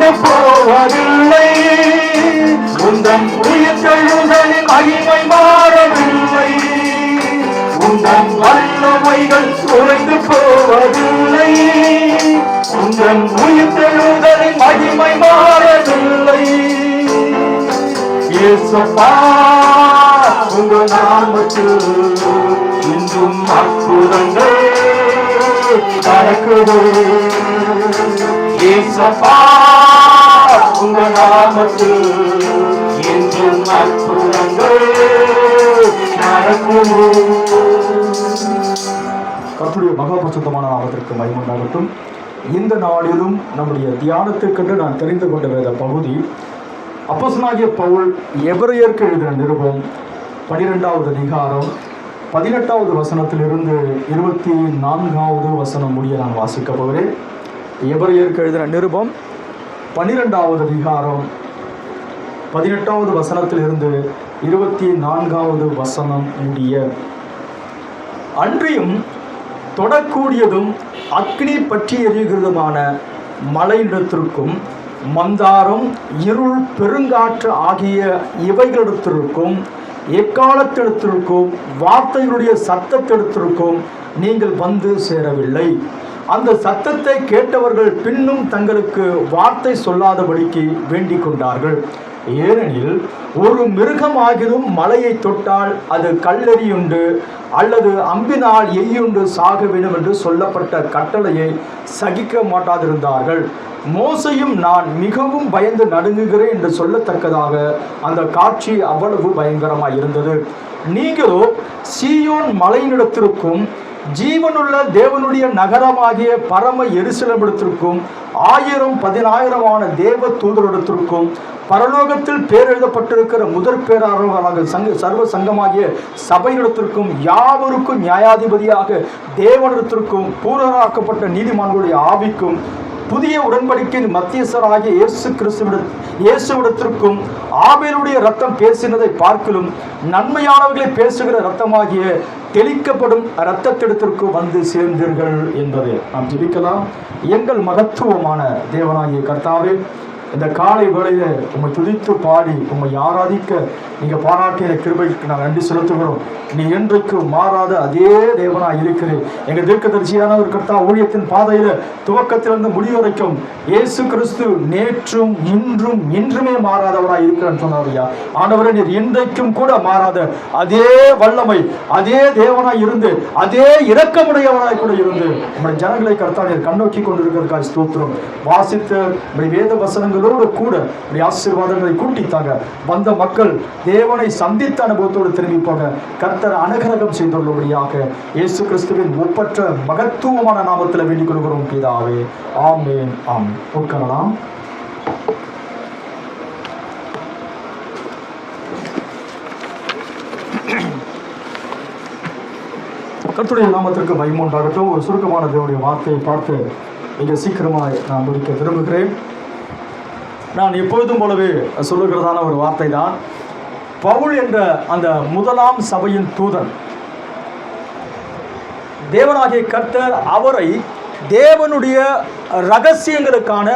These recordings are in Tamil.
தொலைந்து போவதில்லை. உந்தன் உயிர்த்தெழுதலின் மகிமை மாறவில்லை. உந்தன் வல்லமைகள் தொலைந்து போவதில்லை. உந்தன் உயிர்த்தெழுதலின் மகிமை மாறவில்லை. இயேசப்பா உங்க நாமத்தில் இன்றும் அற்புதங்கள் நடக்குது. இயேசப்பா உங்க நாமத்தில் இன்றும் அற்புதங்கள் நடக்குது. கர்த்தருடைய மகாபரிசுத்தமான நாமத்திற்கு மகிமை உண்டாகட்டும். இந்த நாளிலும் நம்முடைய தியானத்துக்கென்று நான் தெரிந்து கொண்ட வேத பகுதி அப்போஸ்தலனாகிய பவுல் எபிரெயருக்கு எழுதின நிருபம் 12வது அதிகாரம் 18வது வசனத்திலிருந்து 24வது வசனம் முடிய நான் வாசிக்க போகிறேன். எபிரெயருக்கு எழுதின நிருபம் 12வது அதிகாரம் 18வது வசனத்திலிருந்து 24வது வசனம் முடிய. அன்றியும் தொடக்கூடியதும் அக்னி பற்றி எரிகிறதுமான மலையிடத்திற்கும் மந்தாரம் இருள் பெருங்காற்று ஆகிய இவைகளிடத்திற்கும் எக்காலத்திடத்திற்கும் வார்த்தைகளுடைய சத்தத்திடத்திற்கும் நீங்கள் வந்து சேரவில்லை. அந்த சத்தத்தை கேட்டவர்கள் பின்னும் தங்களுக்கு வார்த்தை சொல்லாதபடிக்கு வேண்டிக் கொண்டார்கள். ஏனெனில் ஒரு மிருகமாகிலும் மலையை தொட்டால் அது கல்லெறியுண்டு அல்லது அம்பினால் எய்யுண்டு சாக வேண்டும் என்று சொல்லப்பட்ட கட்டளையை சகிக்க மாட்டாதிருந்தார்கள். மோசையும் நான் மிகவும் பயந்து நடுங்குகிறேன் என்று சொல்லத்தக்கதாக அந்த காட்சி அவ்வளவு பயங்கரமாய் இருந்தது. நீங்களோ சீயோன் மலையினிடத்திற்கும் ஜீவனுள்ள தேவனுடைய நகரமாகிய பரம எருசலேமிடத்திற்கும் 1000-10,000 தேவ தூதரிடத்திற்கும் பரலோகத்தில் பேர் எழுதப்பட்டிருக்கிற முதற் பேராளர்களாக சர்வ சங்கமாகிய சபையிடத்திற்கும் யாவருக்கும் நியாயாதிபதியாக தேவனிடத்திற்கும் பூரணராக்கப்பட்ட நீதிமான்களுடைய ஆவிக்கும் புதிய உடன்படிக்கையின் மத்தியஸ்தராகிய இயேசுவிடத்திற்கும் ஆபேலுடைய ரத்தம் பேசினதை பார்க்கலும் நன்மையானவர்களை பேசுகிற ரத்தமாகிய தெளிக்கப்படும் இரத்தத்திடத்திற்கு வந்து சேர்ந்தீர்கள் என்பதை நாம் ஜெபிக்கலாம். எங்கள் மகத்துவமான தேவனாகிய கர்த்தாவே, இந்த காலை வேளையில உம்மை துதித்து பாடி உம்மை ஆராதிக்க நீங்கள் பாராட்டிய கிருபைக்கு நான் நன்றி செலுத்துகிறோம். நீ என்றைக்கு மாறாத அதே தேவனாக இருக்கிறேன். எங்கள் தீர்க்கதரிசியான ஒரு கர்த்தா ஊழியத்தின் பாதையில் துவக்கத்திலிருந்து முடிவு வரைக்கும் இயேசு கிறிஸ்து நேற்றும் இன்றும் என்றுமே மாறாதவராக இருக்கிறேன்னு சொன்னாரியா. ஆண்டவரே, நீர் இன்றைக்கும் கூட மாறாத அதே வல்லமை, அதே தேவனாய் இருந்து அதே இரக்கமுடையவனாய் கூட இருந்து நம்முடைய ஜனங்களை கர்த்தா நீர் கண்ணோக்கி கொண்டிருக்கிறதுக்காக ஸ்தோத்திரம். வாசித்த வேத வசனங்களோடு கூட ஆசீர்வாதங்களை கூட்டித்தாங்க. வந்த மக்கள் தேவனை சந்தித்த அனுபவத்தோடு திரும்பி போக கர்த்தர் அனுகிரகம் செய்துள்ளபடியாக இயேசு கிறிஸ்துவின் ஒப்பற்ற மகத்துவமான நாமத்தில் வேண்டிக் கொள்கிறோம் பிதாவே. ஆமென். ஆமென். உட்காரலாம். கர்த்தருடைய நாமத்திற்கு மகிமை உண்டாகட்டும். ஒரு சுருக்கமான தேவனுடைய வார்த்தையை பார்த்து மிக சீக்கிரமாக நான் முடிக்க விரும்புகிறேன். நான் எப்பொழுதும் போலவே சொல்லுகிறதான ஒரு வார்த்தை தான். பவுல் என்ற அந்த முதலாம் சபையின் தூதன், தேவனாகிய கர்த்தர் அவரை தேவனுடைய ரகசியங்களுக்கான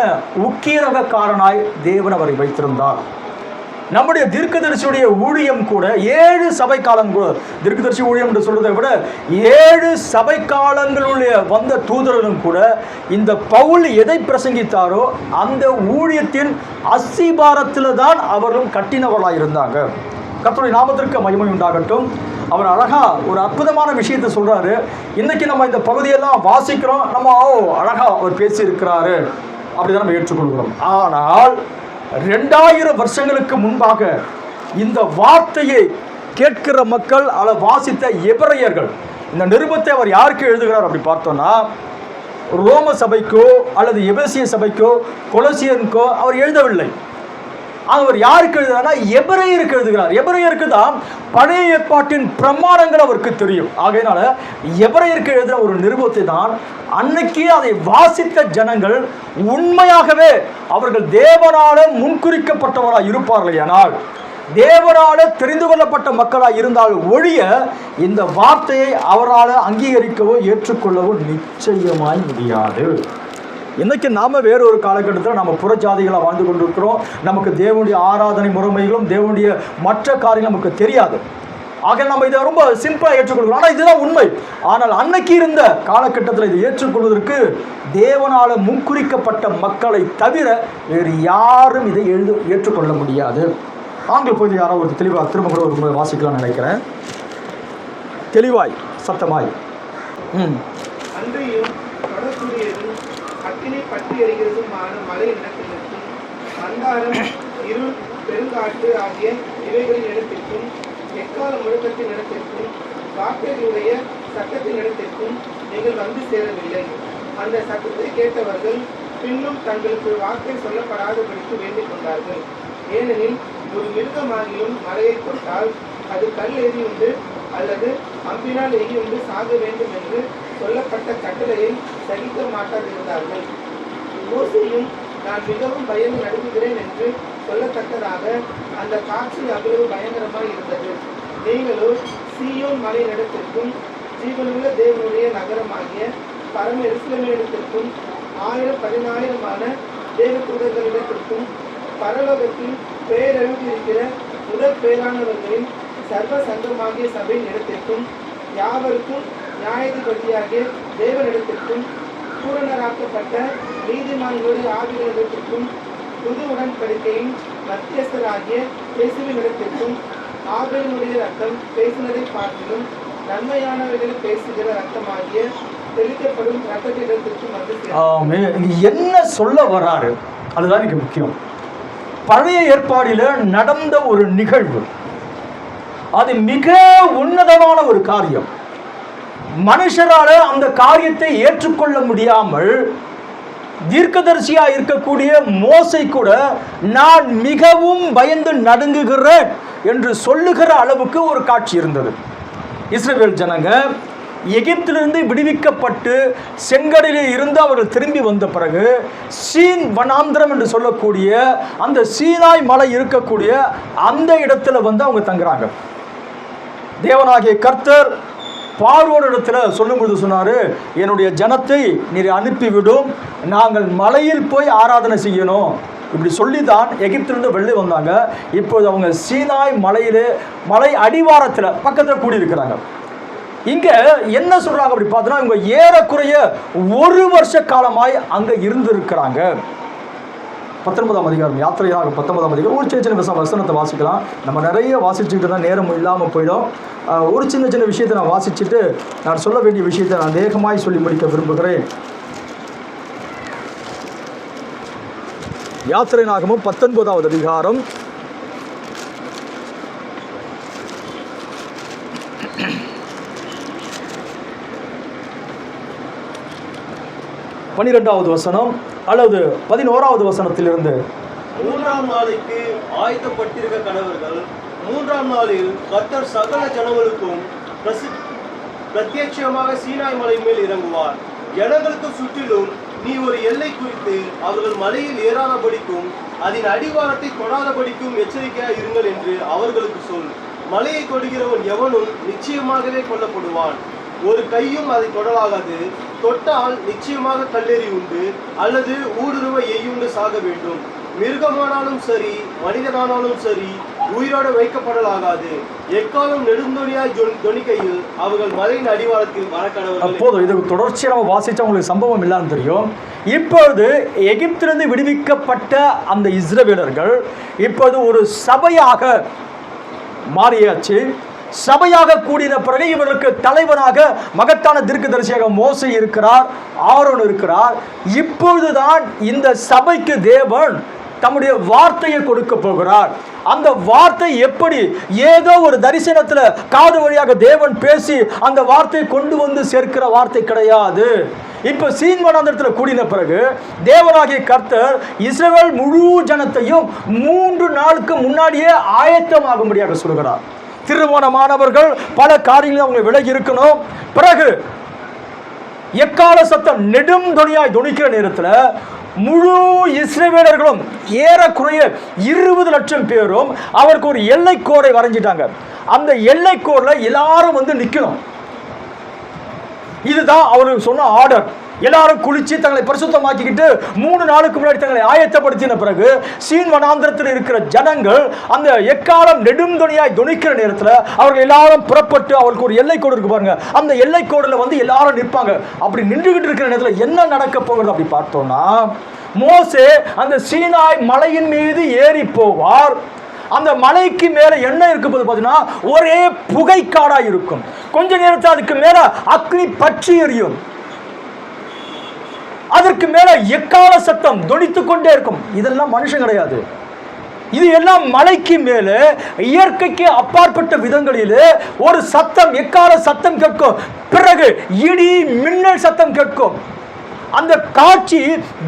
உக்கிரகக்காரனாய் தேவன் அவரை வைத்திருந்தார். நம்முடைய தீர்க்கதரிசியுடைய ஊழியம் கூட 7 சபை காலம் கூட, தீர்க்கதரிசி ஊழியம் என்று சொல்றதை விட 7 சபை காலங்களுடைய வந்த தூதர்களும் கூட இந்த பவுல் எதை பிரசங்கித்தாரோ அந்த ஊழியத்தின் அஸ்திபாரத்தில் தான் அவர்களும் கட்டினவர்களாக இருந்தாங்க. கர்த்தருடைய நாமத்திற்கு மகிமை உண்டாகட்டும். அவர் அழகா ஒரு அற்புதமான விஷயத்தை சொல்றாரு. இன்னைக்கு நம்ம இந்த பகுதியெல்லாம் வாசிக்கிறோம், நம்ம அழகா அவர் பேசியிருக்கிறாரு அப்படிதான் நம்ம ஏற்றுக்கொள்கிறோம். ஆனால் 2000 வருஷங்களுக்கு முன்பாக இந்த வார்த்தையை கேட்கிற மக்கள் அதை வாசித்த எபிரெயர்கள், இந்த நிருபத்தை அவர் யாருக்கு எழுதுகிறார் அப்படி பார்த்தோம்னா, ரோம சபைக்கோ அல்லது எபேசிய சபைக்கோ கொலோசியனுக்கோ அவர் எழுதவில்லை. அவர் யாருக்கு எழுதுகிறார்னா எபிரெயருக்கு எழுதுகிறார். எபிரெயருக்கு தான் பழைய ஏற்பாட்டின் பிரமாணங்கள் அவருக்கு தெரியும். ஆகையினால எபிரெயருக்கு எழுதுகிற ஒரு நிருபத்தை தான் அன்னைக்கு அதை வாசித்த ஜனங்கள் உண்மையாகவே அவர்கள் தேவனால முன்குறிக்கப்பட்டவராக இருப்பார்கள். ஆனால் தேவனால தெரிந்து கொள்ளப்பட்ட மக்களாக இருந்தால் ஒழிய இந்த வார்த்தையை அவரால் அங்கீகரிக்கவோ ஏற்றுக்கொள்ளவோ நிச்சயமாய் முடியாது. இன்னைக்கு நாம வேற ஒரு காலகட்டத்தில் நம்ம புறஜாதிகளாக வாழ்ந்து கொண்டிருக்கிறோம். நமக்கு தேவனுடைய ஆராதனை முறைமைகளும் தேவனுடைய மற்ற காரியங்களும் நமக்கு தெரியாது. ஆக நம்ம இதை ரொம்ப சிம்பிளாக ஏற்றுக்கொள்கிறோம். ஆனால் இதுதான் உண்மை. ஆனால் அன்னைக்கு இருந்த காலகட்டத்தில் இதை ஏற்றுக்கொள்வதற்கு தேவனால முன்குறிக்கப்பட்ட மக்களை தவிர வேறு யாரும் இதை ஏற்றுக்கொள்ள முடியாது. ஆங்கில போய் யாரோ ஒரு தெளிவாக திரும்ப கூட ஒரு முறை வாசிக்கலாம்னு நினைக்கிறேன். தெளிவாய் சத்தமாய். அன்றையும் தொடக்கூடியதும் அக்கினை பற்றி எறிகிறதுமான மலை இடத்திற்கும் அந்தாரம் இருள் பெருங்காற்று ஆகிய இவைகளின் இடத்திற்கும் எக்கால முழக்கத்தின் இடத்திற்கும் வார்த்தைகளுடைய சட்டத்தின் இடத்திற்கும் நீங்கள் வந்து சேரவில்லை. அந்த சட்டத்தை கேட்டவர்கள் பின்னும் தங்களுக்கு வார்த்தை சொல்லப்படாதபடிக்கு வேண்டிக் கொண்டார்கள். ஏனெனில் ஒரு மிருகமாகியும் மலையை தொட்டால் அது கல் எரியுண்டு அல்லது அம்பினால் எரியுண்டு சாக வேண்டும் என்று சொல்லப்பட்ட கட்டளையை சகிக்க மாட்டாதிருந்தார்கள். மோசேயும் நான் மிகவும் பயந்து நடுங்குகிறேன் என்று சொல்லத்தக்கதாக அந்த காட்சி அவ்வளவு பயங்கரமாய் இருந்தது. நீங்களோ சீயோன் மலை நடத்திற்கும் ஜீவனுள்ள தேவனுடைய நகரமாகிய பரம எருசலேமிடத்திற்கும் 1000-10,000 தேவதூதர்களிடத்திற்கும் பரலோகத்தில் பேரெழுதியிருக்கிற முதற் பேரானவர்களின் சர்வ சங்கமாகிய சபையின் இடத்திற்கும் யாவருக்கும் நியாயாதிபதியாகிய தேவனிடத்திற்கும் பூரணராக்கப்பட்ட நீதிமான்களுடைய ஆவிகளிடத்திற்கும் புது உடன்படிக்கையின் மத்தியஸ்தராகிய இயேசுவினிடத்திற்கும் ஆபேலினுடைய ரத்தம் பேசினதை பார்த்திலும் நன்மையானவர்களை பேசுகிற ரத்தமாகிய தெளிக்கப்படும் ரத்தத்திடத்திற்கும் வந்து என்ன சொல்ல வராரு அதுதான் இங்க முக்கியம். பழைய ஏற்பாடில நடந்த ஒரு நிகழ்வு, அது மிக உன்னதமான ஒரு காரியம். மனுஷரால அந்த காரியத்தை ஏற்றுக்கொள்ள முடியாமல் தீர்க்கதரிசியா இருக்கக்கூடிய மோசே கூட நான் மிகவும் பயந்து நடுங்குகிறேன் என்று சொல்லுகிற அளவுக்கு ஒரு காட்சி இருந்தது. இஸ்ரவேல் ஜனங்க எகிப்திலிருந்து விடுவிக்கப்பட்டு செங்கடலில் இருந்து அவர்கள் திரும்பி வந்த பிறகு சீன் வனாந்திரம் என்று சொல்லக்கூடிய அந்த சீனாய் மலை இருக்கக்கூடிய அந்த இடத்துல வந்து அவங்க தங்குறாங்க. தேவனாகிய கர்த்தர் பார்வோன் இடத்துல சொல்லும்போது சொன்னாரு, என்னுடைய ஜனத்தை நீர் அனுப்பிவிடும், நாங்கள் மலையில் போய் ஆராதனை செய்யணும். இப்படி சொல்லி தான் எகிப்திலிருந்து வெளியே வந்தாங்க. இப்போது அவங்க சீனாய் மலையிலே மலை அடிவாரத்தில் பக்கத்தில் கூடியிருக்கிறாங்க. இங்க என்ன சொல்றாங்க அப்படி பார்த்தோன்னா, இவங்க ஏறக்குறைய 1 வருஷ காலமாய் அங்க இருந்திருக்கிறாங்க. 19ஆம் அதிகாரம் யாத்திரையாக 19ஆம் அதிகாரம் ஒரு சின்ன வசனத்தை வாசிக்கலாம். நம்ம நிறைய வாசிச்சுக்கிட்டு தான் நேரம் இல்லாமல் போயிடும். ஒரு சின்ன விஷயத்தை நான் வாசிச்சுட்டு நான் சொல்ல வேண்டிய விஷயத்தை நான் வேகமாய் சொல்லி முடிக்க விரும்புகிறேன். யாத்திரை நாகமும் 19ஆவது அதிகாரம் 12வது வசனம் அல்லது 11வது வசனத்திலிருந்து. 3ஆம் நாளைக்கு ஆயத்தப்பட்டிருக்க கடவர்கள் 3ஆம் நாளில் கர்த்தர் சகல ஜனங்களுக்கும் பிரத்யட்சமாக சீனாய் மலை மேல் இறங்குவார். ஜனங்களுக்கு சுற்றிலும் நீ ஒரு எல்லை குறித்து அவர்கள் மலையில் ஏறாதபடிக்கும் அதன் அடிவாரத்தை தொடாதபடிக்கும் எச்சரிக்கையாக இருங்கள் என்று அவர்களுக்கு சொல். மலையை தொடுகிறவன் எவனும் நிச்சயமாகவே கொல்லப்படுவான். ஒரு கையும் அதை தொடலாகாது. தொட்டால் நிச்சயமாக கல்லெறி உண்டு அல்லது ஊடுருவ எய்யுண்டு சாக வேண்டும். மிருகமானாலும் சரி மனிதனானாலும் சரி உயிரோடு வைக்கப்படலாகாது. எக்காலம் நெடுந்தொனியாய் தொனிக்கையில் அவர்கள் மலையின் அடிவாரத்தில் வரக்கடவர்கள். அப்போது இது தொடர்ச்சியாக நம்ம வாசிச்சா உங்களுக்கு சம்பவம் இல்லான்னு தெரியும். இப்பொழுது எகிப்திலிருந்து விடுவிக்கப்பட்ட அந்த இஸ்ரவேலர்கள் இப்போது ஒரு சபையாக மாறியாச்சு. சபையாக கூடின பிறகு இவர்களுக்கு தலைவனாக மகத்தான தீர்க்கதரிசியாக மோசே இருக்கிறார், ஆரோன் இருக்கிறார். இப்பொழுதுதான் இந்த சபைக்கு தேவன் தம்முடைய வார்த்தையை கொடுக்க போகிறார். அந்த வார்த்தை எப்படி ஏதோ ஒரு தரிசனத்தில் காது வழியாக தேவன் பேசி அந்த வார்த்தையை கொண்டு வந்து சேர்க்கிற வார்த்தை கிடையாது. இப்போ சீன் வனாந்திரத்தில் கூடின பிறகு தேவனாகிய கர்த்தர் இஸ்ரவேல் முழு ஜனத்தையும் 3 நாளுக்கு முன்னாடியே ஆயத்தமாகும்படியாக சொல்கிறார். திருமணமானவர்கள் பல காரியங்களும் அவங்க விலகி இருக்கணும். பிறகு எக்கால சத்தம் நெடும் தொனியாய் தொனிக்கிற நேரத்தில் முழு இஸ்ரவேலர்களும் ஏறக்குறைய 20 லட்சம் பேரும் அவருக்கு ஒரு எல்லைக்கோடை வரைஞ்சிட்டாங்க. அந்த எல்லைக்கோடில் எல்லாரும் வந்து நிற்கணும். இதுதான் அவருக்கு சொன்ன ஆர்டர். எல்லாரும் குளிச்சு தங்களை பரிசுத்தமாக்கிக்கிட்டு 3 நாளுக்கு முன்னாடி தங்களை ஆயத்தப்படுத்தின பிறகு சீன் வனாந்திரத்தில் இருக்கிற ஜனங்கள் அந்த எக்காலம் நெடுந்தொனியாய் துணிக்கிற நேரத்தில் அவர்கள் எல்லாரும் புறப்பட்டு அவருக்கு ஒரு எல்லை கோடு இருக்கு பாருங்க, அந்த எல்லை கோடுல வந்து எல்லாரும் நிற்பாங்க. அப்படி நின்றுகிட்டு இருக்கிற நேரத்தில் என்ன நடக்க போகிறது அப்படி பார்த்தோம்னா, மோசே அந்த சீனாய் மலையின் மீது ஏறி போவார். அந்த மலைக்கு மேல என்ன இருக்கு போது பார்த்தீங்கன்னா ஒரே புகைக்காடா இருக்கும். கொஞ்ச நேரத்தில் அதுக்கு மேல அக்னி பற்றி எரியும். அதற்கு மேல எக்கால சத்தம் தொனித்துக் கொண்டே இருக்கும். இதெல்லாம் மனுஷன் கிடையாது, இது எல்லாம் மலைக்கு மேல இயற்கைக்கு அப்பாற்பட்ட விதங்களிலே ஒரு சத்தம், எக்கால சத்தம் கேட்கும். பிறகு இடி மின்னல் சத்தம் கேட்கும். அந்த காட்சி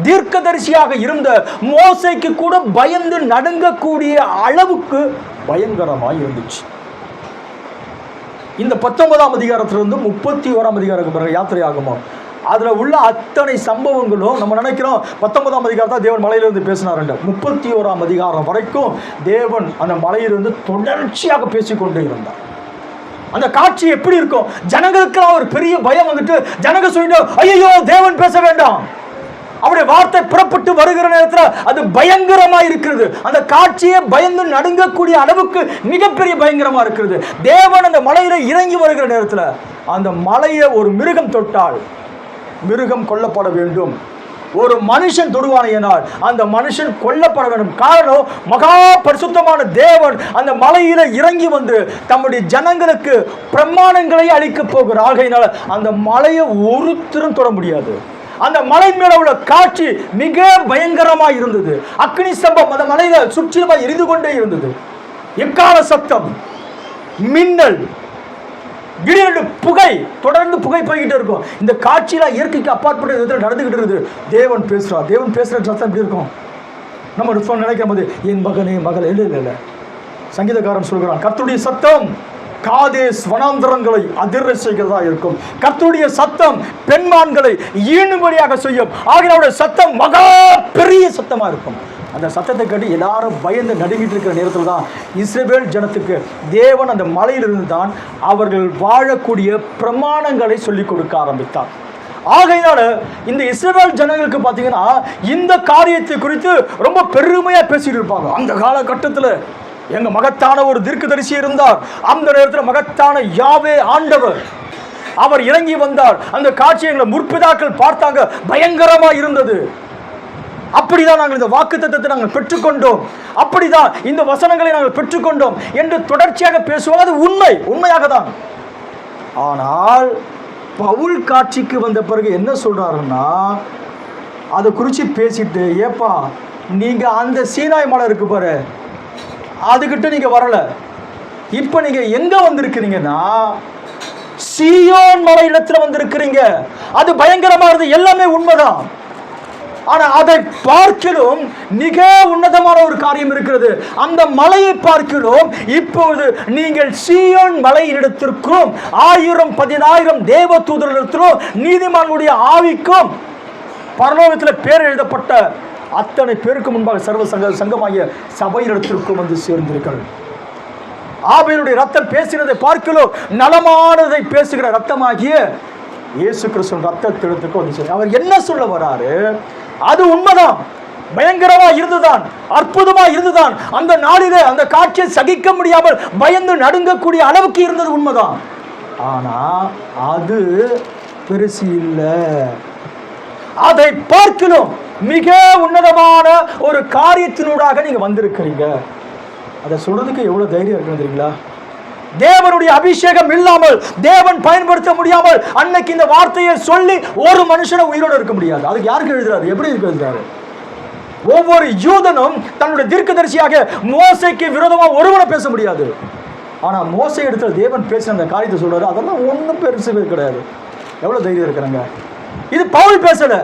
தீர்க்கதரிசியாக இருந்த மோசேக்கு கூட பயந்து நடுங்கக்கூடிய அளவுக்கு பயங்கரமாக இருந்துச்சு. இந்த 19ஆம் அதிகாரத்திலிருந்து 31ஆம் அதிகாரத்துக்கு பிறகு யாத்திரை ஆகுமோ அதுல உள்ள அத்தனை சம்பவங்களும் நம்ம நினைக்கிறோம் 19ஆம் அதிகாரத்தை தேவன் மலையிலிருந்து பேசினார். 31ஆம் அதிகாரம் வரைக்கும் தேவன் அந்த மலையிலிருந்து தொடர்ச்சியாக பேசிக்கொண்டே இருந்தார். அந்த காட்சி எப்படி இருக்கும்? ஜனங்களுக்கு ஒரு பெரிய பயம் வந்துட்டு ஜனங்க சொல்லிட்டு ஐயோ தேவன் பேச வேண்டாம். அவருடைய வார்த்தை புறப்பட்டு வருகிற நேரத்தில் அது பயங்கரமா இருக்கிறது. அந்த காட்சியை பயந்து நடுங்கக்கூடிய அளவுக்கு மிகப்பெரிய பயங்கரமா இருக்கிறது. தேவன் அந்த மலையில இறங்கி வருகிற நேரத்தில் அந்த மலையை ஒரு மிருகம் தொட்டால் மிருகம் கொல்லப்பட வேண்டும். ஒரு மனுஷன் தொடுவானையினால் அந்த மனுஷன் கொல்லப்பட வேண்டும். காரணம், மகா பரிசுத்தமான தேவன் அந்த மலையில இறங்கி வந்து தம்முடைய ஜனங்களுக்கு பிரமாணங்களை அளிக்க போகிற ஆகையினால் அந்த மலையை ஒருத்தரும் தொட முடியாது. அந்த மலை மேல உள்ள காட்சி மிக பயங்கரமா இருந்தது. அக்னி ஸ்தம்பம் அந்த மலையில சுற்றிலுமா எரிந்து கொண்டே இருந்தது. எக்கால சத்தம், மின்னல், திடீரென்று புகை, தொடர்ந்து புகை போய்கிட்டே இருக்கும். இந்த காட்சியில இயற்கைக்கு அப்பாற்பட்ட விதத்தில் நடந்துகிட்டு இருக்குது. தேவன் பேசுறார். தேவன் பேசுற சத்தம் எப்படி இருக்கும்? நம்ம நினைக்கும் போது என் மகனே மகள் இல்லை. சங்கீதக்காரன் சொல்கிறான், கர்த்தருடைய சத்தம் காதேஸ் வனாந்தரங்களை அதிர செய்கிறதா இருக்கும். கர்த்தருடைய சத்தம் பெண்மான்களை ஈணும்படியாக செய்யும். ஆகிய சத்தம் மகா பெரிய சத்தமா இருக்கும். அந்த சத்தத்தை கேட்டு எல்லாரும் பயந்து நடுங்கிட்டு இருக்கிற நேரத்தில் தான் இஸ்ரவேல் ஜனத்துக்கு தேவன் அந்த மலையிலிருந்து தான் அவர்கள் வாழக்கூடிய பிரமாணங்களை சொல்லிக் கொடுக்க ஆரம்பித்தார். ஆகையினால இந்த இஸ்ரவேல் ஜனங்களுக்கு பார்த்தீங்கன்னா இந்த காரியத்தை குறித்து ரொம்ப பெருமையாக பேசிட்டு இருப்பாங்க. அந்த காலகட்டத்தில் எங்க மகத்தான ஒரு தீர்க்கதரிசி இருந்தார். அந்த நேரத்தில் மகத்தான யாவே ஆண்டவர் அவர் இறங்கி வந்தார். அந்த காட்சியை எங்களை முற்பிதாக்கள் பார்த்தாங்க, பயங்கரமா இருந்தது. அப்படிதான் நாங்கள் இந்த வாக்குத்தத்தத்தை நாங்கள் பெற்றுக்கொண்டோம், அப்படிதான் இந்த வசனங்களை நாங்கள் பெற்றுக்கொண்டோம் என்று தொடர்ச்சியாக பேசுவாங்க. அது உண்மையாக தான். ஆனால் பவுல் காட்சிக்கு வந்த பிறகு என்ன சொல்றாருன்னா, அதை குறித்து பேசிட்டு, ஏப்பா நீங்க அந்த சீனாய் மலை இருக்கு பாரு, அதுகிட்ட நீங்க வரல, இப்ப நீங்க எங்க வந்திருக்கிறீங்கன்னா சீயோன் மலை இடத்துல வந்திருக்கிறீங்க. அது பயங்கரமா இருந்தது, எல்லாமே உண்மைதான். ஆனா அதை பார்க்கிலும் மிக உன்னதமான ஒரு காரியம் இருக்கிறது. அந்த மலையை பார்க்கிலும் இப்போது நீங்கள் சீயோன் மலையிடத்திற்கும் 1000-10,000 தேவ தூதரிடத்திலும் நீதிமானுடைய ஆவிக்கும் பரலோகத்தில் பேர் எழுதப்பட்ட அத்தனை பேருக்கு முன்பாக சர்வ சங்கமாகிய சபையிடத்திற்கும் வந்து சேர்ந்தீர்கள். ஆபேலுடைய ரத்தம் பேசினதை பார்க்கிலும் நலமானதை பேசுகிற ரத்தமாகிய இயேசு கிறிஸ்துவின் ரத்தத்திடத்துக்கு வந்து அவர் என்ன சொல்ல வராரு? அது உண்மைதான், பயங்கரமா இருந்துதான், அற்புதமா இருந்துதான். அந்த நாளிலே அந்த காட்சியை சகிக்க முடியாமல் பயந்து நடுங்கக்கூடிய அளவுக்கு இருந்தது உண்மைதான். ஆனா அது பெருசு இல்லை. அதை பார்க்கணும் மிக உன்னதமான ஒரு காரியத்தினூடாக நீங்க வந்திருக்கிறீங்க. அதை சொல்றதுக்கு எவ்வளவு தைரியம் இருக்கு தெரியுங்களா? தேவனுடைய அபிஷேகம் இல்லாமல், தேவன் பயன்படுத்த முடியாமல் அன்னைக்கு இந்த வார்த்தையை சொல்லி ஒரு மனுஷனை உயிரோடு இருக்க முடியாது. அதுக்கு யாருக்கு எழுதுறாரு? எப்படி எழுதுறாரு? ஒவ்வொரு யூதனும் தன்னுடைய தீர்க்கதரிசியாக மோசேக்கு விரோதமா ஒருவனை பேச முடியாது. ஆனா மோசே இடத்துல தேவன் பேசின அந்த காரியத்தை சொல்றாரு, அதெல்லாம் ஒன்றும் பெருசு கிடையாது. எவ்வளவு தைரியம் இருக்கிறாங்க! இது பவுல் பேசல.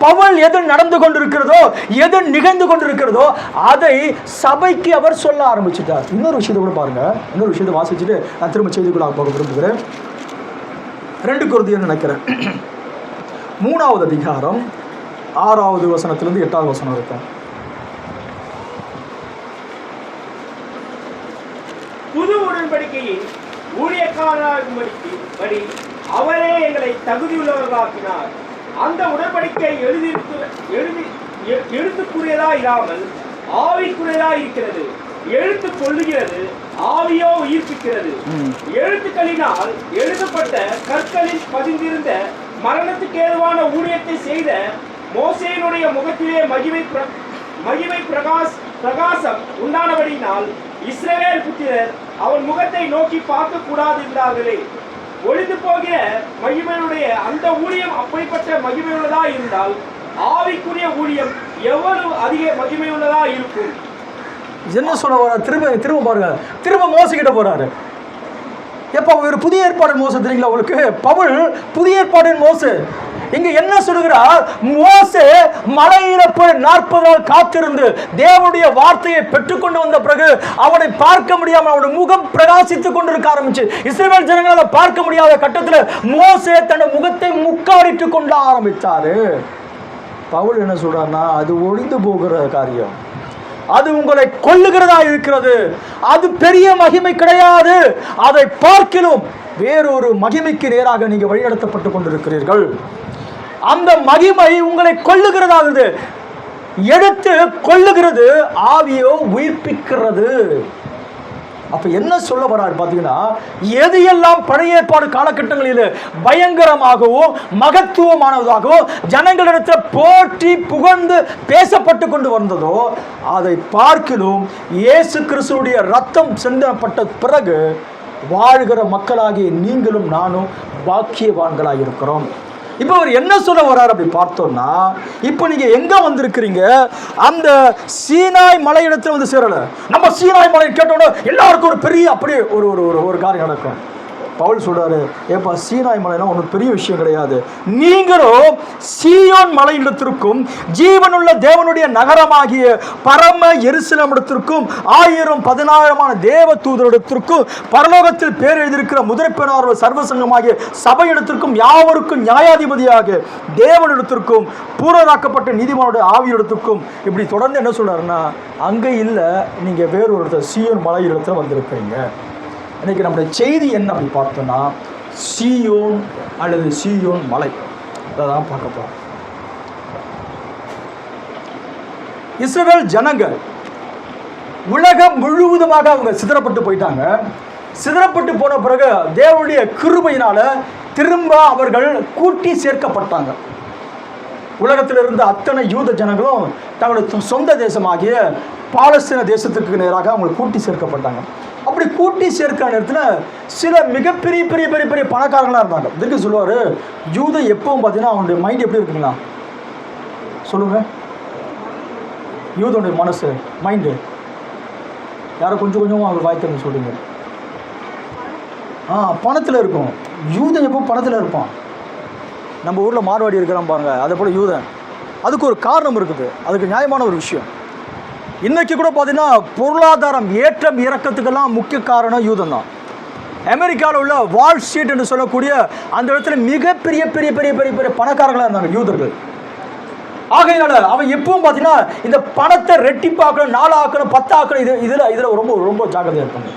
பவுல் எது நடந்து கொண்டிருக்கிறதோ, எது நிகழ்ந்து கொண்டிருக்கிறதோ அதை சபைக்கு அவர் சொல்ல ஆரம்பிச்சுட்டார். இன்னொரு விஷயத்தை கூட பாருங்க. இன்னொரு விஷயத்தை வாசிச்சுட்டு நான் திரும்ப செய்திக்குள்ளாக போக விரும்புகிறேன். 2 கொரிந்தியர் நினைக்கிறேன் 3ஆவது அதிகாரம் 6வது வசனத்திலிருந்து 8வது வசனம் இருக்கும். புது உடன்படிக்கையின் ஊழியக்காரராகும்படி அவரே எங்களை தகுதியுள்ளவர்களாக்கினார். அந்த உடன்படிக்கை எழுத்துக்குரியதா இராமல் ஆவிக்குரியதா இருக்கிறது. எழுத்து கொள்ளுகிறது, ஆவியோ உயிர்ப்பிக்கிறது. எழுத்துக்களினால் எழுதப்பட்ட கற்களில் பதிந்திருந்த மரணத்துக்கு ஏதுவான ஊழியத்தை செய்த மோசேயினுடைய முகத்திலே மகிமை பிரகாசம் உண்டானபடியினால் இஸ்ரவேல் புத்திரர் அவன் முகத்தை நோக்கி பார்க்க கூடாது என்றார்களே. ஒளிந்து போகிற மகிமையுடைய அந்த ஊழியம் அப்படிப்பட்ட மகிமையுள்ளதா இருந்தால் ஆவிக்குரிய ஊழியம் எவ்வளவு அதிக மகிமையுள்ளதா இருக்கும்? என்ன சொல்ல வர? திரும்ப பாருங்க, திரும்ப மோசக்கிட்ட போறாரு. எப்ப ஒரு புதிய ஏற்பாடு மோச தெரியுங்களா உங்களுக்கு? பவுல் புதிய ஏற்பாடின் மோசே. இங்க என்ன சொல்லுகிறார்? மோசே மலையில போய் 40 நாள் காத்திருந்து தேவனுடைய வார்த்தையை பெற்றுக்கொண்டு வந்த பிறகு அவனை பார்க்க முடியாமல் அவனுடைய முகம் பிரகாசித்துக் கொண்டிருக்க ஆரம்பிச்சு இஸ்ரவேல் ஜனங்களை பார்க்க முடியாத கட்டத்தில் மோசே தன்னுடைய முகத்தை முக்காடிட்டு கொண்டு ஆரம்பித்தாரு. பவுல் என்ன சொல்றாருன்னா, அது ஒழிந்து போகிற காரியம், அது உங்களை கொல்லுகிறதா இருக்கிறது, அது பெரிய மகிமை கிடையாது, அதை பார்க்கிலும் வேறொரு மகிமைக்கு நேராக நீங்க வழிநடத்தப்பட்டு கொண்டிருக்கிறீர்கள். அந்த மகிமை உங்களை கொல்லுகிறதாகுது, எடுத்து கொல்லுகிறது, ஆவியோ உயிர்ப்பிக்கிறது. அப்ப என்ன சொல்ல வர்றாரு பாத்தீங்கன்னா, எது எல்லாம் பழைய ஏற்பாடு காலகட்டங்களில் பயங்கரமாகவும் மகத்துவமானதாகவும் ஜனங்களிடத்தில் போற்றி புகழ்ந்து பேசப்பட்டு கொண்டு வந்ததோ அதை பார்க்கிலும் இயேசு கிறிஸ்துவுடைய ரத்தம் சிந்தப்பட்ட பிறகு வாழ்கிற மக்களாகிய நீங்களும் நானும் பாக்கியவான்களாக இருக்கிறோம். இப்போ அவர் என்ன சொல்ல வர்றாரு அப்படி பார்த்தோம்னா, இப்போ நீங்க எங்க வந்திருக்கிறீங்க? அந்த சீனாய் மலை இடத்துல வந்து சேரல. நம்ம சீனாய் மலை கேட்டோம்னா எல்லாருக்கும் ஒரு பெரிய அப்படியே ஒரு காரியம் நடக்கும். பவுல் சொல்றாரு, ஏப்பா சீனாய் மலைனா ஒன்றும் பெரிய விஷயம் கிடையாது. நீங்களும் சீயோன் மலையிடத்திற்கும் ஜீவனுள்ள தேவனுடைய நகரமாகிய பரம எருசலேம் இடத்திற்கும் 1000-10,000 தேவ தூதரிடத்திற்கும் பரலோகத்தில் பேர் எழுதியிருக்கிற முதற்பெண்ணார் சர்வசங்கமாகிய சபையிடத்திற்கும் யாவருக்கும் நியாயாதிபதியாக தேவனிடத்திற்கும் பூரணராக்கப்பட்ட நீதிமானுடைய ஆவியிடத்திற்கும் இப்படி தொடர்ந்து என்ன சொல்றாருன்னா, அங்கே இல்லை, நீங்க வேறொரு இடத்துல சீயோன் மலை இடத்துல வந்திருக்கிறீங்க. இன்னைக்கு நம்முடைய செய்தி என்ன அப்படி பார்த்தோம்னா, சீயோன் அல்லது சீயோன் மலை, அதான் பார்க்க போறோம். இஸ்ரவேல் ஜனங்கள் உலகம் முழுவதுமாக அவங்க சிதறப்பட்டு போயிட்டாங்க. சிதறப்பட்டு போன பிறகு தேவனுடைய கிருபையினால திரும்ப அவர்கள் கூட்டி சேர்க்கப்பட்டாங்க. உலகத்தில் இருந்த அத்தனை யூத ஜனங்களும் தங்களுடைய சொந்த தேசமாகிய பாலஸ்தீன தேசத்துக்கு நேராக அவங்க கூட்டி சேர்க்கப்பட்டாங்க. அப்படி கூட்டி சேர்க்கிற நேரத்தில் சில மிகப்பெரிய பெரிய பெரிய பெரிய பணக்காரங்களாக இருந்தாங்க. இதுக்கு சொல்லுவார், யூதம் எப்பவும் பார்த்தீங்கன்னா அவனுடைய மைண்ட் எப்படி இருக்குங்களா சொல்லுங்க? யூதனுடைய மனசு மைண்டு யாரை கொஞ்சம் கொஞ்சமாக அவங்க வாய்த்தன்னு சொல்லுங்க. பணத்தில் இருக்கும். யூதன் எப்போ பணத்தில் இருப்பான். நம்ம ஊரில் மார்வாடி இருக்கிறான் பாருங்க, அதை போல் யூதன். அதுக்கு ஒரு காரணம் இருக்குது, அதுக்கு நியாயமான ஒரு விஷயம். இன்றைக்கி கூட பார்த்தீங்கன்னா பொருளாதாரம் ஏற்றம் இறக்கத்துக்கெல்லாம் முக்கிய காரணம் யூதம் தான். அமெரிக்காவில் உள்ள வால் ஸ்ட்ரீட் என்று சொல்லக்கூடிய அந்த இடத்துல மிகப்பெரிய பெரிய பெரிய பெரிய பெரிய பணக்காரங்களாக இருந்தாங்க யூதர்கள். ஆகையினால அவன் எப்பவும் பார்த்தீங்கன்னா இந்த பணத்தை ரெட்டிப்பாக்கணும், 4 ஆக்கணும், 10 ஆக்கணும், இதில் ரொம்ப ரொம்ப ஜாக்கிரதையாக இருப்பாங்க.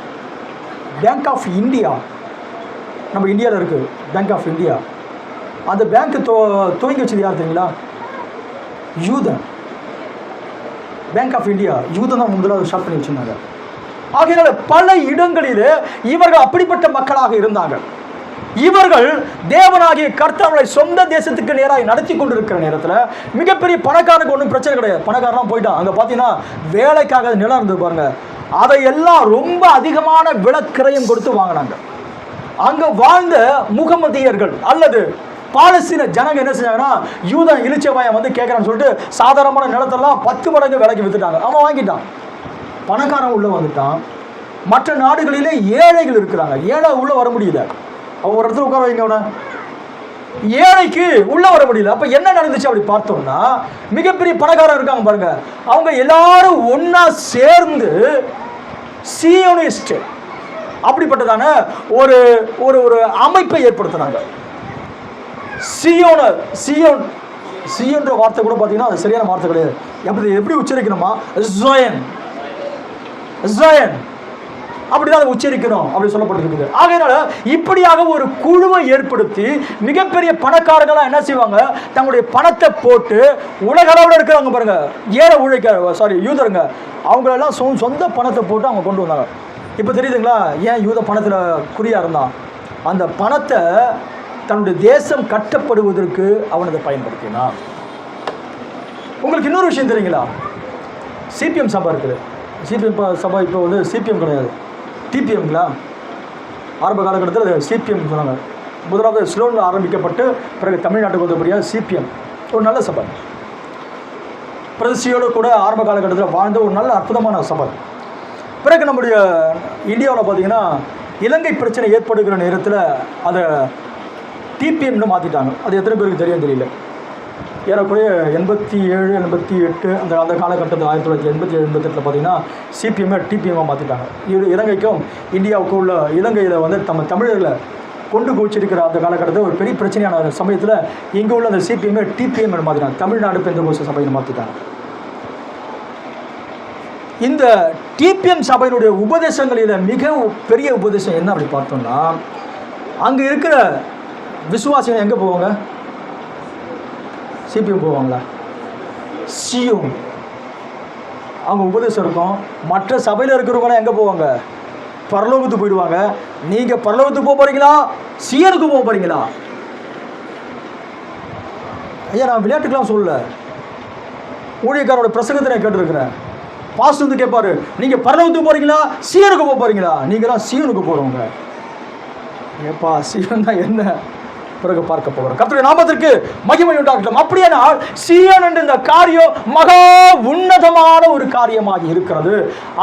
பேங்க் ஆஃப் இந்தியா நம்ம இந்தியாவில் இருக்குது. பேங்க் ஆஃப் இந்தியா அந்த பேங்க்கு துவங்கி வச்சது யார் தெரியுங்களா? யூதன். பேங்க் ஆஃப் இந்தியா யூதன் தான் முதலாவது ஸ்டார்ட் பண்ணி வச்சிருந்தாங்க. ஆகையினால பல இடங்களில் இவர்கள் அப்படிப்பட்ட மக்களாக இருந்தாங்க. இவர்கள் தேவனாகிய கர்த்தரை சொந்த தேசத்துக்கு நேராக நடத்தி கொண்டிருக்கிற நேரத்தில் மிகப்பெரிய பணக்காரனுக்கு ஒன்றும் பிரச்சனை கிடையாது. பணக்காரலாம் போயிட்டான். அங்கே பார்த்தீங்கன்னா வேலைக்காக நிலம் இருந்தது பாருங்க, அதையெல்லாம் ரொம்ப அதிகமான விலக்கிரயம் கொடுத்து வாங்கினாங்க. அங்கே வாழ்ந்த முகமதியர்கள் அல்லது பாலஸ்தீன ஜனங்க என்ன செஞ்சாங்கன்னா, யூதன் இலிச்சவாயன் வந்து கேட்குறான்னு சொல்லிட்டு சாதாரணமான நிலத்தெல்லாம் 10 மடங்கு விலைக்கு வித்துட்டாங்க. அவன் வாங்கிட்டான். பணக்காரன் உள்ளே வந்துட்டான். மற்ற நாடுகளிலே ஏழைகள் இருக்கிறாங்க. ஏழை உள்ளே வர முடியல. அவன் ஒரு இடத்துல உட்கார வைங்க, அவனை ஏழைக்கு உள்ளே வர முடியல. அப்போ என்ன நடந்துச்சு அப்படி பார்த்தோம்னா, மிகப்பெரிய பணக்காரன் இருக்காங்க பாருங்க, அவங்க எல்லாரும் ஒன்றா சேர்ந்து சியோனிஸ்ட் அப்படிப்பட்டதான ஒரு ஒரு அமைப்பை ஏற்படுத்தினாங்க. சியோன்ற வார்த்தை கூட பார்த்தீங்கன்னா அது சரியான வார்த்தை கிடையாது. எப்படி உச்சரிக்கணுமா? அப்படிதான் அதை உச்சரிக்கணும் அப்படி சொல்லப்பட்டிருக்குது. ஆகையினால இப்படியாக ஒரு குழுவை ஏற்படுத்தி மிகப்பெரிய பணக்காரர்களாக என்ன செய்வாங்க, தங்களுடைய பணத்தை போட்டு உலக அளவில் இருக்கிறவங்க பாருங்க, ஏழை யூதருங்க, அவங்களெல்லாம் சொந்த பணத்தை போட்டு அவங்க கொண்டு வந்தாங்க. இப்போ தெரியுதுங்களா ஏன் யூத பணத்தில் குறியாக இருந்தான்? அந்த பணத்தை தன்னுடைய தேசம் கட்டப்படுவதற்கு அவன் அதை பயன்படுத்தினான். உங்களுக்கு இன்னொரு விஷயம் தெரியுங்களா? சிபிஎம் சபை இருக்குது. சிபிஎம் சபை இப்போ வந்து சிபிஎம் கிடையாது, டிபிஎம்ங்களா. ஆரம்ப காலகட்டத்தில் சிபிஎம் சொன்னாங்க. முதலாவது ஸ்லோனில் ஆரம்பிக்கப்பட்டு பிறகு தமிழ்நாட்டுக்கு வந்தபடியாக சிபிஎம் ஒரு நல்ல சபை, பிரதிஷ்டையோடு கூட ஆரம்ப காலகட்டத்தில் வாழ்ந்த ஒரு நல்ல அற்புதமான சபை. பிறகு நம்முடைய இந்தியாவில் பார்த்திங்கன்னா இலங்கை பிரச்சனை ஏற்படுகிற நேரத்தில் அதை டிபிஎம்னு மாற்றிட்டாங்க. அது எத்தனை பேருக்கு தெரியும் தெரியல. ஏறக்குறைய 87, 88 அந்த காலகட்டத்தில் 1987, 88 பார்த்திங்கன்னா சிபிஎம்மை டிபிஎம்மாக மாற்றிட்டாங்க. இலங்கைக்கும் இந்தியாவுக்கும் உள்ள இலங்கையில் வந்து தமிழர்களை கொண்டு குவிச்சிருக்கிற அந்த காலகட்டத்தில் ஒரு பெரிய பிரச்சனையான சமயத்தில் இங்கே உள்ள அந்த சிபிஎம்மை டிபிஎம்னு மாற்றிட்டாங்க. தமிழ்நாடு பெந்தகோஸ்து சபையை மாற்றிட்டாங்க. இந்த டிபிஎம் சபையினுடைய உபதேசங்களில் மிக பெரிய உபதேசம் என்ன அப்படி பார்த்தோம்னா, அங்கே இருக்கிற விசுவாசிகள் எங்கே போவாங்க? சிபிஎம் போவாங்களா? சியோன். அவங்க உபதேசம் இருக்கும். மற்ற சபையில் இருக்கிறவங்களாம் எங்கே போவாங்க? பரலோகத்துக்கு போயிடுவாங்க. நீங்கள் பரலோகத்துக்கு போக போகிறீங்களா, சியோனுக்கு போக போகிறீங்களா? ஐயா, நான் விளையாட்டுக்கெலாம் சொல்லல, ஊழியக்காரோட பிரசங்கத்தை நான் கேட்டுருக்கிறேன். பாஸ்டர் வந்து கேட்பாரு, நீங்கள் பரலோகத்துக்கு போகிறீங்களா, சியோனுக்கு போக போகிறீங்களா? நீங்களாம் சியோனுக்கு போகிறவங்க. ஏப்பா சியோன் தான் என்ன? பிறகு பார்க்க போகிறோம். கர்த்தருடைய நாமத்திற்கு மகிமை உண்டாகட்டும். அப்படியானால் சியோன் என்ற இந்த காரியம் மகா உன்னதமான ஒரு காரியமாக இருக்கிறது.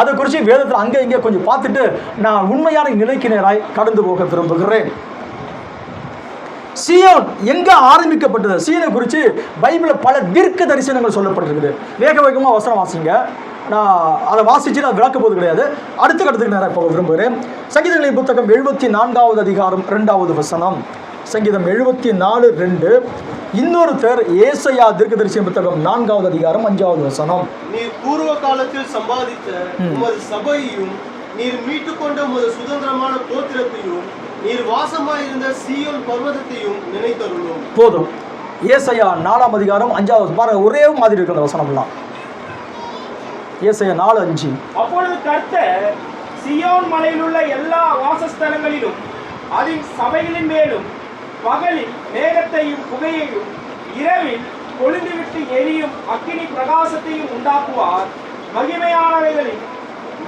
அதை குறித்து வேதத்தில் அங்கே இங்கே கொஞ்சம் பார்த்துட்டு நான் உண்மையான நிலைக்கு நேராய் கடந்து போக விரும்புகிறேன். சியோன் எங்கே ஆரம்பிக்கப்பட்டது? சியோனை குறித்து பைபிளில் பல தீர்க்க தரிசனங்கள் சொல்லப்பட்டிருக்குது. வேக வேகமாக வசனம் வாசிங்க. நான் அதை வாசித்து நான் விளக்க போது கிடையாது. அடுத்த கட்டத்துக்கு நேராக போக விரும்புகிறேன். சங்கீதங்களின் புத்தகம் 74வது அதிகாரம் 2வது வசனம். சங்கீதம் 74:2. இன்னொருத்தர் ஏசாயா தீர்க்கதரிசி புத்தகம் 4வது அதிகாரம் 5வது வசனம். நீர் பூர்வ காலத்தில் சம்பாதித்த உமது சபையையும் நீர் மீட்டுக்கொண்ட உமது சுதந்திரமான கோத்திரத்தையும் நீர் வாசமாயிருந்த சீயோன் பர்வதத்தையும் நினைத்தருளும். போதும். ஏசாயா 4ஆம் அதிகாரம் 5வது பாருங்க, ஒரே மாதிரி இருக்கிற வசனம்லாம். ஏசாயா 4:5. அப்பொழுது கர்த்தர் சீயோன் மலையில் உள்ள எல்லா வாசஸ்தலங்களிலும் அதன் சபைகளின் மேலும் பகலில் மேகத்தையும் புகையையும் இரவில் கொழுந்துவிட்டு எரியும் அக்கினி பிரகாசத்தையும் உண்டாக்குவார். மகிமையானவைகளின்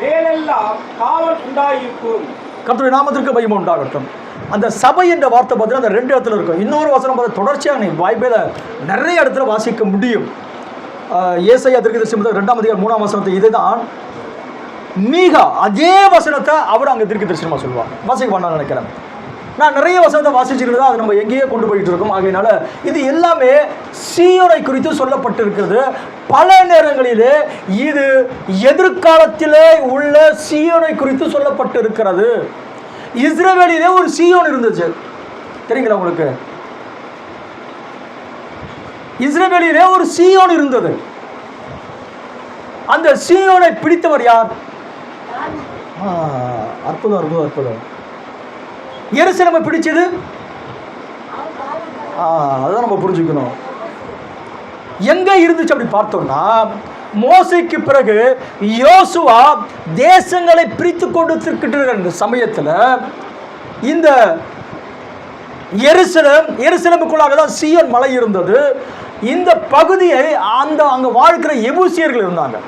மேலெல்லாம் காவல் உண்டாயிருக்கும். கர்த்தருடைய நாமத்திற்கு மகிமை உண்டாகட்டும். அந்த சபை என்ற வார்த்தை பார்த்தீங்கன்னா அந்த 2 இடத்துல இருக்கும். இன்னொரு வசனம் பார்த்து தொடர்ச்சியாக நீ வாய்ப்பில் நிறைய இடத்துல வாசிக்க முடியும். ஏசாயா தீர்க்கதரிசி புத்தகம் 2ஆம் அதிகாரம் 3ஆம் வசனத்தை இதுதான் மீகா அதே வசனத்தை அவர் அங்கே தீர்க்கதரிசனமாக சொல்லுவார். வாசிக்க வேண்டாம்னு நினைக்கிறேன். நான் நிறைய வசனத்தை வாசிச்சுட்டு அது நம்ம எங்கேயே கொண்டு போயிட்டு இருக்கோம். ஆகையினால இது எல்லாமே சீயோனை குறித்து சொல்லப்பட்டிருக்கிறது. பல நேரங்களிலே இது எதிர்காலத்திலே உள்ள சீயோனை குறித்து சொல்லப்பட்டிருக்கிறது. இஸ்ரவேலிலே ஒரு சீயோன் இருந்துச்சு, தெரியுங்களா உங்களுக்கு? இஸ்ரவேலிலே ஒரு சீயோன் இருந்தது. அந்த சீயோனை பிடித்தவர் யார்? அற்புதம் அற்புதம் அற்புதம். எருசலேமை பிடிச்சது அதான் நம்ம புரிஞ்சுக்கணும். எங்க இருந்துச்சு அப்படி பார்த்தோம்னா, மோசைக்கு பிறகு யோசுவா தேசங்களை பிரித்து கொண்டு சமயத்தில் இந்த எருசலேமுக்குள்ளாக தான் சீயோன் மலை இருந்தது. இந்த பகுதியை அங்க வாழ்க்கிற எபூசியர்கள் இருந்தாங்க.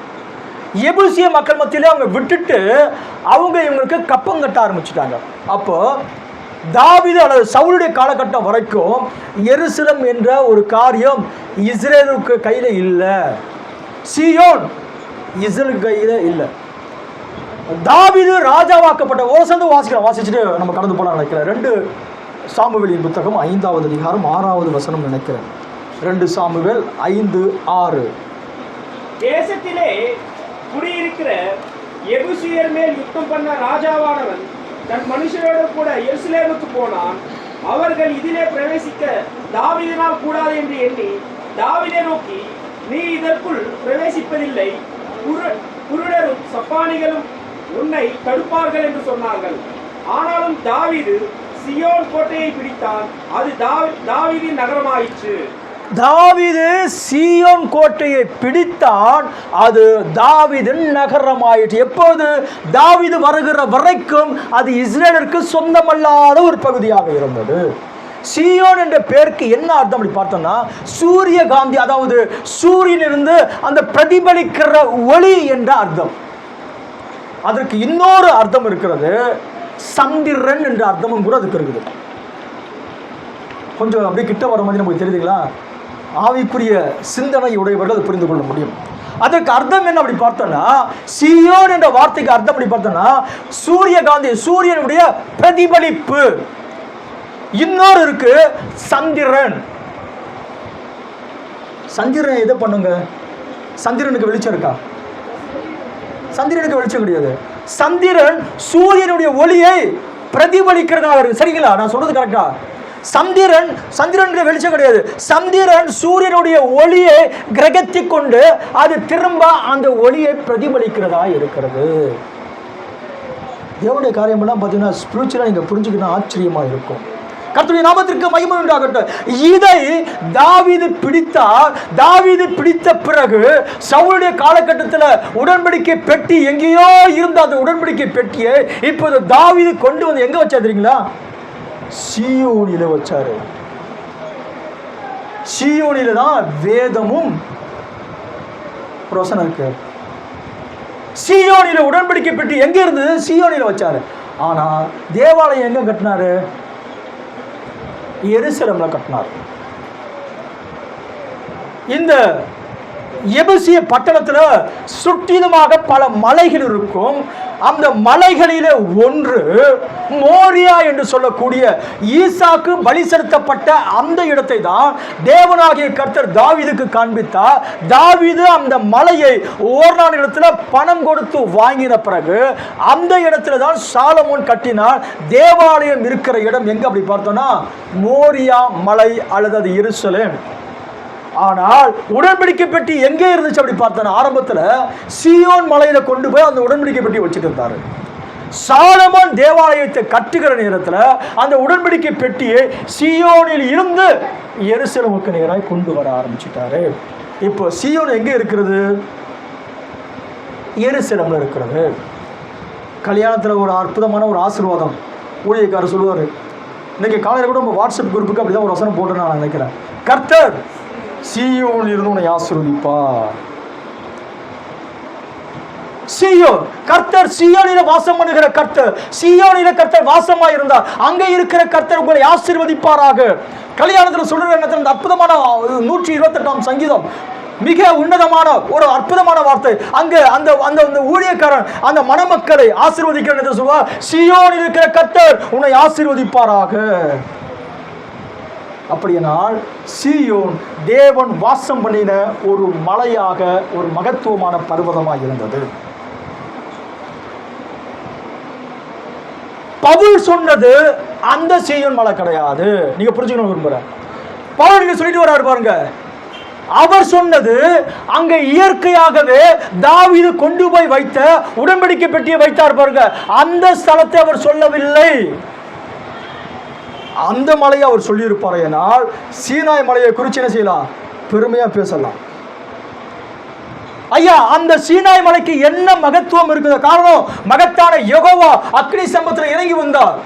எபூசிய மக்கள் மத்தியிலே அவங்க விட்டுட்டு அவங்க இவங்களுக்கு கப்பம் கட்ட ஆரம்பிச்சுட்டாங்க. அப்போ தாவீது அல்லது சவுலுடைய காலகட்டம் வரைக்கும் எருசலேம் என்ற ஒரு காரியம் இஸ்ரேலுக்கு கையில் இல்லை. சீயோன் இஸ்ரேலுக்கு கையில் இல்லை. தாவீது ராஜாவாக்கப்பட்ட ஓசந்து வாசிச்சுட்டு நம்ம கடந்து போகலாம் நினைக்கிறேன். 2 சாமுவேலின் புத்தகம் 5வது அதிகாரம் 6வது வசனம் நினைக்கிறேன். 2 சாமுவேல் 5:6. தேசத்திலே குடியிருக்கிற எபூசியர் மேல் யுத்தம் பண்ண ராஜாவானவன் தன் மனுஷரோடு கூட எருசலேமுக்கு போனான். அவர்கள் இதிலே பிரவேசிக்க தாவீதினால் கூடாது என்று எண்ணி தாவீதை நோக்கி, நீ இதற்குள் பிரவேசிப்பதில்லை, குருடரும் சப்பானிகளும் உன்னை தடுப்பார்கள் என்று சொன்னார்கள். ஆனாலும் தாவீது சியோன் கோட்டையை பிடித்தான். அது தாவீதின் நகரமாயிற்று. தாவீது சீயோன் கோட்டையை பிடித்தான், அது தாவீதின் நகரமாயிற்று. எப்போது? தாவீது வருகிற வரைக்கும் அது இஸ்ரேலுக்கு சொந்தமல்லாத ஒரு பகுதியாக இருந்தது. சீயோன் என்ற பேருக்கு என்ன அர்த்தம் அப்படி பார்த்தோம்னா, சூரியகாந்தி, அதாவது சூரியனிலிருந்து அந்த பிரதிபலிக்கிற ஒளி என்ற அர்த்தம். அதற்கு இன்னொரு அர்த்தம் இருக்கிறது, சந்திரன் என்ற அர்த்தமும் கூட அதுக்கு இருக்குது. கொஞ்சம் அப்படியே கிட்ட வர மாதிரி நமக்கு தெரியுதுங்களா? ஆவிக்குரிய சிந்தனை உடையவர்கள் அதை புரிந்து கொள்ள முடியும். அதற்கு அர்த்தம் என்ன அப்படி பார்த்தோம்னா, சீயோன் என்ற வார்த்தைக்கு அர்த்தம் அப்படி பார்த்தோம்னா சூரியகாந்தி, சூரியனுடைய பிரதிபலிப்பு. இன்னொரு இருக்கு சந்திரன். சந்திரன் எதை பண்ணுங்க? சந்திரனுக்கு வெளிச்சம் இருக்கா? சந்திரனுக்கு வெளிச்சம் கிடையாது. சந்திரன் சூரியனுடைய ஒளியை பிரதிபலிக்கிறதாக இருக்கு. சரிங்களா? நான் சொல்றது கரெக்டா? சந்திரனுடைய வெளிச்சம் கிடையாது. சந்திரன் சூரியனுடைய ஒளியை கிரகித்து கொண்டு அது திரும்ப அந்த ஒளியை பிரதிபலிக்கிறதா இருக்கிறது. தேவனுடைய காரியமெல்லாம் பார்த்தீங்கன்னா ஸ்பிரிச்சுவலாக நீங்கள் புரிஞ்சுக்கணும், ஆச்சரியமாக இருக்கும். கர்த்தருடைய நாமத்திற்கு மகிமை உண்டாகட்டும். இதை தாவீது பிடித்தார். தாவீது பிடித்த பிறகு சவுலுடைய காலகட்டத்தில் உடன்படிக்கை பெட்டி எங்கேயோ இருந்த அந்த உடன்படிக்கை பெட்டியை இப்போது தாவீது கொண்டு வந்து எங்க வச்சா தெரியுங்களா? சீயோனில வச்சாரு. சீயோனில தான் வேதமும் பிரசனம் இருக்கு. சீயோனில உடன்படிக்கை பெட்டி எங்க இருந்தது? சீயோனில வச்சாரு. ஆனா தேவாலயம் எங்க கட்டினாரு? எருசலேம்ல கட்டினார். இந்த எபூசிய பட்டணத்தில் சுற்றிலுமாக பல மலைகள் இருக்கும். அந்த மலைகளிலே ஒன்று மோரியா என்று சொல்லக்கூடிய ஈசாக்கு பலி செலுத்தப்பட்ட அந்த இடத்தை தான் தேவனாகிய கர்த்தர் தாவீதுக்கு காண்பித்தார். தாவீது அந்த மலையை ஓர்னான் இடத்துல பணம் கொடுத்து வாங்கின பிறகு அந்த இடத்துல தான் சாலமோன் கட்டினார். தேவாலயம் இருக்கிற இடம் எங்க அப்படி பார்த்தோம்னா மோரியா மலை அல்லது அது எருசலேம். ஆனால் உடன்படிக்கை பெட்டி எங்கே இருந்துச்சு அப்படி பார்த்தோன்னா ஆரம்பத்தில் சீயோன் மலையில கொண்டு போய் அந்த உடன்படிக்கை பெட்டி வச்சுட்டு இருந்தாரு. சாலமோன் தேவாலயத்தை கட்டுகிற நேரத்தில் அந்த உடன்படிக்கை பெட்டியை சீயோனில் இருந்து எருசலேமுக்கு நேராக கொண்டு வர ஆரம்பிச்சுட்டாரு. இப்போ சீயோன் எங்கே இருக்கிறது? எருசலேம்ல இருக்கிறது. கல்யாணத்தில் ஒரு அற்புதமான ஒரு ஆசீர்வாதம் ஊழியக்காரர் சொல்லுவார். இன்னைக்கு காலையில் கூட நம்ம வாட்ஸ்அப் குரூப்புக்கு அப்படிதான் ஒரு வசனம் போட்டு நான் நினைக்கிறேன். கர்த்தர் சீயோனில் இருந்து உன்னை ஆசீர்வதிப்பா. சீயோன், கர்த்தர் சீயோனில வாசம் பண்ணுகிற கர்த்தர். சீயோனில கர்த்தர் வாசமா இருந்தார். அங்கே இருக்கிற கர்த்தர் உங்களை ஆசீர்வதிப்பாராக. கல்யாணத்தில் சொல்ற அந்த அற்புதமான 128ஆம் சங்கீதம் மிக உன்னதமான ஒரு அற்புதமான வார்த்தை. அங்க அந்த அந்த ஊழியக்காரன் அந்த மணமக்களை ஆசீர்வதிக்கிறது சொல்லுவார், சீயோனில் இருக்கிற கர்த்தர் உன்னை ஆசீர்வதிப்பாராக. அப்படியானால் சீயோன் தேவன் வாசம் பண்ணின ஒரு மலையாக, ஒரு மகத்துவமான பர்வதமாக இருந்தது. பவுல் சொன்னது அந்த சீயோன் மலை கிடையாது. நீங்க புரிஞ்சுக்கணும் விரும்புறேன். பவுல் நீங்க சொல்லிட்டு வராரு பாருங்க. அவர் சொன்னது அங்க இயற்கையாகவே தாவீது கொண்டு போய் வைத்த உடன்படிக்கை பெட்டியை வைத்தார் பாருங்க, அந்த ஸ்தலத்தை அவர் சொல்லவில்லை. அந்த மலையை அவர் சொல்லியிருப்பார். ஏனால் சீனாய் மலையை குறித்து என்ன செய்யலாம்? பெருமையா பேசலாம். ஐயா, அந்த சீனாய் மலைக்கு என்ன மகத்துவம் இருக்குது? காரணம், மகத்தான யெகோவா அக்னி ஸ்தம்பத்தில் இறங்கி வந்தார்.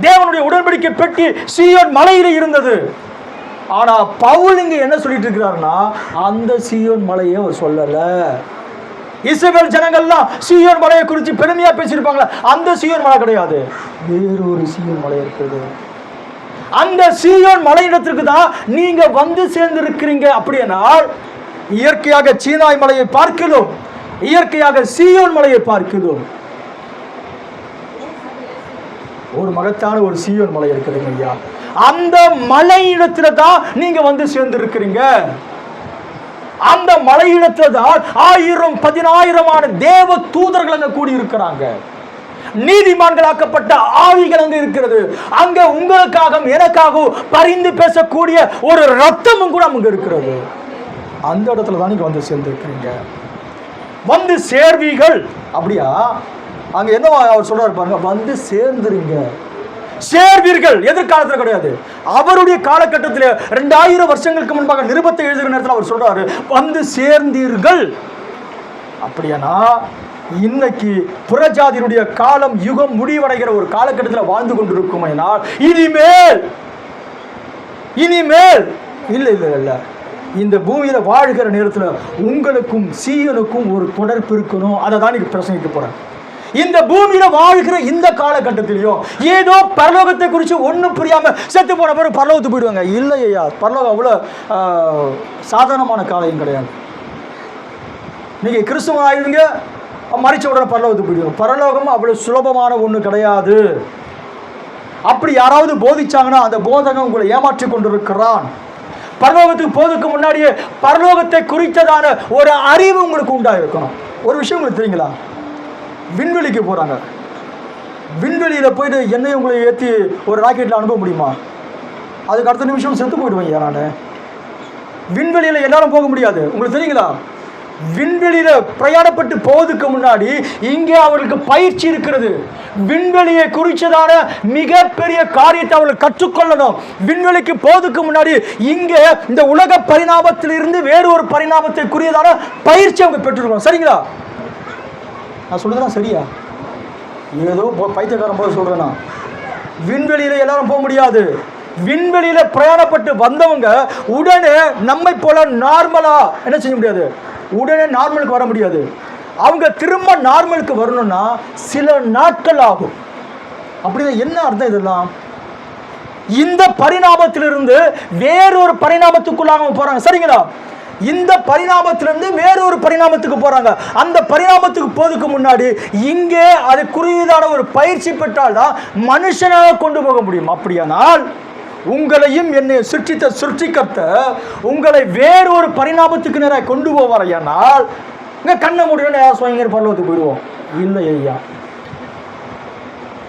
தேவனுடைய உடன்படிக்கை பெட்டி சீயோன் மலையில இருந்தது. ஆனா பவுல் இங்க என்ன சொல்லிட்டு இருக்கிறாருன்னா அந்த சீயோன் மலையை அவர் சொல்லல. இஸ்ரவேல் ஜனங்கள்லாம் சீயோன் மலையை குறித்து பெருமையா பேசியிருப்பாங்களா? அந்த சீயோன் மலை கிடையாது, வேறொரு சீயோன் மலை இருக்குது. அந்த சீயோன் மலையிடத்திற்கு தான் நீங்க வந்து சேர்ந்திருக்கிறீங்க. அப்படியானால் இயற்கையாக சீனாய் மலையை பார்க்கிறோம், இயற்கையாக சீயோன் மலையை பார்க்கிறோம். ஒரு மகத்தான ஒரு சீயோன் மலை இருக்குதுங்க ஐயா. அந்த மலையிடத்துல தான் நீங்க வந்து சேர்ந்திருக்கிறீங்க. அந்த மலையிடத்துல தான் 1000-10,000 தேவ தூதர்கள் அங்க கூடி இருக்கிறாங்க. நீதிமான்களாக்கப்பட்ட ஆவிகள் அங்க இருக்கிறது. அங்க உங்களுக்காக எனக்காக பரிந்து பேசக்கூடிய ஒரு ரத்தமும் கூட அங்க இருக்கிறது. அந்த இடத்துல தான் நீங்க வந்து சேர்ந்திருக்கிறீங்க. வந்து சேர்வீர்கள். அப்படியா? அங்க என்ன அவர் சொல்றாரு பாருங்க, வந்து சேர்ந்துருங்க. சேர்வீர்கள் எதிர்காலத்தில் கிடையாது, அவருடைய காலகட்டத்தில் 2000 வருஷங்களுக்கு முன்பாக நிருபத்தை எழுதுகிற நேரத்தில் அவர் சொல்றாரு வந்து சேர்ந்தீர்கள். அப்படியானா இன்னைக்கு புறஜாதியினுடைய காலம் யுகம் முடிவடைகிற ஒரு காலகட்டத்தில் வாழ்ந்து கொண்டிருக்கும். இனிமேல் இல்ல இல்ல இல்ல இந்த பூமியில வாழ்கிற நேரத்தில் உங்களுக்கும் சீயனுக்கும் ஒரு தொடர்பு இருக்கணும். அதை தான் நீங்க பிரசங்கிக்க போறேன். இந்த பூமியில வாழ்கிற இந்த காலகட்டத்திலையும் ஏதோ பரலோகத்தை குறித்து ஒன்றும் புரியாம செத்து போன பிறகு பரலோகத்துக்கு போயிடுவாங்க. இல்லையா, பரலோகம் அவ்வளோ சாதாரணமான காலையும் கிடையாது. நீங்க கிறிஸ்துவ ஆயிடுங்க, மறிச்ச உடனே பரலோகத்துக்கு போயிடுவாங்க. பரலோகம் அவ்வளவு சுலபமான ஒண்ணு கிடையாது. அப்படி யாராவது போதிச்சாங்கன்னா அந்த போதகம் உங்களை ஏமாற்றி கொண்டிருக்கிறான். பரலோகத்துக்கு போதுக்கு முன்னாடியே பரலோகத்தை குறித்ததான ஒரு அறிவு உங்களுக்கு உண்டாயிருக்கணும். ஒரு விஷயம் உங்களுக்கு தெரியுங்களா, விண்வெளிக்கு போறாங்க, விண்வெளியில போயிட்டு என்னையும் உங்களை ஏற்றி ஒரு ராக்கெட்ல அனுப்ப முடியுமா? அதுக்கு அடுத்த நிமிஷம் செத்து போயிடுவேன். நான் விண்வெளியில எல்லாரும் போக முடியாது. உங்களுக்கு தெரியுங்களா, விண்வெளியில பிரயாணப்பட்டு போவதுக்கு முன்னாடி இங்கே அவர்களுக்கு பயிற்சி இருக்கிறது. விண்வெளியை குறிச்சதான மிகப்பெரிய காரியத்தை அவர்கள் கற்றுக்கொள்ளணும். விண்வெளிக்கு போவதுக்கு முன்னாடி இங்கே இந்த உலக பரிணாமத்திலிருந்து வேறு ஒரு பரிணாமத்திற்குரியதான பயிற்சி அவங்க பெற்றிருக்கணும். சரிங்களா, நான் சொல்றதுதான் சரியா? ஏதோ பைத்தியக்காரன் போது சொல்றேன்னா, விண்வெளியில எல்லாரும் போக முடியாது. விண்வெளியில பிரயாணப்பட்டு வந்தவங்க உடனே நம்மை போல நார்மலா என்ன செய்ய முடியாது, உடனே நார்மலுக்கு வர முடியாது. அவங்க திரும்ப நார்மலுக்கு வரணும்னா சில நாட்கள் ஆகும். அப்படிதான் என்ன அர்த்தம் இதெல்லாம்? இந்த பரிணாமத்திலிருந்து வேறொரு பரிணாமத்துக்குள்ளாக போறாங்க. சரிங்களா, இந்த பரிணாமத்திலிருந்து வேறொரு பரிணாமத்துக்கு போறாங்க. அந்த பரிணாமத்துக்கு போறதுக்கு முன்னாடி இங்கே அதுக்குரியதான ஒரு பயிற்சி பெற்றால்தான் மனுஷனாக கொண்டு போக முடியும். அப்படியானால் உங்களையும் என்னை சிருஷ்டித்த சிருஷ்டிகர்த்தர் உங்களை வேறொரு பரிணாமத்துக்கு நேராக கொண்டு போவாரையானால் இங்கே கண்ணை முடியும் சுவங்க பரலோகத்துக்கு போயிடுவோம். இல்லை ஐயா,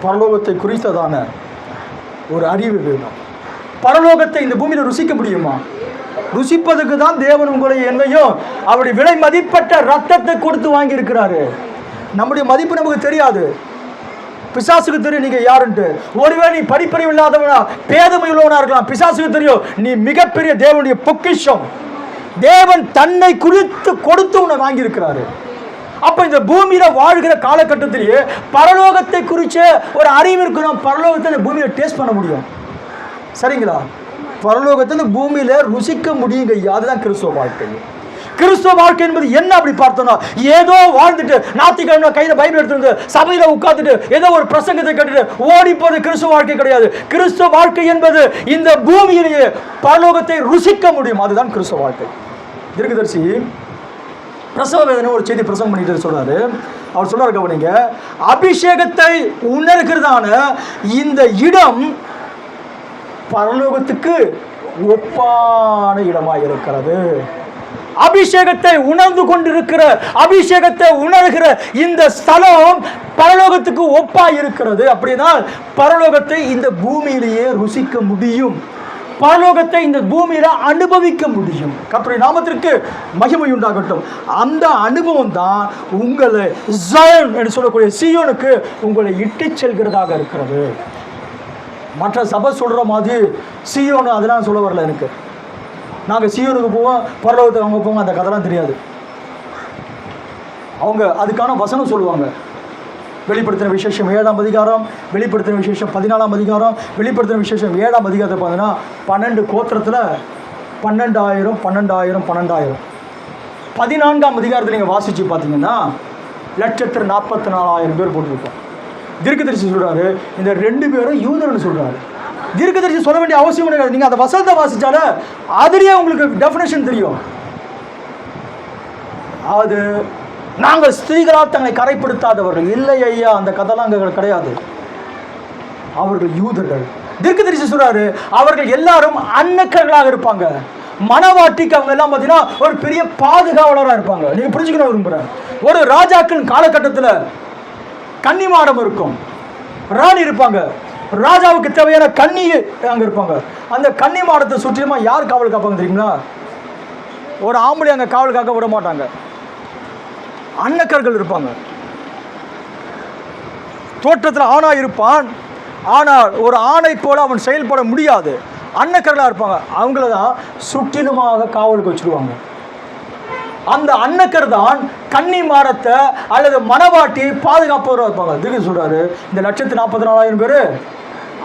பரலோகத்தை குறித்ததான ஒரு அறிவு வேணும். பரலோகத்தை இந்த பூமியில் ருசிக்க முடியுமா? ருசிப்பதுக்கு தான் தேவன் உங்களை என்னையும் அவருடைய விலை மதிப்பட்ட ரத்தத்தை கொடுத்து வாங்கி இருக்கிறாரு. நம்முடைய மதிப்பு நமக்கு தெரியாது, பிசாசுக்கு தெரியும் நீங்க யாருன்ட்டு. ஒருவேளை நீ படிப்பறிவு இல்லாதவனா பேதமை உள்ளவனா இருக்கலாம், பிசாசுக்கு தெரியும் நீ மிகப்பெரிய தேவனுடைய பொக்கிஷம். தேவன் தன்னை குறித்து கொடுத்து உன்னை வாங்கி இருக்கிறாரு. அப்ப இந்த பூமியில வாழ்கிற காலகட்டத்திலேயே பரலோகத்தை குறிச்ச ஒரு அறிவு இருக்கணும். பரலோகத்தை இந்த பூமியில டேஸ்ட் பண்ண முடியும். சரிங்களா, பரலோகத்தை இந்த பூமியில ருசிக்க முடியுங்க. அதுதான் கிறிஸ்துவ வாழ்க்கை. கிறிஸ்துவ வாழ்க்கை என்பது என்ன அப்படி பார்த்தோம்னா, ஏதோ வாழ்ந்துட்டு ஞாயிற்றுக்கிழமை கையில பைபிள் எடுத்துட்டு சபையில உட்கார்ந்துட்டு ஏதோ ஒரு பிரசங்கத்தை கேட்டுட்டு ஓடி போது கிறிஸ்துவ வாழ்க்கை கிடையாது. கிறிஸ்துவ வாழ்க்கை என்பது இந்த பூமியிலேயே பரலோகத்தை ருசிக்க முடியும். அதுதான் கிறிஸ்துவ வாழ்க்கை. தீர்க்கதரிசி பிரசவ வேதனை ஒரு செய்தி பிரசங்கம் பண்ணிட்டு சொல்றாரு. அவர் சொல்றாரு, கவனிங்க, அபிஷேகத்தை உணர்கிறதான இந்த இடம் பரலோகத்துக்கு ஒப்பான இடமாக இருக்கிறது. அபிஷேகத்தை உணர்ந்து கொண்டிருக்கிற, அபிஷேகத்தை உணர்கிற இந்த ஸ்தலம் பரலோகத்துக்கு ஒப்பா இருக்கிறது. அப்படின்னா பரலோகத்தை இந்த பூமியிலேயே ருசிக்க முடியும், பரலோகத்தை இந்த பூமியில அனுபவிக்க முடியும். கர்த்தருடைய நாமத்திற்கு மகிமை உண்டாகட்டும். அந்த அனுபவம் தான் உங்களை ஜயன் என்று சொல்லக்கூடிய சீயோனுக்கு உங்களை இட்டு செல்கிறதாக இருக்கிறது. மற்ற சபை சொல்ற மாதிரி சீயோனு அதெல்லாம் சொல்ல வரல. எனக்கு நாங்கள் சீயோனுக்கு போவோம், பரலோகத்துக்கு அவங்க போவோம், அந்த கதைலாம் தெரியாது. அவங்க அதுக்கான வசனம் சொல்லுவாங்க. வெளிப்படுத்தின விசேஷம் 7ஆம் அதிகாரம், வெளிப்படுத்தின விசேஷம் 14ஆம் அதிகாரம், வெளிப்படுத்தின விசேஷம் 7ஆம் அதிகாரத்தை பார்த்தீங்கன்னா 12 கோத்திரத்தில் 12,000 12,000 12,000. 14ஆம் அதிகாரத்தில் நீங்கள் வாசித்து பார்த்தீங்கன்னா 1,44,000 பேர் போட்டிருக்கோம். தீர்க்கதரிசி சொல்றாரு இந்த 2 பேரும் யூதர்னு சொல்றாரு. தீர்க்கதரிசி சொல்ல வேண்டிய அவசியம் கிடையாது. நீங்க அந்த வசனத்தை வாசிச்சால அதுலயே உங்களுக்கு டெஃபினேஷன் தெரியும். அது நாங்கள் ஸ்திரீகளால் தங்களை கரைப்படுத்தாதவர்கள் இல்லை ஐயா, அந்த கதைலாம் அங்கே கிடையாது. அவர்கள் யூதர்கள். தீர்க்கதரிசி சொல்றாரு அவர்கள் எல்லாரும் அன்னக்கர்களாக இருப்பாங்க. மனவாட்டிக்கு அவங்க எல்லாம் பார்த்தீங்கன்னா ஒரு பெரிய பாதுகாவலராக இருப்பாங்க. நீங்க புரிஞ்சுக்கணும் விரும்புறேன். ஒரு ராஜாக்கள் காலகட்டத்தில் கன்னிமாடம் இருக்கும், ராணி இருப்பாங்க, ராஜாவுக்கு தேவையான கன்னி அங்க இருப்பாங்க. அந்த கன்னி மாடத்தை சுற்றிலுமா யார் காவல் காப்பாங்க தெரியுங்களா? ஒரு ஆம்பளை அங்க காவல் காக்க விட மாட்டாங்க, அன்னக்கர்கள் இருப்பாங்க. தோற்றத்தில் ஆணாக இருப்பான், ஆனால் ஒரு ஆணை போல அவன் செயல்பட முடியாது. அன்னக்கர்களாக இருப்பாங்க. அவங்கள தான் சுற்றிலுமாக காவலுக்கு வச்சுருவாங்க. அந்த அன்னக்கர் தான் கன்னி மாடத்தை அல்லது மணவாட்டியை பாதுகாப்பவராக இருப்பாங்க. திடீர்னு சொல்கிறாரு, இந்த 1,44,000 பேர்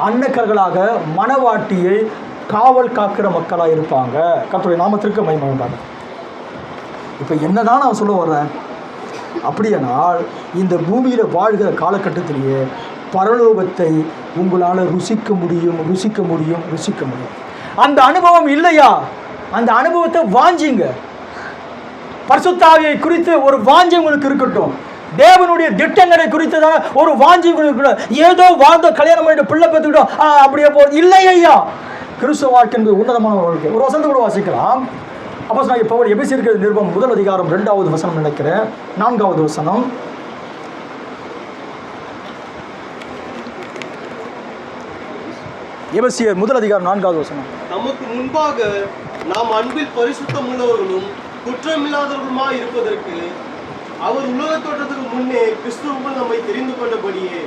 அன்னக்கர்களாக மணவாட்டியை காவல் காக்கிற மக்களாக இருப்பாங்க. கர்த்தருடைய நாமத்திற்கு மகிமை உண்டாக. இப்போ என்னதான் நான் சொல்ல வர்றேன் அப்படியானால், இந்த பூமியில் வாழ்கிற காலகட்டத்திலேயே பரலோகத்தை உங்களால் ருசிக்க முடியும். அந்த அனுபவம் இல்லையா? அந்த அனுபவத்தை வாஞ்சிங்க. பரிசுத்த ஆவியை குறித்து ஒரு வாஞ்சி உங்களுக்கு இருக்கட்டும். தேவனுடைய திட்டங்களை குறித்ததான ஒரு வாஞ்சி உங்களுக்கு. ஏதோ வாழ்ந்த கல்யாணம் பண்ணிட்டு பிள்ளை பெற்றுக்கிட்டோம் அப்படியே போகிறது இல்லை ஐயா. கிறிஸ்துவ வாழ்க்கை என்பது உன்னதமான வாழ்க்கை. ஒரு வசனத்தை கூட வாசிக்கலாம். அப்போஸ்தலனாகிய பவுல் எபேசியருக்கு நிருபம் 1 அதிகாரம் 2வது வசனம் நினைக்கிறேன், 4வது வசனம். எபேசியர் 1 அதிகாரம் 4வது வசனம். நமக்கு முன்பாக நாம் அன்பில் பரிசுத்தம் உள்ளவர்களும் குற்றமில்லாதவர்களுமாய் இருப்பதற்கு அவர் உலக தோற்றத்துக்கு முன்னே கிறிஸ்துவுக்குள் நம்மை தெரிந்து கொண்டபடியே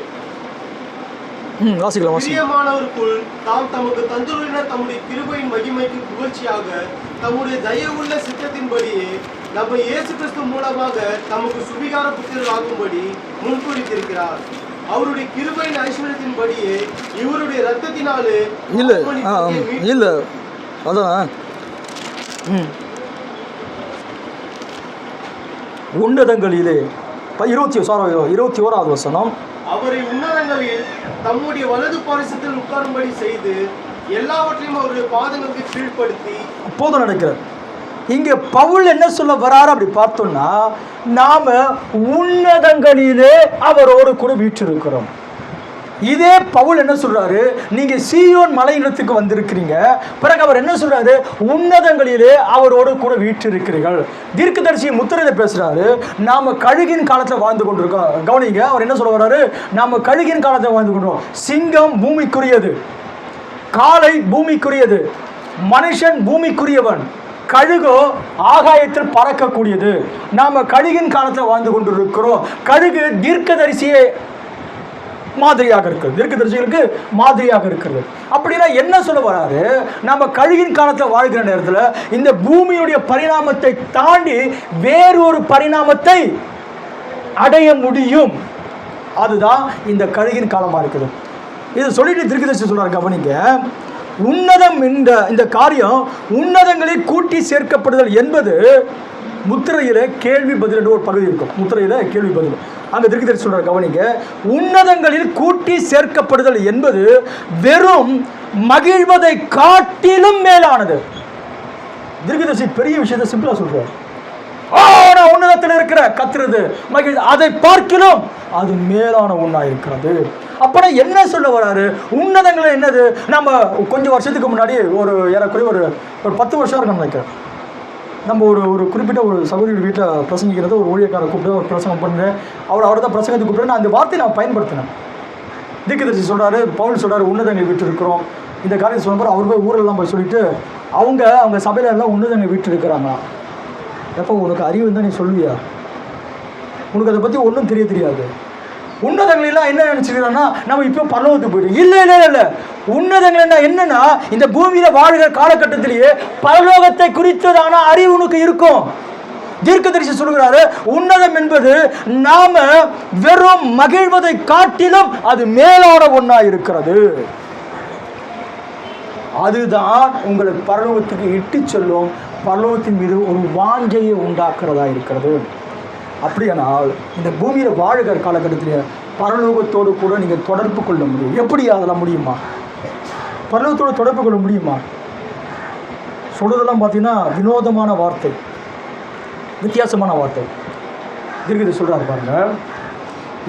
பிரியமானவருக்குள் தாம் தமக்கு தந்துள்ள தம்முடைய கிருபையின் மகிமைக்கு புகழ்ச்சியாக தம்முடைய தயவுள்ள சித்தத்தின்படியே நம்ம இயேசு கிறிஸ்து மூலமாக தமக்கு சுபிகார புத்திரராகும்படி முன்குறித்திருக்கிறார். அவருடைய கிருபையின் ஐஸ்வர்யத்தின்படியே இவருடைய ரத்தத்தினாலே இல்ல அதான் உன்னதங்களிலே 21வது வசனம். அவரை உன்னதங்களில் தம்முடைய வலது பாரிசத்தில் உட்காரும்படி செய்து எல்லாவற்றையும் அவருடைய பாதங்களுக்கு கீழ்ப்படுத்தி போதும் நடக்கிறார். இங்கே பவுல் என்ன சொல்ல வராரு அப்படி பார்த்தோம்னா, நாம உன்னதங்களிலே அவரோடு கூட வீற்றிருக்கிறோம். இதே பவுல் என்ன சொல்றாரு, நீங்க சீயோன் மலையிடத்துக்கு வந்திருக்கிறீங்க. பிறகு அவர் என்ன சொல்றாரு, உன்னதங்களிலே அவரோடு கூட வீற்றிருக்கிறீர்கள். தீர்க்கதரிசி முத்திரையில பேசுறாரு, நாம கழுகின் காலத்தில் வாழ்ந்து கொண்டிருக்கோம். கவனிங்க, அவர் என்ன சொல்ல வர்றாரு, நாம கழுகின் காலத்தில் வாழ்ந்து கொண்டிருக்கோம். சிங்கம் பூமிக்குரியது, காளை பூமிக்குரியது, மனுஷன் பூமிக்குரியவன், கழுகோ ஆகாயத்தில் பறக்கக்கூடியது. நாம கழுகின் காலத்தில் வாழ்ந்து கொண்டிருக்கிறோம். கழுகு தீர்க்கதரிசியை மாதிரியாக இருக்கிறது, தீர்க்கதரிசிகளுக்கு மாதிரியாக இருக்கிறது. அப்படின்னா என்ன சொல்ல வராரு, நம்ம கழுகின் காலத்தில் வாழ்கிற நேரத்தில் இந்த பூமியுடைய பரிணாமத்தை தாண்டி வேறொரு பரிணாமத்தை அடைய முடியும். அதுதான் இந்த கழுகின் காலமாக இருக்குது. இதை சொல்லிட்டு தீர்க்கதரிசி சொல்றாரு, கவனிங்க, உன்னதம் இந்த காரியம் உன்னதங்களில் கூட்டி சேர்க்கப்படுதல் என்பது முத்திரையில கேள்வி பதில் என்று ஒரு பகுதி இருக்கும். முத்திரையில கேள்வி பதில் அங்க தீர்க்கதரிசி சொல்றாரு, கவனிங்க, உன்னதங்களில் கூட்டி சேர்க்கப்படுதல் என்பது வெறும் மகிழ்வதை காட்டிலும் மேலானது. தீர்க்கதரிசி பெரிய விஷயத்தை சிம்பிளா சொல்றாரு. நான் உன்னதத்தில் இருக்கிற கத்துறது மகிழ், அதை பார்க்கிலும் அது மேலான ஒன்றா இருக்கிறது. அப்பனா என்ன சொல்ல வராரு, உன்னதங்கள் என்னது? நம்ம கொஞ்சம் வருஷத்துக்கு முன்னாடி ஏறக்குறைய ஒரு 10 வருஷம் இருக்கும் நினைக்கிறேன், நம்ம ஒரு குறிப்பிட்ட ஒரு சகோதரி வீட்டில் பிரசங்கிக்கிறது, ஒரு ஊழியக்காரை கூப்பிட்டு ஒரு பிரசங்கம் பண்ணுறேன். அவர் தான் பிரசங்கத்தை கூப்பிட்டு அந்த வார்த்தையை நான் பயன்படுத்தினேன். தீர்க்கதரிசி சொல்கிறாரு, பவுல் சொல்கிறாரு, உன்னதங்கள் வீட்டு இருக்கிறோம். இந்த காரியத்தை சொல்லும்போது அவர் போய் ஊரெல்லாம் போய் சொல்லிட்டு அவங்க சபையில எல்லாம் உன்னதங்கள் வீட்டு இருக்கிறாங்களா? எப்போ உனக்கு அறிவு இருந்தால் நீ சொல்லுவியா? உனக்கு அதை பற்றி ஒன்றும் தெரியாது. உன்னதங்களெல்லாம் என்ன நினச்சிக்கிறான்னா, நம்ம இப்போ பரலோகத்துக்கு போயிடும். இல்லை, உன்னதங்கள் என்னன்னா, இந்த பூமியில் வாழ்கிற காலகட்டத்திலேயே பரலோகத்தை குறித்ததான அறிவு உனக்கு இருக்கும். தீர்க்கதரிசி சொல்கிறாரு, உன்னதம் என்பது நாம வெறும் மகிழ்வதை காட்டிலும் அது மேலான ஒன்றா இருக்கிறது. அதுதான் உங்களை பரலோகத்துக்கு இட்டு செல்லும், பரலோகத்தின் மீது ஒரு வாஞ்சையை உண்டாக்குறதா இருக்கிறது. அப்படியானால் இந்த பூமியில் வாழ்கிற காலகட்டத்தில் பரலோகத்தோடு கூட நீங்கள் தொடர்பு கொள்ள முடியும். எப்படி அதெல்லாம் முடியுமா? பரலோகத்தோடு தொடர்பு கொள்ள முடியுமா? சொல்றதெல்லாம் பார்த்தீங்கன்னா வினோதமான வார்த்தை, வித்தியாசமான வார்த்தை. தீர்க்கதரிசி சொல்றாரு பாருங்க,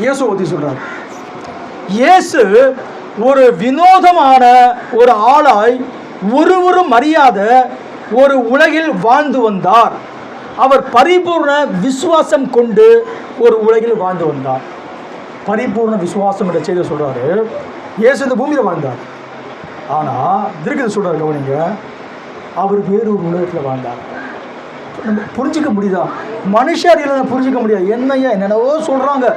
இயேசு பற்றி சொல்றாரு. இயேசு ஒரு வினோதமான ஒரு ஆளாய் ஒருவரும் அறியாத ஒரு உலகில் வாழ்ந்து வந்தார். அவர் பரிபூர்ண விசுவாசம் கொண்டு ஒரு உலகில் வாழ்ந்து வந்தார். பரிபூர்ண விசுவாசம் என்ற செய்தி சொல்றாரு. இயேசு இந்த பூமியில் வாழ்ந்தார். ஆனால் தீர்க்கதரிசி சொல்றாரு, கவனிங்க, அவர் வேறு ஒரு உலகத்தில் வாழ்ந்தார். நம்ம புரிஞ்சிக்க முடியுதா? மனுஷரில் புரிஞ்சிக்க முடியாது. என்னையா என்னென்னவோ சொல்கிறாங்க,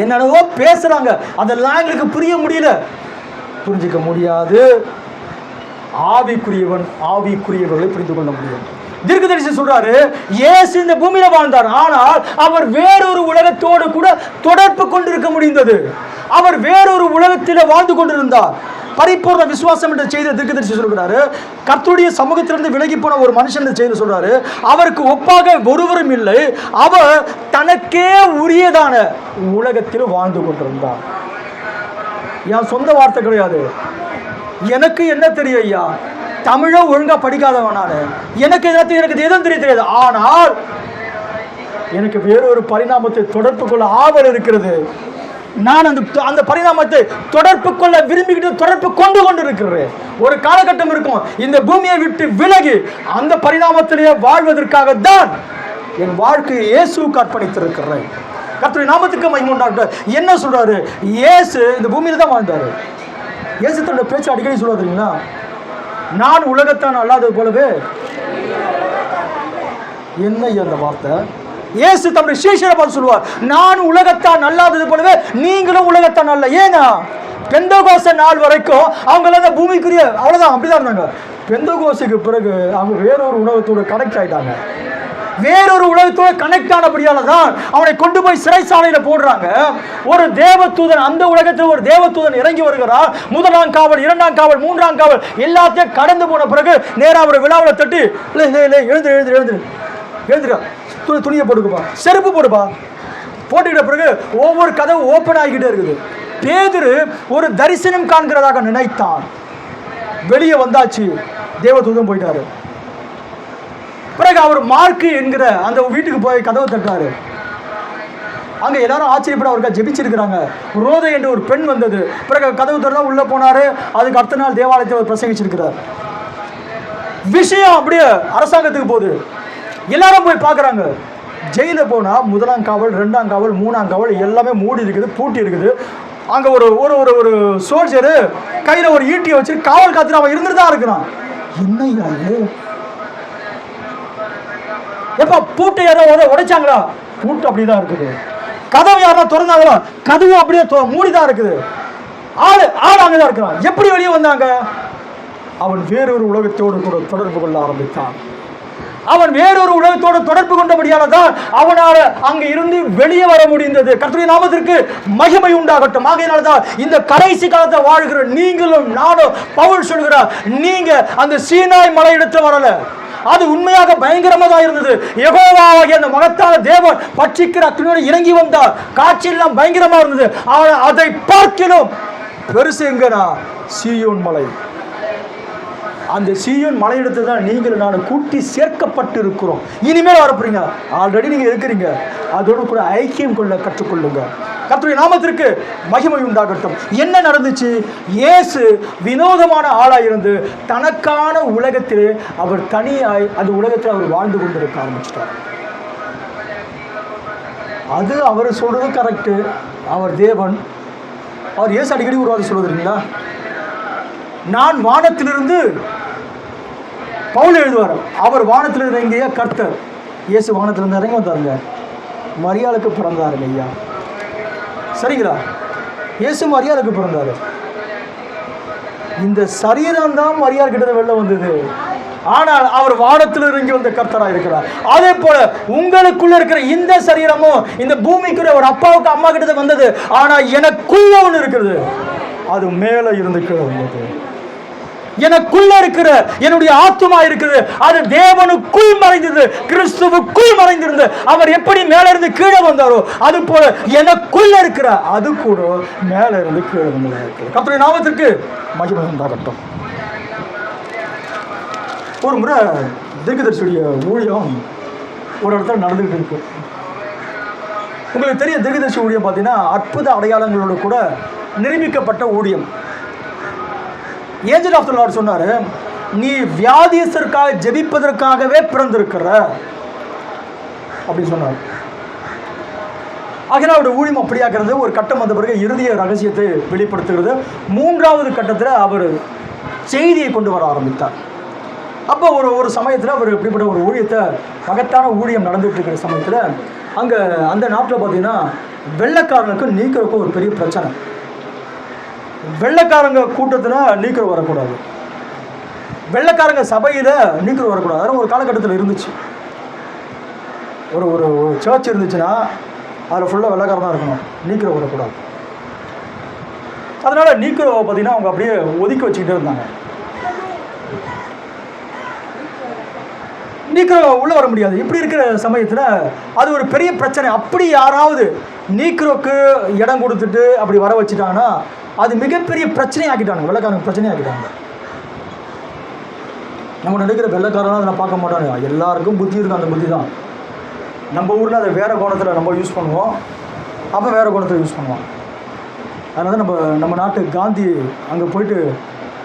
என்னென்னவோ பேசுகிறாங்க, அதெல்லாம் எங்களுக்கு புரிய முடியல, புரிஞ்சிக்க முடியாது. ஆவிக்குரியவன் ஆவிக்குரியவர்களை புரிந்து கொள்ள முடியும். தீர்க்கதரிசி சொல்றாரு, இயேசு இந்த பூமியில வாழ்ந்தார், ஆனால் அவர் வேறொரு உலகத்தோடு கூட தொடர்பு கொண்டிருக்க முடிந்தது. அவர் வேறொரு உலகத்தில் வாழ்ந்து கொண்டிருந்தார். பரிபூர்ண விசுவாசம் என்ற செய்தி தீர்க்கதரிசி சொல்கிறாரு. கர்த்தருடைய சமூகத்திலிருந்து விலகி போன ஒரு மனுஷன் என்ற செய்தி சொல்றாரு. அவருக்கு ஒப்பாக ஒருவரும் இல்லை, அவர் தனக்கே உரியதான உலகத்தில் வாழ்ந்து கொண்டிருந்தார். என் சொந்த வார்த்தை கிடையாது. எனக்கு என்ன தெரியும் ஐயா, தமிழ ஒழுங்கா படிக்காதவன் நான், எனக்கு எதுவும் தெரியாது. ஆனால் எனக்கு வேறொரு பரிணாமத்தை தொடர்பு கொள்ள ஆவல் இருக்கிறது. நான் அந்த பரிணாமத்தை தொடர்பு கொள்ள விரும்பிக்கிட்டு தொடர்பு கொண்டு இருக்கிறேன். ஒரு காலகட்டம் இருக்கும், இந்த பூமியை விட்டு விலகி அந்த பரிணாமத்திலேயே வாழ்வதற்காக தான் என் வாழ்க்கையை இயேசுவுக்கு அர்ப்பணித்திருக்கிறேன். கர்த்தருடைய நாமத்துக்கு மகிமை உண்டாகட்டும். என்ன சொல்றாரு? இயேசு இந்த பூமியில தான் வாழ்ந்தாரு. இயேசு தன்னுடைய பேச்சு அடிக்கடி சொல்லுவாருங்களா, நான் உலகத்தான் அல்லாதது போலவே. என்ன அந்த வார்த்தை? இயேசு தம்முடைய சீஷரை பார்த்து சொல்லுவார், நான் உலகத்தான் அல்லாதது போலவே நீங்களும் உலகத்தான் அல்ல. ஏன்னா பெந்தகோஸ்தே நாள் வரைக்கும் அவங்க பூமிக்குரிய அவ்வளவுதான், அப்படிதான் இருந்தாங்க. பெந்தகோஸ்துக்கு பிறகு அவங்க வேறொரு உலகத்தோடு கனெக்ட் ஆயிட்டாங்க. வேறொரு உலகத்தோடு கனெக்ட் ஆனபடியால தான் அவனை கொண்டு போய் சிறைச்சாலையில போடுறாங்க. ஒரு தேவதூதன், அந்த உலகத்தில் ஒரு தேவதூதன் இறங்கி வருகிறார். முதலாம் காவல், இரண்டாம் காவல், மூன்றாம் காவல் எல்லாத்தையும் கடந்து போன பிறகு நேராக ஒரு விழாவில் தட்டி, எழுந்துரு, துணியை போட்டுக்குப்பா, செருப்பு போடுப்பா, போட்டுக்கிட்ட பிறகு ஒவ்வொரு கதவு ஓப்பன் ஆகிக்கிட்டே இருக்குது. பேதுரு ஒரு தரிசனம் காண்கிறதாக நினைத்தான். வெளியே வந்தாச்சு, தேவதூதன் போயிட்டாரு. பிறகு அவர் மார்க்கு என்கிற அந்த வீட்டுக்கு போய் கதவு தட்டாரு. அங்க எல்லாரும் ஆச்சரியப்பட அவருக்கா ஜெபிச்சிருக்கிறாங்க. ரோதை என்று ஒரு பெண் வந்தது. பிறகு கதவு திறந்தா உள்ள போனாரு. அதுக்கு அடுத்த நாள் தேவாலயத்தில் அவர் பிரசங்கிச்சிருக்கிறார். விஷயம் அப்படியே அரசாங்கத்துக்கு போகுது. எல்லாரும் போய் பார்க்குறாங்க. ஜெயில போனா முதலாம் காவல், ரெண்டாம் காவல், மூணாம் காவல் எல்லாமே மூடி இருக்குது, பூட்டி இருக்குது. அங்க ஒரு ஒரு ஒரு ஒரு சோல்ஜரு கையில ஒரு ஈட்டியை வச்சு காவல் காத்து அவன் இருந்துட்டு தான் இருக்கிறான். என்னையா எப்ப பூட்டை யாரோ உடைச்சாங்களா? பூட்டு அப்படிதான் இருக்குது. கதவு யாரா திறந்தாங்களா? கதவு அப்படியே மூடிதான் இருக்குது. ஆளு அங்கதான் இருக்கிறான். எப்படி வெளியே வந்தாங்க? அவன் வேறொரு உலகத்தோடு கூட தொடர்பு கொள்ள ஆரம்பித்தான். அவன் வேறொரு உலகத்தோடு தொடர்பு கொண்டபடியால்தான் அவனால் அங்கு இருந்து வெளியே வர முடிந்தது. கர்த்தருடைய நாமத்திற்கு மகிமை உண்டாகட்டும். ஆகையினால்தான் இந்த கடைசி காலத்தை வாழ்கிற நீங்களும் நானும், பவுல் சொல்கிறார், நீங்க அந்த சீனாய் மலையிடத்தில் வரல, அது உண்மையாக பயங்கரமா தான் இருந்தது. யெகோவாகிய அந்த மகத்தான தேவன் பட்சிக்கிற அக்கினியோடு இறங்கி வந்தார். காட்சி எல்லாம் பயங்கரமா இருந்தது. அதை பார்க்கிலும் பெருசு எங்கன்னா சீயோன் மலை. அந்த சீயோன் மலையிடத்தை தான் நீங்கள் நான் கூட்டி சேர்க்கப்பட்டு இருக்கிறோம். இனிமேல் வரப்போறீங்க, ஆல்ரெடி நீங்க இருக்கிறீங்க. அதோடு கூட ஐக்கியம் கொள்ள கற்றுக்கொள்ளுங்க. கர்த்தருடைய நாமத்திற்கு மகிமை உண்டாகட்டும். என்ன நடந்துச்சு? இயேசு வினோதமான ஆளாயிருந்து தனக்கான உலகத்திலே அவர் தனியாய் அந்த உலகத்தில் அவர் வாழ்ந்து கொண்டிருக்க ஆரம்பிச்சிட்டார். அது அவர் சொல்றது கரெக்டு. அவர் தேவன். அவர் இயேசு அடிக்கடி ஒரு வார்த்தை சொல்லுவீங்களா, நான் வானத்திலிருந்து, பவுல் எழுதுவார், அவர் வானத்திலிருந்து எங்கேயா கர்த்தர். இயேசு வானத்திலிருந்து இறங்கி வந்தாருங்க, மரியாளுக்கு பிறந்தாருங்க ஐயா. சரிங்களா? இயேசு மரியாளுக்கு பிறந்தாரு. இந்த சரீரம் தான் மரியாள் கிட்ட வெளில வந்தது. ஆனால் அவர் வானத்தில் இறங்கி வந்த கர்த்தராக இருக்கிறார். அதே போல உங்களுக்குள்ள இருக்கிற இந்த சரீரமும் இந்த பூமிக்குள்ள ஒரு அப்பாவுக்கு அம்மா கிட்ட வந்தது. ஆனா எனக்குள்ள ஒன்று இருக்கிறது, அது மேல இருந்து கீழே வந்தது. எனக்குள்ள இருக்கிற என்னுடைய ஆத்துமா இருக்குது, அது தேவனுக்குள் மறைந்தது, கிறிஸ்துவுக்குள் மறைந்திருந்து அவர் எப்படி மேல இருந்து கீழே வந்தாரோ அது போல எனக்குள்ள இருக்கிற அது கூட மேல இருந்து கீழே வந்து கர்த்தருடைய நாமத்திற்கு மகிமை உண்டாகட்டும். ஒரு முறை தீர்க்கதரிசியுடைய ஊழியம் ஒரு இடத்துல நடந்துகிட்டு இருக்கு. உங்களுக்கு தெரிய தீர்க்கதரிசி ஊழியம் பார்த்தீங்கன்னா அற்புத அடையாளங்களோடு கூட நிரூபிக்கப்பட்ட ஊழியம். ஏஞ்சல் ஆஃப் தி லார்ட் சொன்னாரு, நீ வியாதியஸ்தருக்காக ஜெபிப்பதற்காகவே பிறந்திருக்கிற அப்படின்னு சொன்னார். ஆகினால் அவருடைய ஊழியம் அப்படியாகிறது. ஒரு கட்டம் வந்த பிறகு இறுதிய ரகசியத்தை வெளிப்படுத்துகிறது. மூன்றாவது கட்டத்தில் அவர் செய்தியை கொண்டு வர ஆரம்பித்தார். அப்போ ஒரு சமயத்தில் ஒரு இப்படிப்பட்ட ஒரு ஊழியத்தை மகத்தான ஊழியம் நடந்துட்டு இருக்கிற சமயத்தில் அங்கே அந்த நாட்டில் பார்த்தீங்கன்னா வெள்ளைக்காரனுக்கும் நீக்கிறக்கும் ஒரு பெரிய பிரச்சனை. வெள்ளைக்காரங்க கூட்டத்தில் நீக்கிற வரக்கூடாது, வெள்ளைக்காரங்க சபையில் நீக்கிற வரக்கூடாது. அதனால் ஒரு காலகட்டத்தில் இருந்துச்சு. ஒரு ஒரு சர்ச் இருந்துச்சுன்னா அதில் ஃபுல்லாக வெள்ளைக்காரன் தான் இருக்கணும், நீக்கிற வரக்கூடாது. அதனால் நீக்கிறவை பார்த்தீங்கன்னா அவங்க அப்படியே ஒதுக்கி வச்சுக்கிட்டே இருந்தாங்க. நீக்கிறோ உள்ளே வர முடியாது. இப்படி இருக்கிற சமயத்தில் அது ஒரு பெரிய பிரச்சனை. அப்படி யாராவது நீக்கிறோக்கு இடம் கொடுத்துட்டு அப்படி வர வச்சுட்டாங்கன்னா அது மிகப்பெரிய பிரச்சனையாக்கிட்டாங்க, வெள்ளைக்காரங்க பிரச்சனையாக்கிட்டாங்க. நம்ம நினைக்கிற வெள்ளைக்காரனா அதை நான் பார்க்க மாட்டாங்க, எல்லாருக்கும் புத்தி இருக்கும். அந்த புத்தி தான் நம்ம ஊரில் அதை வேறு கோணத்தில் நம்ம யூஸ் பண்ணுவோம், அப்போ வேறு கோணத்தில் யூஸ் பண்ணுவோம். அதனால நம்ம நாட்டு காந்தி அங்கே போயிட்டு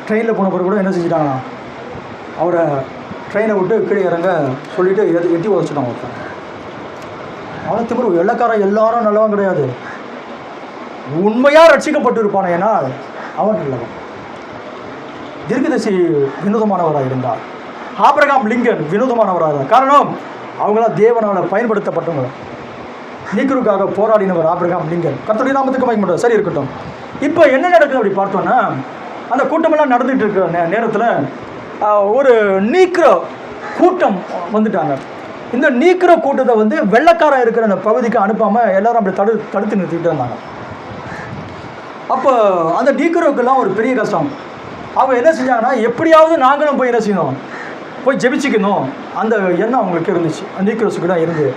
ட்ரெயினில் போன பிறகு கூட என்ன செஞ்சுட்டாங்கன்னா அவரை ட்ரெயினை விட்டு கீழே இறங்க சொல்லிவிட்டு எட்டி உதச்சிட்டான் ஒருத்தன். அவனை திமிரு. வெள்ளைக்காரன் எல்லாரும் நல்லவன் கிடையாது, உண்மையாக ரட்சிக்கப்பட்டு இருப்பான், ஏன்னால் அவன் நல்லவன். தீர்க்கதரிசி வினோதமானவராக இருந்தார், ஆபிரகாம் லிங்கன் வினோதமானவராக இருந்தார். காரணம் அவங்களாம் தேவனால் பயன்படுத்தப்பட்டவங்க. நீக்கருக்காக போராடினவர் ஆபிரகாம் லிங்கன். கர்த்தருடைய நாமத்துக்கு மகிமை உண்டாகட்டும். சரி இருக்கட்டும். இப்போ என்ன நடக்குது அப்படி பார்த்தோன்னா, அந்த கூட்டமெல்லாம் நடந்துகிட்டு இருக்கிற நேரத்தில் ஒரு நீக்கிற கூட்டம் வந்துட்டாங்க. இந்த நீக்கிற கூட்டத்தை வந்து வெள்ளைக்காரன் இருக்கிற அந்த பகுதிக்கு அனுப்பாமல் எல்லாரும் அப்படி தடுத்து நிறுத்திட்டு இருந்தாங்க. அப்போ அந்த நீக்கிறவுக்கெல்லாம் ஒரு பெரிய கஷ்டம். அவங்க என்ன செஞ்சாங்கன்னா, எப்படியாவது நாங்களும் போய் என்ன செய்யணும், போய் ஜெபிச்சுக்கணும், அந்த எண்ணம் அவங்களுக்கு இருந்துச்சு, நீக்கிறவுக்கு தான் இருந்து.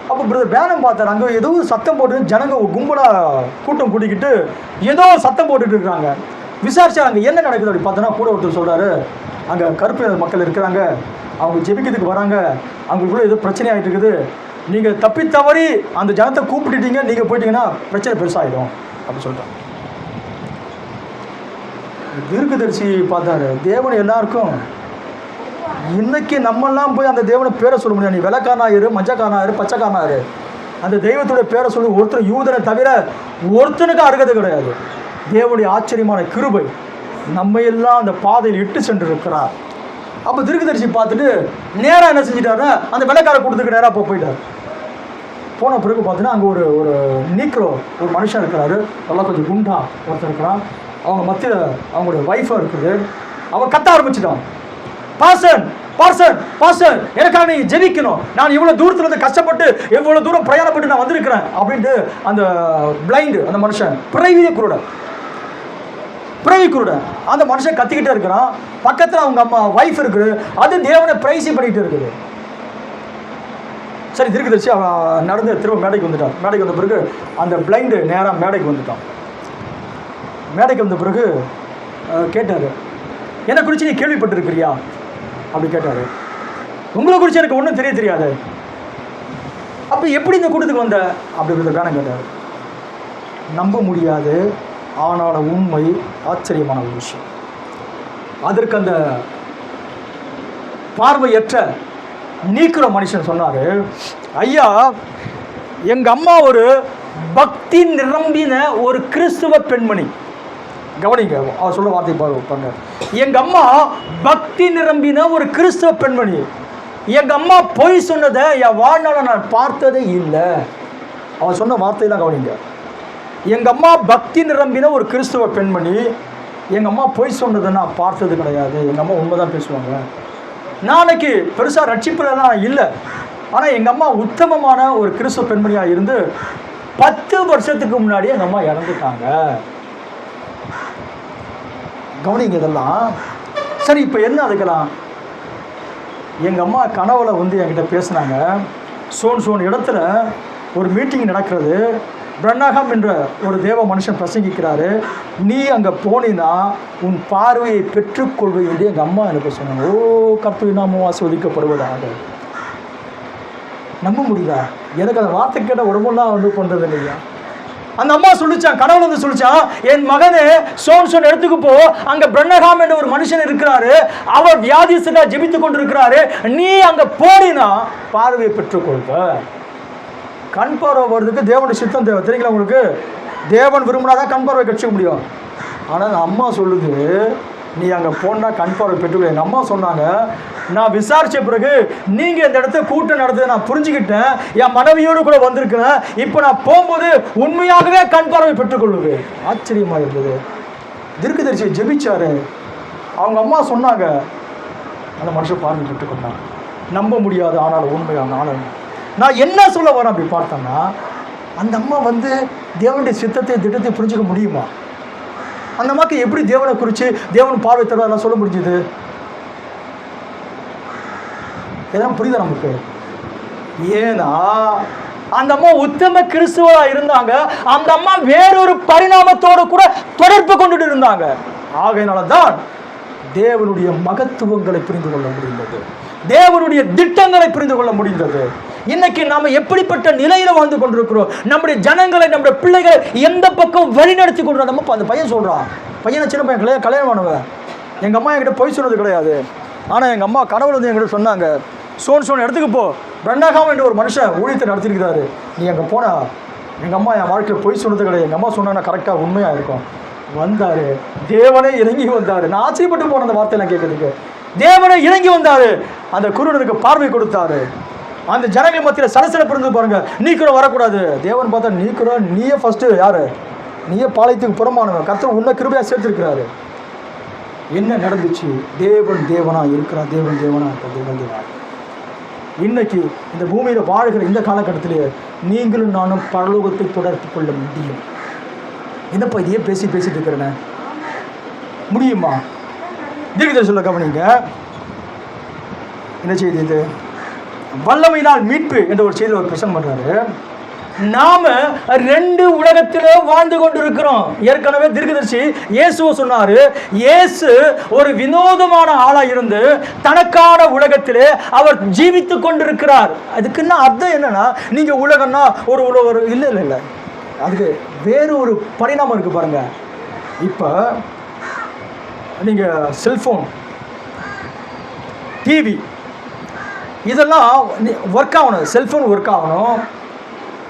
அப்போ பிரதர் பேனம் பார்த்தார், அங்கே ஏதோ சத்தம் போட்டு ஜனங்க கும்பலாக கூட்டம் கூட்டிக்கிட்டு ஏதோ சத்தம் போட்டுட்டு இருக்கிறாங்க. விசாரிச்சா அங்கே என்ன நடக்குது அப்படி பார்த்தோன்னா, கூட ஒருத்தர் சொல்கிறாரு, அங்கே கருப்பு மக்கள் இருக்கிறாங்க, அவங்க ஜெபிக்கிறதுக்கு வராங்க, அவங்களுக்குள்ள ஏதோ பிரச்சனை ஆகிட்டு இருக்குது, நீங்கள் தப்பி தவறி அந்த ஜனத்தை கூப்பிட்டுட்டீங்க, நீங்கள் போயிட்டீங்கன்னா பிரச்சனை பெருசாகிடும் அப்படி சொல்லிட்டாங்க. தீர்க்கதரிசி பார்த்தாரு, தேவன் எல்லாருக்கும் இன்னைக்கு நம்மெல்லாம் போய் அந்த தேவனை பேரை சொல்ல முடியாது. நீ வெள்ளைக்காரனாயிரு, மஞ்சக்காரனாயிரு, பச்சைக்காரனாயிரு, அந்த தெய்வத்துடைய பேரை சொல்லி ஒருத்தர் யூதனை தவிர ஒருத்தனுக்கு அருகதை கிடையாது. தேவனுடைய ஆச்சரியமான கிருபை நம்ம எல்லாம் அந்த பாதையில் இட்டு சென்று இருக்கிறார். அப்போ தீர்க்கதரிசி பார்த்துட்டு நேராக என்ன செஞ்சிட்டாருன்னா, அந்த வெள்ளைக்கார கூட்டத்துக்கு நேராக போயிட்டார். போன பிறகு பார்த்தீங்கன்னா அங்கே ஒரு நீக்கிறோ ஒரு மனுஷன் இருக்கிறாரு, நல்லா கொஞ்சம் குண்டா ஒருத்தர் இருக்கிறான். அவங்க மத்தியில் அவங்களுடைய ஒய்ஃபாக இருக்குது. அவன் கத்த ஆரம்பிச்சிட்டான், பாசன் பாசன் பாசன், எனக்காக நீ ஜெபிக்கணும், நான் இவ்வளோ தூரத்துலேருந்து கஷ்டப்பட்டு எவ்வளோ தூரம் பிரயாணப்பட்டு நான் வந்திருக்கிறேன் அப்படின்ட்டு அந்த பிளைண்டு அந்த மனுஷன் பிறவி குருடன் அந்த மனுஷன் கத்திக்கிட்டே இருக்கிறான். பக்கத்தில் அவங்க அம்மா ஒய்ஃப் இருக்குது, அது தேவனை பிரைசி பண்ணிகிட்டு இருக்குது. சரி, தீர்க்கதரிசி அவன் நடந்து திரும்ப மேடைக்கு வந்துட்டான். மேடைக்கு வந்த பிறகு அந்த பிளைண்டு நேராக மேடைக்கு வந்துட்டான். மேடைக்கு வந்த பிறகு கேட்டார், என்னை குறித்து நீ கேள்விப்பட்டிருக்கிறியா அப்படி கேட்டார். உங்களை குறித்து எனக்கு ஒன்றும் தெரியாது. அப்போ எப்படி இந்த கூட்டத்துக்கு வந்த அப்படிங்கிறத காரணம் கேட்டார். நம்ப முடியாது, ஆனால் உண்மை, ஆச்சரியமான ஒரு விஷயம். அதற்கு அந்த பார்வையற்ற நீக்கிற மனுஷன் சொன்னார், ஐயா, எங்கள் அம்மா ஒரு பக்தி நிரம்பின ஒரு கிறிஸ்துவ பெண்மணி. கவனிங்க, அவர் சொல்ல வார்த்தை பாருங்க. எங்கள் அம்மா பக்தி நிரம்பின ஒரு கிறிஸ்துவ பெண்மணி. எங்கள் அம்மா பொய் சொன்னதை என் வாழ்நாள நான் பார்த்ததே இல்லை. அவர் சொன்ன வார்த்தையெல்லாம் கவனிங்க. எங்கள் அம்மா பக்தி நிரம்பின ஒரு கிறிஸ்துவ பெண்மணி, எங்கள் அம்மா பொய் சொன்னதை நான் பார்த்தது கிடையாது. எங்கள் அம்மா உண்மை தான் பேசுவாங்க. நாளைக்கு பெருசாக ரட்சிப்புலாம் இல்லை, ஆனால் எங்கள் அம்மா உத்தமமான ஒரு கிறிஸ்துவ பெண்மணியாக இருந்து 10 வருஷத்துக்கு முன்னாடி எங்கள் அம்மா இறந்துட்டாங்க. கவனிங்க இதெல்லாம். சரி, இப்போ என்ன அதுக்கலாம்? எங்கள் அம்மா கனவுல வந்து என்கிட்ட பேசுனாங்க, சோன் இடத்துல ஒரு மீட்டிங் நடக்கிறது, பிரண்ணாகம் என்ற ஒரு தேவ மனுஷன் பிரசங்கிக்கிறாரு, நீ அங்கே போனீன்னா உன் பார்வையை பெற்றுக்கொள்வது என்று எங்கள் அம்மா எனக்கு சொன்னாங்க. ஓ, கர்த்தருடைய நாமம் ஆசீர்வதிக்கப்படுவதாக. நம்ப முடியுதா? எனக்கு அந்த வார்த்தை கேட்ட உடம்பெல்லாம் வந்து பண்ணுறது இல்லையா? அந்த அம்மா சொல்லிச்சான், கடவுள் வந்து சொல்லிச்சான், என் மகனே சோன் இடத்துக்கு போ, அங்கே பிரண்ணகாம் என்ற ஒரு மனுஷன் இருக்கிறாரு, அவர் வியாதிஸ்தா ஜெபித்து கொண்டு இருக்கிறாரு, நீ அங்கே போனீன்னா பார்வையை பெற்றுக்கொள்வ. கண் பார்வை வர்றதுக்கு தேவனுடைய சித்தம் தேவை, தெரியுங்களா உங்களுக்கு? தேவன் விரும்பினாதான் கண் பார்வை கட்சிக்க முடியும். ஆனால் அம்மா சொல்லுது, நீ அங்கே போனால் கண் பார்வை பெற்றுக்கொள்ள. எங்கள் அம்மா சொன்னாங்க, நான் விசாரித்த பிறகு நீங்கள் இந்த இடத்த கூட்டம் நடத்துது நான் புரிஞ்சுக்கிட்டேன், என் மனைவியோடு கூட வந்திருக்கிறேன், இப்போ நான் போகும்போது உண்மையாகவே கண் பார்வை பெற்றுக்கொள்ளுவேன். ஆச்சரியமாக இருந்தது. தீர்க்கதரிசி ஜெபிச்சாரு. அவங்க அம்மா சொன்னாங்க, அந்த மனுஷன் பார்வை பெற்றுக்கொண்டான். நம்ப முடியாது, ஆனால் உண்மையான ஆளுங்க. நான் என்ன சொல்ல வரேன் அப்படி பார்த்தோன்னா, அந்த அம்மா வந்து தேவனுடைய சித்தத்தை திட்டத்தை புரிஞ்சுக்க முடியுமா? அந்த அம்மாக்கு எப்படி தேவனை குறித்து தேவன் பார்வை தருவாரெல்லாம் சொல்ல முடிஞ்சுது? எதாவது புரியுதா நமக்கு? ஏன்னா அந்த அம்மா உத்தம கிறிஸ்துவா இருந்தாங்க. அந்த அம்மா வேறொரு பரிணாமத்தோடு கூட தொடர்பு கொண்டுட்டு இருந்தாங்க. ஆகையினால தான் தேவனுடைய மகத்துவங்களை புரிந்து கொள்ள முடிந்தது, தேவனுடைய திட்டங்களை புரிந்து கொள்ள முடிந்தது. இன்னைக்கு நாம எப்படிப்பட்ட நிலையில வாழ்ந்து கொண்டிருக்கிறோம், நம்முடைய ஜனங்களை நம்முடைய பிள்ளைகளை எந்த பக்கம் வழிநடத்தி கொண்டு நம்ம அந்த பையன் சொல்றான். பையனை சின்ன பையன் கல்யாணமானவன். எங்க அம்மா என்கிட்ட பொய் சொன்னது கிடையாது. ஆனா எங்க அம்மா கடவுள் வந்து என்கிட்ட சொன்னாங்க, சோன் இடத்துக்கு போ, பிரண்டாகாம என்ற ஒரு மனுஷன் ஊழியத்தை நடத்திருக்கிறாரு, நீ அங்கே போனா. எங்கள் அம்மா என் வாழ்க்கையில் பொய் சொன்னது கிடையாது. எங்கள் அம்மா சொன்னா கரெக்டாக உண்மையாக இருக்கும். வந்தார், தேவனே இறங்கி வந்தார். நான் ஆச்சரியப்பட்டு போன அந்த வார்த்தையெல்லாம் கேட்குறதுக்கு. தேவனே இறங்கி வந்தார், அந்த குருடனுக்கு பார்வை கொடுத்தாரு. அந்த ஜனங்கள் மத்தியில் சலசலப்பு இருந்து பாருங்க, நீக்குற வரக்கூடாது. தேவன் பார்த்தா நீக்குற, நீயே ஃபஸ்ட்டு யாரு, நீயே பாளையத்துக்கு புறமானவன், கர்த்தர் உன்னை கிருபையாக சேர்த்துருக்கிறாரு. என்ன நடந்துச்சு? தேவன் தேவனா இருக்கிறார், தேவன் தேவனா இருக்கிற தேவன் தேவனா. இன்னைக்கு இந்த பூமியில் வாழ்கிற இந்த காலகட்டத்திலே நீங்களும் நானும் பரலோகத்தை தொடர்பு கொள்ள முடியும். என்னப்பா இதையே பேசிட்டு இருக்கிறேன்னு முடியுமா? தீர்க்கதரிசி சொல்ல கவனிங்க, என்ன செய்தி இது? வல்லமையினால் மீட்பு என்ற ஒரு செய்தி ஒரு பிரசங்கம் பண்றாரு. நாம ரெண்டு உலகத்திலே வாழ்ந்து கொண்டிருக்கிறோம். ஏற்கனவே தீர்க்கதரிசி இயேசுவை சொன்னாரு, இயேசு ஒரு வினோதமான ஆளா இருந்து தனக்கான உலகத்திலே அவர் ஜீவித்து கொண்டிருக்கிறார். அதுக்குன்னா அர்த்தம் என்னன்னா, நீங்க உலகம்னா ஒரு இல்லை, அதுக்கு வேறு ஒரு பரிணாமம் இருக்கு பாருங்க. இப்போ நீங்க செல்போன், டிவி இதெல்லாம் ஒர்க் ஆகணும். செல்போன் ஒர்க் ஆகணும்,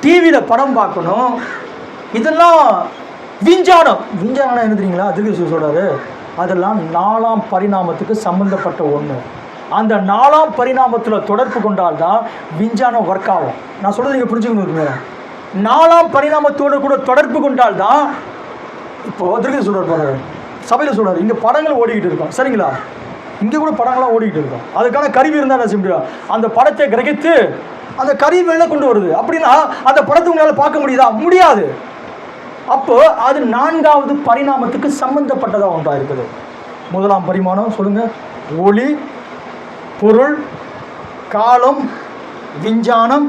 டிவியில் படம் பார்க்கணும், இதெல்லாம் விஞ்ஞானம் என்ன தெரியுங்களா? அதுக்கு சொல்கிறாரு, அதெல்லாம் 4ஆம் பரிணாமத்துக்கு சம்மந்தப்பட்ட ஒன்று. அந்த 4ஆம் பரிணாமத்தில் தொடர்பு கொண்டால்தான் விஞ்ஞானம் ஒர்க் ஆகும். நான் சொல்கிறது நீங்கள் புரிஞ்சுக்கணும். 4ஆம் பரிணாமத்தோடு கூட தொடர்பு கொண்டால்தான், இப்போது திருப்பி சொல்கிறார் பாருங்க, சபையில் சொல்கிறார், இங்கே படங்கள் ஓடிக்கிட்டு இருக்கோம், சரிங்களா? இங்கே கூட படங்கள்லாம் ஓடிக்கிட்டு இருக்கோம். அதுக்கான கருவி இருந்தால் என்ன செய்ய முடியும்? அந்த படத்தை கிரகித்து அந்த கருவி வெளில கொண்டு வருது. அப்படின்னா அந்த படத்தை உங்களால் பார்க்க முடியுதா? முடியாது. அப்போ அது 4வது பரிணாமத்துக்கு சம்பந்தப்பட்டதாக ஒன்றா இருக்குது. 1ஆம் பரிமாணம் சொல்லுங்க, ஒளி, பொருள், காலம், விஞ்ஞானம்,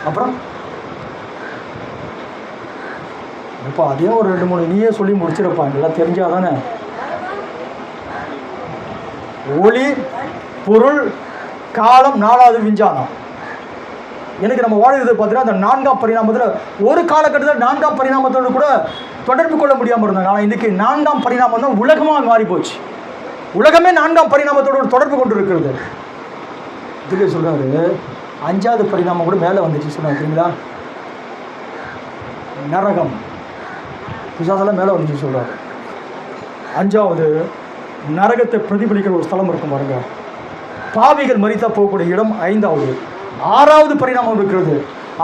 அப்புறம் இப்போ அதே ஒரு 2-3 நீயே சொல்லி முடிச்சிருப்பா, எல்லாம் தெரிஞ்சாதானே. ஒளி, பொருள், காலம், 4வது விஞ்ஞானம். எனக்கு நம்ம வாழ்கிறது பார்த்தீங்கன்னா அந்த 4ஆம் பரிணாமத்தில் ஒரு காலகட்டத்தில் 4ஆம் பரிணாமத்தோடு கூட தொடர்பு கொள்ள முடியாமல் இருந்தாங்க. ஆனால் இன்றைக்கி 4ஆம் பரிணாமம் தான் உலகமாக மாறி போச்சு. உலகமே 4ஆம் பரிணாமத்தோடு தொடர்பு கொண்டு இருக்கிறது. இதுக்கு சொல்கிறாரு, 5வது பரிணாமம் கூட மேலே வந்துச்சு சொன்னாங்க, சரிங்களா? நரகம், பிசாசெல்லாம் மேலே வந்துச்சு சொல்கிறாரு. 5வது நரகத்தை பிரதிபலிக்கிற ஒரு ஸ்தலம் இருக்கும் பாருங்க. பாவிகள் மரித்தா போகக்கூடிய இடம் 5வது. 6வது பரிணாமம் இருக்கிறது,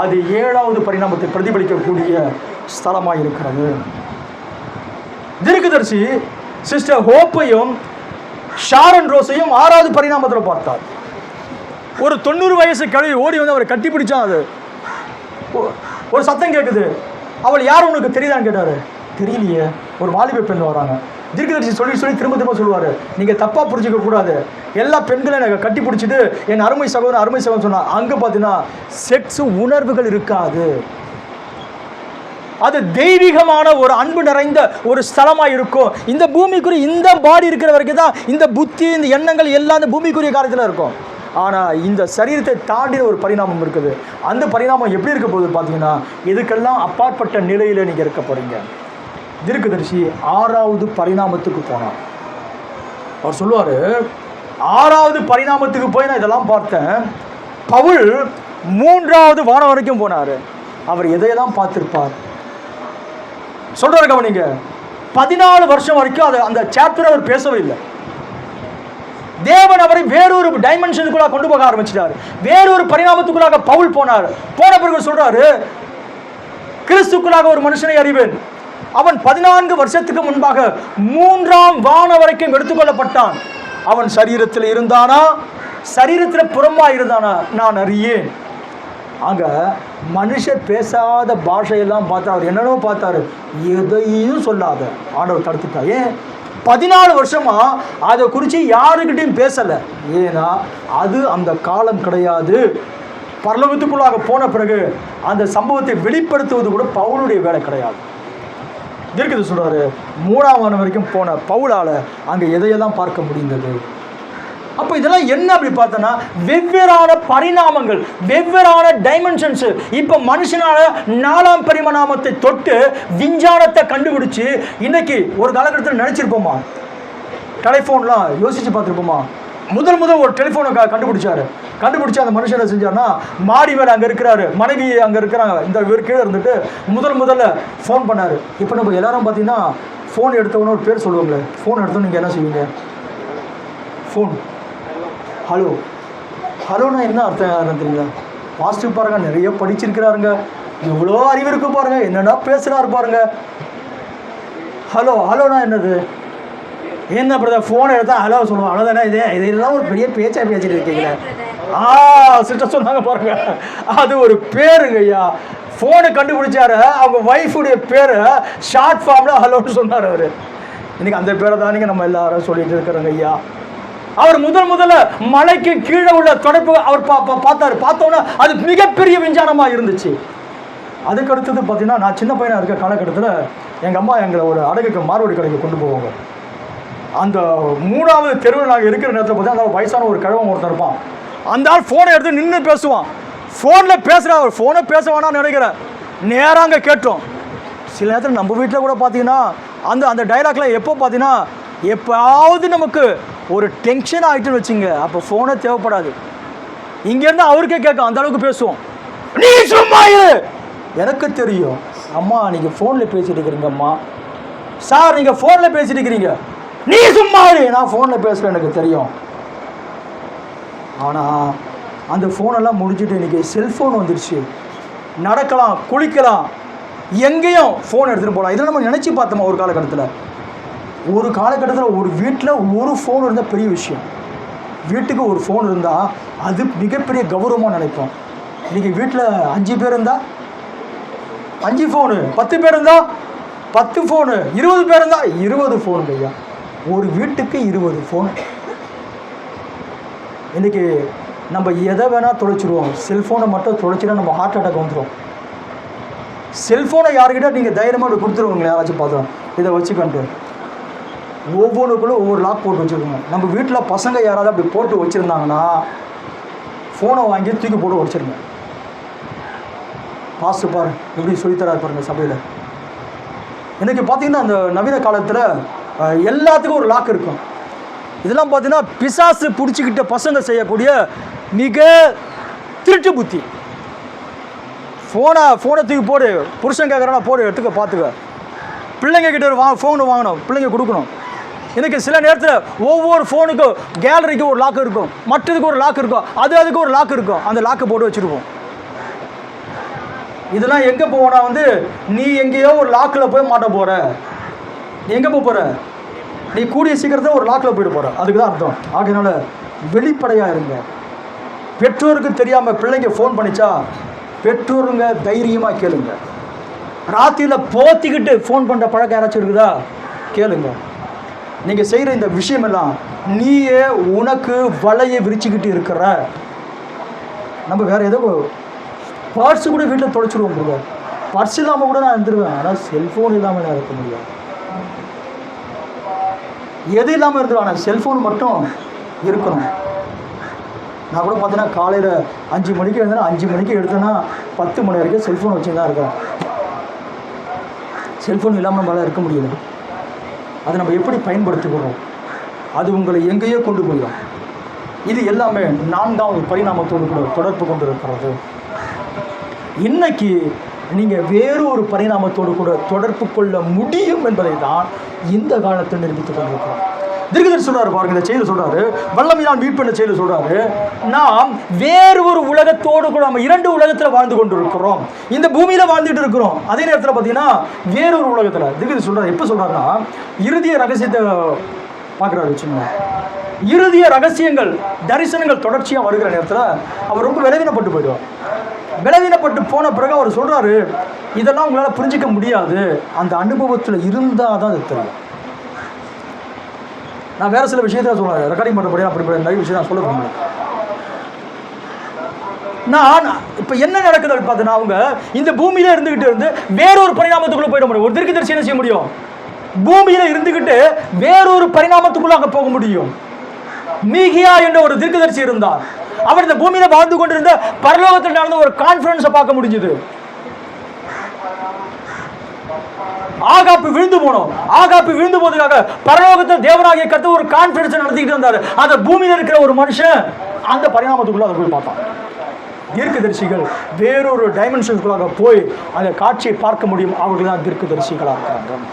அது 7வது பரிணாமத்தை பிரதிபலிக்கக்கூடிய ஸ்தலமாக இருக்கிறது. தீர்க்கதரிசி சிஸ்டர் ஹோப்பையும் ஷாரன் ரோஸையும் 6வது பரிணாமத்தில் பார்த்தார். ஒரு 90 வயசு கழுவி ஓடி வந்து அவரை கட்டி பிடிச்சா, அது ஒரு சத்தம் கேட்குது. அவள் யார் உனக்கு தெரியுதான்னு கேட்டார். தெரியலையே. ஒரு வாலிப பெண் வராங்க. தீர்க்கதரிசி சொல்லி திரும்ப சொல்லுவார், நீங்கள் தப்பாக புரிஞ்சிக்க கூடாது, எல்லா பெண்களையும் எனக்கு கட்டி பிடிச்சிட்டு என் அருமை சகோதரன் சொன்னால் அங்கே பார்த்தீங்கன்னா செக்ஸ் உணர்வுகள் இருக்காது. அது தெய்வீகமான ஒரு அன்பு நிறைந்த ஒரு ஸ்தலமாக இருக்கும். இந்த பூமிக்குரிய இந்த பாடி இருக்கிற வரைக்கும் தான் இந்த புத்தி, இந்த எண்ணங்கள் எல்லாம் இந்த பூமிக்குரிய காரியத்தில் இருக்கும். ஆனால் இந்த சரீரத்தை தாண்டின ஒரு பரிணாமம் இருக்குது. அந்த பரிணாமம் எப்படி இருக்க போகுது பார்த்தீங்கன்னா, இதுக்கெல்லாம் அப்பாற்பட்ட நிலையில் நீங்கள் இருக்க போகிறீங்க. தீர்க்கதரிசி 6வது பரிணாமத்துக்கு போனார். அவர் சொல்லுவார், 6வது பரிணாமத்துக்கு போய் நான் இதெல்லாம் பார்த்தேன். பவுல் 3வது வானம் வரைக்கும் போனார். அவர் எதையெல்லாம் பார்த்துருப்பார் சொல்கிறாரு கவனிங்க. 14 வருஷம் வரைக்கும் அந்த சாப்டர் அவர் பேசவே இல்லை. தேவன் அவரை வேறொரு டைமென்ஷனுக்குள்ளாக கொண்டு போக ஆரம்பிச்சிட்டார். வேறொரு பரிணாமத்துக்குள்ளாக பவுல் போனார். போன பிறகு சொல்றாரு, கிறிஸ்துக்குள்ளாக ஒரு மனுஷனை அறிவேன், அவன் 14 வருஷத்துக்கு முன்பாக 3ஆம் வான வரைக்கும் எடுத்துக்கொள்ளப்பட்டான். அவன் சரீரத்தில் இருந்தானா, சரீரத்தில் புறமா இருந்தானா நான் அறியேன். அங்க மனுஷர் பேசாத பாஷையெல்லாம் பார்த்தா அவர் என்னென்னோ பார்த்தாரு, எதையும் சொல்லாத ஆண்டவர் தடுத்துட்டா. ஏன் 14 வருஷமா அதை குறித்து யாருக்கிட்டையும் பேசலை. ஏன்னா அது அந்த காலம் கிடையாது. பரலோகத்துக்குள்ளாக போன பிறகு அந்த சம்பவத்தை வெளிப்படுத்துவது கூட பவுலுடைய வேலை கிடையாது. தீர்க்கதரிசி சொல்றாரு, 3ஆம் வானம் வரைக்கும் போன பவுலால அங்க எதையெல்லாம் பார்க்க முடிந்தது. அப்போ இதெல்லாம் என்ன அப்படி பார்த்தோன்னா, வெவ்வேறான பரிணாமங்கள், வெவ்வேறான டைமென்ஷன்ஸ். இப்போ மனுஷனால 4ஆம் பரிணாமத்தை தொட்டு விஞ்ஞானத்தை கண்டுபிடிச்சு இன்னைக்கு ஒரு காலகட்டத்தில் நினைச்சிருப்போமா? டெலிஃபோன்லாம் யோசிச்சு பார்த்துருப்போமா? முதல் ஒரு டெலிஃபோனை கண்டுபிடிச்சு அந்த மனுஷனை செஞ்சார்னா, மாடி மேலே அங்கே இருக்கிறாரு, மனைவி அங்கே இருக்கிறாங்க, இந்த இவர் கீழே இருந்துட்டு முதல்ல ஃபோன் பண்ணார். இப்போ நம்ம எல்லாரும் பார்த்தீங்கன்னா ஃபோன் எடுத்தவொன்னே ஒரு பேர் சொல்லுவாங்களே, ஃபோன் எடுத்தோன்னு நீங்கள் என்ன செய்வீங்க? ஃபோன் ஹலோனா என்ன அர்த்தம் தெரியுங்களா? பாசிட்டிவ் பாருங்க, நிறைய படிச்சிருக்கிறாருங்க, எவ்வளோ அறிவு இருக்கு பாருங்க, என்னென்னா பேசுகிறாரு பாருங்க. ஹலோனா என்னது? என்ன பிரதர் ஃபோன் எடுத்தா ஹலோ சொல்லுவோம், அவ்வளோதானே? இதெல்லாம் ஒரு பெரிய பேச்சிட்டு இருக்கீங்களே. சிஸ்டர் சொன்னாங்க பாருங்க, அது ஒரு பேருங்க ஐயா. ஃபோனை கண்டுபிடிச்சாரு, அவங்க ஒய்ஃபுடைய பேரை ஷார்ட் ஃபார்மில் ஹலோன்னு சொன்னார் அவர். இன்னைக்கு அந்த பேரை தானே நம்ம எல்லாரும் சொல்லிட்டு இருக்கிறோங்க ஐயா. அவர் முதல்ல மலைக்கு கீழே உள்ள தொடர்பு அவர் பார்த்தோன்னா அது மிகப்பெரிய விஞ்ஞானமாக இருந்துச்சு. அதுக்கு அடுத்தது பார்த்தீங்கன்னா, நான் சின்ன பையனாக இருக்க காலகட்டத்தில் எங்கள் அம்மா எங்களை ஒரு அடகுக்கு மார்வாடி கடைக்கு கொண்டு போவாங்க. அந்த 3வது தெருவில் நாங்கள் இருக்கிற நேரத்தில் பார்த்தீங்கன்னா, அந்த வயசான ஒரு கிழவன் ஒருத்தர் இருப்பான். அந்த ஆள் ஃபோனை எடுத்து நின்று பேசுவான். ஃபோனில் பேசுகிறான், அவர் ஃபோனை பேச வேணாம்னு நினைக்கிறேன். நேராக அங்கே கேட்டோம். சில நேரத்தில் நம்ம வீட்டில் கூட பார்த்தீங்கன்னா அந்த டைலாக்லாம் எப்போ பார்த்தீங்கன்னா, எப்போயாவது நமக்கு ஒரு டென்ஷன் ஆகிட்டுன்னு வச்சுங்க, அப்போ ஃபோனே தேவைப்படாது. இங்கேருந்து அவருக்கே கேட்கும், அந்த அளவுக்கு பேசுவோம். நீ சும்மா இரு, எனக்கு தெரியும் அம்மா நீங்கள் ஃபோனில் பேசிட்டு இருக்கிறீங்க, அம்மா சார் நீங்கள் ஃபோனில் பேசிட்டு இருக்கிறீங்க, நீ சும்மா இரு, நான் ஃபோனில் பேசுகிறேன், எனக்கு தெரியும். ஆனால் அந்த ஃபோனெல்லாம் முடிச்சுட்டு இன்றைக்கி செல்ஃபோன் வந்துடுச்சு. நடக்கலாம், குளிக்கலாம், எங்கேயும் ஃபோன் எடுத்துகிட்டு போகலாம். இதெல்லாம் நம்ம நினச்சி பார்த்தோமா? ஒரு காலகட்டத்தில் ஒரு வீட்டில் ஒரு ஃபோன் இருந்தால் பெரிய விஷயம். வீட்டுக்கு ஒரு ஃபோன் இருந்தால் அது மிகப்பெரிய கௌரவமாக நினைப்போம். இன்றைக்கி வீட்டில் 5 பேர் இருந்தால் 5 ஃபோனு, 10 பேர் இருந்தால் 10 ஃபோனு, 20 பேர் இருந்தால் 20 ஃபோனு ஐயா. ஒரு வீட்டுக்கு 20 ஃபோனு. இன்றைக்கி நம்ம எதை வேணால் தொலைச்சிடுவோம், செல்ஃபோனை மட்டும் தொலைச்சினா நம்ம ஹார்ட் அட்டாக் வந்துடும். செல்ஃபோனை யாருக்கிட்ட நீங்கள் தைரியமாக கொடுத்துருவோங்களே, யாராச்சும் பார்த்தோம் இதை வச்சுக்கன்ட்டு ஒவ்வொன்றுக்குள்ளே ஒவ்வொரு லாக் போட்டு வச்சுருக்கோங்க. நம்ம வீட்டில் பசங்க யாராவது அப்படி போட்டு வச்சுருந்தாங்கன்னா ஃபோனை வாங்கி தூக்கி போட்டு வச்சுருங்க. பாஸ்ட்டு பாரு எப்படி சொல்லித்தராரு பாருங்க சபையில். இன்றைக்கி பார்த்தீங்கன்னா அந்த நவீன காலத்தில் எல்லாத்துக்கும் ஒரு லாக் இருக்கும். இதெல்லாம் பார்த்தீங்கன்னா பிசாசு பிடிச்சிக்கிட்ட பசங்க செய்யக்கூடிய மிக திருட்டு புத்தி. ஃபோனை தூக்கி போடு, புருஷன் கேட்குறானா போடு, எடுத்துக்க பார்த்துக்க. பிள்ளைங்க கிட்ட ஃபோனு வாங்கணும், பிள்ளைங்க கொடுக்கணும். எனக்கு சில நேரத்தில் ஒவ்வொரு ஃபோனுக்கும் கேலரிக்கு ஒரு லாக் இருக்கும், மற்றதுக்கு ஒரு லாக் இருக்கும், அதுக்கு ஒரு லாக் இருக்கும். அந்த லாக்கை போட்டு வச்சுருக்கோம். இதெல்லாம் எங்கே போவோன்னா நீ எங்கேயோ ஒரு லாக்கில் போய் மாட்ட போகிற. நீ எங்கே போகிற? நீ கூடிய சீக்கிரத்தில் ஒரு லாக்கில் போயிட்டு போகிற. அதுக்கு தான் அர்த்தம். ஆகையினால வெளிப்படையாக இருங்க. பெற்றோருக்கு தெரியாமல் பிள்ளைங்க ஃபோன் பண்ணிச்சா பெற்றோருங்க தைரியமாக கேளுங்க. ராத்திரியில் போத்திக்கிட்டு ஃபோன் பண்ணுற பழக்கம் யாராச்சும் இருக்குதா? கேளுங்க. நீங்கள் செய்கிற இந்த விஷயமெல்லாம் நீயே உனக்கு வலையை விரிச்சுக்கிட்டு இருக்கிற. நம்ம வேறு ஏதோ பர்ஸு கூட வீட்டில் தொலைச்சிடுவோம் போங்க. பர்ஸ் இல்லாமல் கூட நான் இருந்துருவேன், ஆனால் செல்ஃபோன் இல்லாமல் நான் இருக்க முடியாது. எது இல்லாமல் இருந்துடும், ஆனால் செல்ஃபோன் மட்டும் இருக்கணும். நான் கூட பார்த்தீங்கன்னா காலையில் 5 மணிக்கு எழுந்தேன்னா 5 மணிக்கு எடுத்தேன்னா 10 மணி வரைக்கும் செல்ஃபோன் வச்சு தான் இருக்கிறேன். செல்ஃபோன் இல்லாமல் நம்மளால் இருக்க முடியல. அதை நம்ம எப்படி பயன்படுத்திக்கிறோம், அது உங்களை எங்கேயோ கொண்டு போயிடும். இது எல்லாமே 4ஆவது பரிணாமத்தோடு கூட தொடர்பு கொண்டு இருக்கிறது. இன்னைக்கு நீங்கள் வேறு ஒரு பரிணாமத்தோடு கூட தொடர்பு கொள்ள முடியும் என்பதை தான் இந்த காலத்தில் நிரூபித்துக் கொண்டிருக்கிறோம். தீர்க்கதரிசி சொல்றாரு பாருங்க, இந்த செய்தி சொல்றாரு, வல்லமையால் மீட்பு என்ற செய்தி சொல்றாரு, நாம் வேறு ஒரு உலகத்தோடு கூட நம்ம 2 உலகத்தில் வாழ்ந்து கொண்டு இருக்கிறோம். இந்த பூமியில வாழ்ந்துட்டு இருக்கிறோம், அதே நேரத்தில் பார்த்தீங்கன்னா வேறொரு உலகத்தில். தீர்க்கதரிசி சொல்றாரு, எப்போ சொல்றாருன்னா இறுதிய ரகசியத்தை பார்க்குறாரு வச்சுங்க. இறுதிய ரகசியங்கள் தரிசனங்கள் தொடர்ச்சியாக வருகிற நேரத்தில் அவர் ரொம்ப விளைவினப்பட்டு போயிடுவார். விளைவினப்பட்டு போன பிறகு அவர் சொல்றாரு, இதெல்லாம் உங்களால் புரிஞ்சிக்க முடியாது, அந்த அனுபவத்தில் இருந்தால் தான் அது தெரியும். நான் வேறு சில விஷயத்தை சொல்லுவேன், ரெக்கார்டிங் பண்ணுறபடி அப்படி நிறைய விஷயம் நான் சொல்ல முடியல. நான் இப்போ என்ன நடக்குது பார்த்தீங்கன்னா, அவங்க இந்த பூமியில இருந்துகிட்டு இருந்து வேறொரு பரிணாமத்துக்குள்ளே போயிட முடியும். ஒரு தீர்க்கதரிசி என்ன செய்ய முடியும்? பூமியில இருந்துகிட்டு வேறொரு பரிணாமத்துக்குள்ள அங்கே போக முடியும். மீகியா என்ற ஒரு தீர்க்கதரிசி இருந்தார். அவர் இந்த பூமியில வாழ்ந்து கொண்டிருந்த பரலோகத்தில் நடந்த ஒரு கான்ஃபரன்ஸை பார்க்க முடிஞ்சது. ஆகாப்பு விழுந்து போனோம். ஆகாப்பு விழுந்து போவதற்காக பரலோகத்தில் தேவனாகிய கர்த்தர் ஒரு கான்ஃபரன்ஸ் நடத்திக்கிட்டு இருந்தார். அந்த பூமியில இருக்கிற ஒரு மனுஷன் அந்த பரிணாமத்துக்குள்ள அதை போய் பார்த்தான். தீர்க்கதரிசிகள் வேறொரு டைமென்ஷனுக்குள்ளாக போய் அந்த காட்சியை பார்க்க முடியும். அவர்கள் தான் தீர்க்கதரிசிகளாக இருக்கிறாங்க.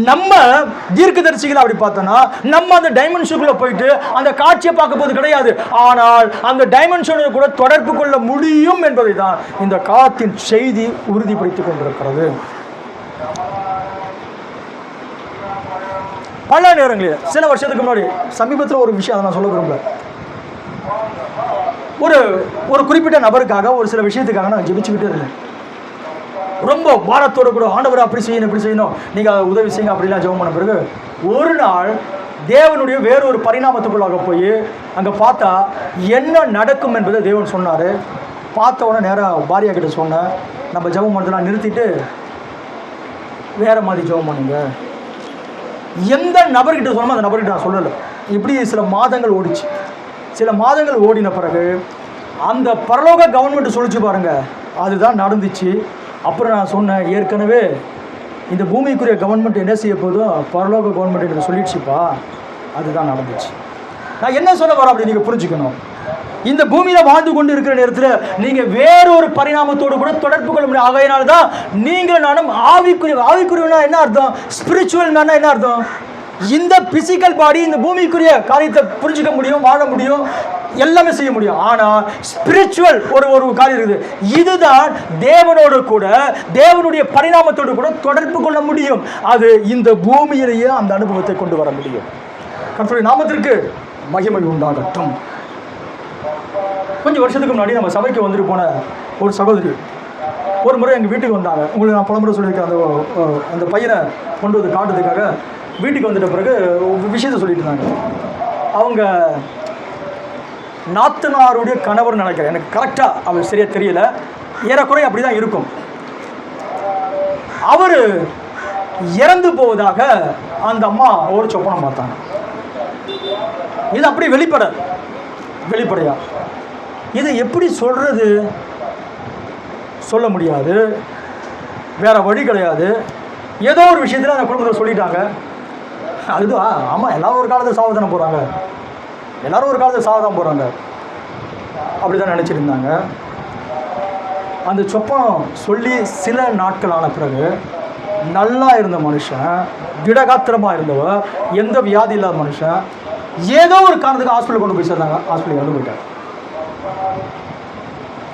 நம்ம தீர்க்கதரிசிகள் அப்படி பார்த்தோன்னா நம்ம அந்த டைமென்ஷனுக்குள்ள போயிட்டு அந்த காட்சியை பார்க்க போது கிடையாது. ஆனால் அந்த டைமென்ஷனோட கூட தொடர்பு கொள்ள முடியும் என்பதை தான் இந்த காலத்தின் செய்தி உறுதிப்படுத்திக் கொண்டிருக்கிறது. பல நேரங்களில் சில வருஷத்துக்கு முன்னாடி சமீபத்தில் ஒரு விஷயம் அதை நான் சொல்ல விரும்பல. ஒரு குறிப்பிட்ட நபருக்காக ஒரு சில விஷயத்துக்காக நான் ஜெபிச்சுக்கிட்டே இருந்தேன். ரொம்ப பாரத்தோடு கூட, ஆண்டவர் அப்படி செய்யணும் இப்படி செய்யணும், நீங்கள் உதவி செய்யுங்க அப்படிலாம் ஜெபம் பண்ண பிறகு ஒரு நாள் தேவனுடைய வேறொரு பரிணாமத்துக்குள்ளாக போய் அங்கே பார்த்தா என்ன நடக்கும் என்பதை தேவன் சொன்னார். பார்த்த உடனே நேராக பாரியா கிட்ட சொன்னேன், நம்ம ஜெபம் பண்ணுறதுலாம் நிறுத்திட்டு வேறு மாதிரி ஜெபம் பண்ணுங்க. எந்த நபர்கிட்ட சொன்னோமோ அந்த நபர்கிட்ட நான் சொல்லலை. இப்படி சில மாதங்கள் ஓடிச்சு. சில மாதங்கள் ஓடின பிறகு அந்த பரலோக கவர்மெண்ட் சொல்லிச்சு பாருங்க, அதுதான் நடந்துச்சு. அப்புறம் நான் சொன்னேன், ஏற்கனவே இந்த பூமிக்குரிய கவர்மெண்ட் என்ன செய்ய போதும் பரலோக கவர்மெண்ட் எனக்கு சொல்லிடுச்சுப்பா, அதுதான் நடந்துச்சு. நான் என்ன சொல்ல வரேன் அப்படி நீங்கள் புரிஞ்சுக்கணும். இந்த பூமியில் வாழ்ந்து கொண்டு இருக்கிற நேரத்தில் நீங்கள் வேறொரு பரிணாமத்தோடு கூட தொடர்பு கொள்ள முடியும். ஆகையினால தான் நீங்கள் நானும் ஆவிக்குரியவனா என்ன அர்த்தம், ஸ்பிரிச்சுவல் மேனா என்ன அர்த்தம், இந்த பிசிக்கல் பாடி இந்த பூமிக்குரிய காரியத்தை புரிஞ்சுக்க முடியும், வாழ முடியும், எல்லாமே செய்ய முடியும். ஆனால் ஸ்பிரிச்சுவல் ஒரு காரியம் இருக்குது. இதுதான் தேவனோடு கூட தேவனுடைய பரிணாமத்தோடு கூட தொடர்பு கொள்ள முடியும். அது இந்த பூமியிலேயே அந்த அனுபவத்தை கொண்டு வர முடியும். கர்த்தருடைய நாமத்திற்கு மகிமை உண்டாகட்டும். கொஞ்சம் வருஷத்துக்கு முன்னாடி நம்ம சபைக்கு வந்துட்டு போன ஒரு சகோதரி ஒரு முறை எங்கள் வீட்டுக்கு வந்தாங்க. உங்களுக்கு நான் பலமுறை சொல்லியிருக்கேன். அந்த பையனை கொண்டு வந்து காட்டுறதுக்காக வீட்டுக்கு வந்துட்ட பிறகு விஷயத்தை சொல்லிட்டு இருந்தாங்க. அவங்க நாத்தனாருடைய கணவர் நினைக்கிறேன், எனக்கு கரெக்டாக அவர் சரியாக தெரியல, ஏறக்குறைய அப்படி தான் இருக்கும். அவர் இறந்து போவதாக அந்த அம்மா ஒரு சொப்பனம் பார்த்தாங்க. இது அப்படி வெளிப்படையா இதை எப்படி சொல்கிறது, சொல்ல முடியாது, வேற வழி கிடையாது. ஏதோ ஒரு விஷயத்தில் அந்த குடும்பத்தில் சொல்லிட்டாங்க. அதுதான் ஆமாம், எல்லாரும் ஒரு காலத்தில் சாவதானே போகிறாங்க, எல்லாரும் ஒரு காலத்தில் சாவதான் போகிறாங்க, அப்படி தான் நினச்சிருந்தாங்க. அந்த சொப்பனம் சொல்லி சில நாட்கள் ஆன பிறகு நல்லா இருந்த மனுஷன், திடகாத்திரமாக இருந்தவர், எந்த வியாதி இல்லாத மனுஷன், ஏதோ ஒரு காரணத்துக்கு ஹாஸ்பிட்டல் கொண்டு போய் சேர்ந்தாங்க. ஹாஸ்பிட்டல் இறந்து போயிட்டார்.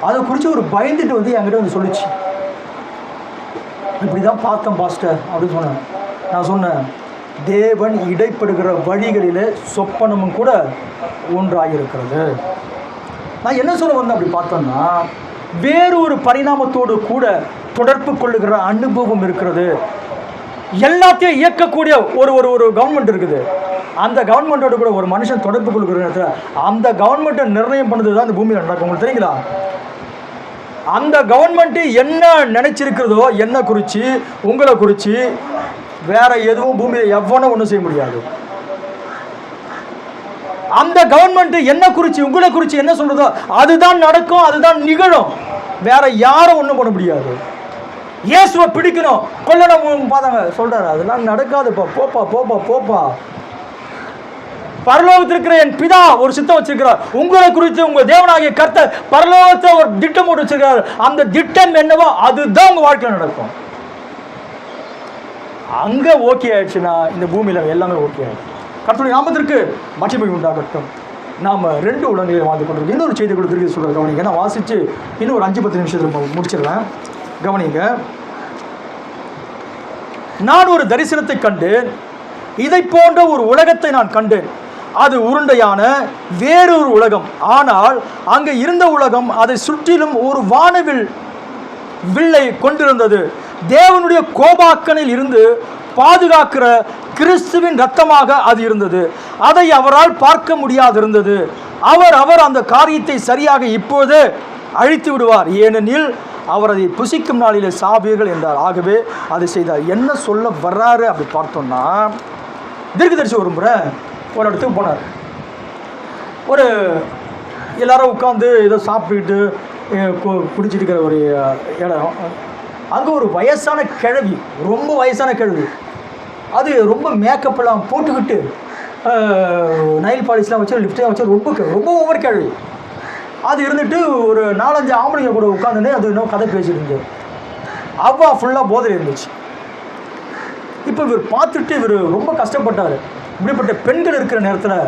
அதை குறித்து ஒரு பயந்துட்டு வந்து என்கிட்ட வந்து சொல்லிச்சு, இப்படி தான் பார்த்தேன் பாஸ்டர் அப்படின்னு சொன்னேன். நான் சொன்னேன், தேவன் இடைப்படுகிற வழிகளில் சொப்பனமும் கூட ஒன்றாகிருக்கிறது. நான் என்ன சொல்ல வந்தேன் அப்படி பார்த்தோன்னா, வேறு ஒரு பரிணாமத்தோடு கூட தொடர்பு கொள்ளுகிற அனுபவம் இருக்கிறது. எல்லாத்தையும் இயக்கக்கூடிய ஒரு கவர்மெண்ட் இருக்குது. அந்த கவர்மெண்ட்டோட கூட ஒரு மனுஷன் தொடர்பு கொள்கிற நேரத்தில் அந்த கவர்மெண்ட்டை நிர்ணயம் பண்ணது தான் இந்த பூமியில் நடக்கும். உங்களுக்கு தெரியுங்களா? அந்த கவர்மெண்ட்டு என்ன நினைச்சிருக்கிறதோ, என்ன குறித்து, உங்களை குறித்து வேற எதுவும் பூமியில் எவனும் ஒன்றும் செய்ய முடியாது. அந்த கவர்மெண்ட் என்ன குறித்து, உங்களை குறித்து என்ன சொல்றதோ அதுதான் நடக்கும், அதுதான் நிகழும். வேற யாரும் ஒன்றும் பண்ண முடியாது. இயேசுவை பிடிக்கணும், கொல்லணும் பார்த்தாங்க, சொல்றாரு, அதெல்லாம் நடக்காதுப்பா, போப்பா போப்பா போப்பா. பரலோகத்தில் இருக்கிற என் பிதா ஒரு சித்தம் வச்சிருக்கிறார், உங்களை குறித்து உங்க தேவனாகிய கர்த்தர் பரலோகத்தை ஒரு திட்டம் போட்டு வச்சிருக்கிறார். அந்த திட்டம் என்னவோ அதுதான் உங்க வாழ்க்கையில் நடக்கும். அங்க ஓகே ஆயிடுச்சுன்னா இந்த பூமியில எல்லாமே ஓகே ஆயிடுச்சு. கர்த்தருடைய நாமத்திற்கு மகிமை உண்டாகட்டும். நாம் 2 உலகங்களில் வாழ்ந்து கொண்டிருக்கோம். இன்னொரு செய்தி கொடுத்துருக்கு சொல்கிற கவனிங்க. நான் வாசித்து இன்னும் ஒரு 5-10 நிமிஷத்தில் முடிச்சிடறேன். கவனிங்க. நான் ஒரு தரிசனத்தை கண்டேன், இதை போன்ற ஒரு உலகத்தை நான் கண்டேன். அது உருண்டையான வேறொரு உலகம். ஆனால் அங்கே இருந்த உலகம் அதை சுற்றிலும் ஒரு வானவில் வில்லை கொண்டிருந்தது. தேவனுடைய கோபாக்கனில் இருந்து பாதுகாக்கிற கிறிஸ்துவின் இரத்தமாக அது இருந்தது. அதை அவரால் பார்க்க முடியாதிருந்தது. அவர் அந்த காரியத்தை சரியாக இப்போதே அழித்து விடுவார், ஏனெனில் அவர் அதை புசிக்கும் நாளிலே சாவீர்கள் என்றார். ஆகவே அதை செய்தார். என்ன சொல்ல வர்றாரு அப்படி பார்த்தோம்னா, தீர்க்கதரிசி ஒரு முறை ஒரு இடத்துக்கு போனார். ஒரு எல்லாரும் உட்காந்து ஏதோ சாப்பிட்டுக்கிட்டு குடிச்சிட்டு இருக்கிற ஒரு இடம். அங்கே ஒரு வயசான கிழவி, ரொம்ப வயசான கிழவி, அது ரொம்ப மேக்கப்பெல்லாம் போட்டுக்கிட்டு நைல் பாலிஷ்லாம் வச்சு லிப்ஸ்டிக்லாம் வச்சு ரொம்ப ஒவ்வொரு கிழவி அது இருந்துட்டு ஒரு 4-5 ஆம்பளைங்க கூட உட்காந்துன்னு அது இன்னும் கதை பேசிட்டு இருந்தது. அவ்வா ஃபுல்லாக போதையில் இருந்துச்சு. இப்போ இவர் பார்த்துட்டு இவர் ரொம்ப கஷ்டப்பட்டார். இப்படிப்பட்ட பெண்கள் இருக்கிற நேரத்தில்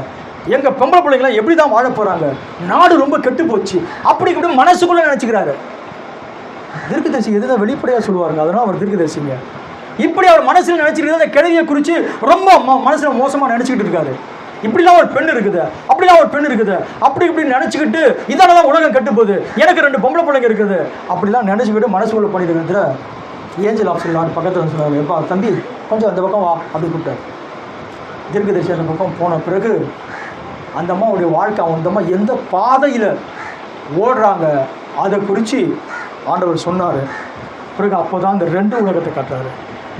எங்கள் பொம்பளை பிள்ளைங்களாம் எப்படி தான் வாழ போகிறாங்க, நாடு ரொம்ப கெட்டு போச்சு அப்படி இப்படி மனசுக்குள்ளே நினச்சிக்கிறாரு. தீர்க்கதரிசி எதுதான் வெளிப்படையாக சொல்லுவாருங்க, அதனால் அவர் தீர்க்கதரிசிங்க. இப்படி அவர் மனசில் நினச்சிக்கிட்டு அந்த கிழவியை குறித்து ரொம்ப மனசில் மோசமாக நினச்சிக்கிட்டு இருக்காரு. இப்படிலாம் ஒரு பெண் இருக்குது, அப்படிலாம் ஒரு பெண் இருக்குது, அப்படி இப்படின்னு நினச்சிக்கிட்டு இதால தான் உலகம் கெட்டு போகுது, எனக்கு 2 பொம்பளை பிள்ளைங்க இருக்குது அப்படிலாம் நினச்சிக்கிட்டு மனசுக்குள்ளே பண்ணிட்டு இருக்கிற ஏஞ்சல் ஆஃப் சொல்லான்னு பக்கத்தில் சொன்னார். எப்பா தம்பி கொஞ்சம் அந்த பக்கம் வா அப்படின்னு கூப்பிட்டார். தீர்க்கதரிசி அந்த பக்கம் போன பிறகு அந்த அம்மாவுடைய வாழ்க்கை, அந்த அம்மா எந்த பாதையில் ஓடுறாங்க அதை குறித்து ஆண்டவர் சொன்னார். பிறகு அப்போ தான் அந்த 2 உலகத்தை காட்டுறாரு.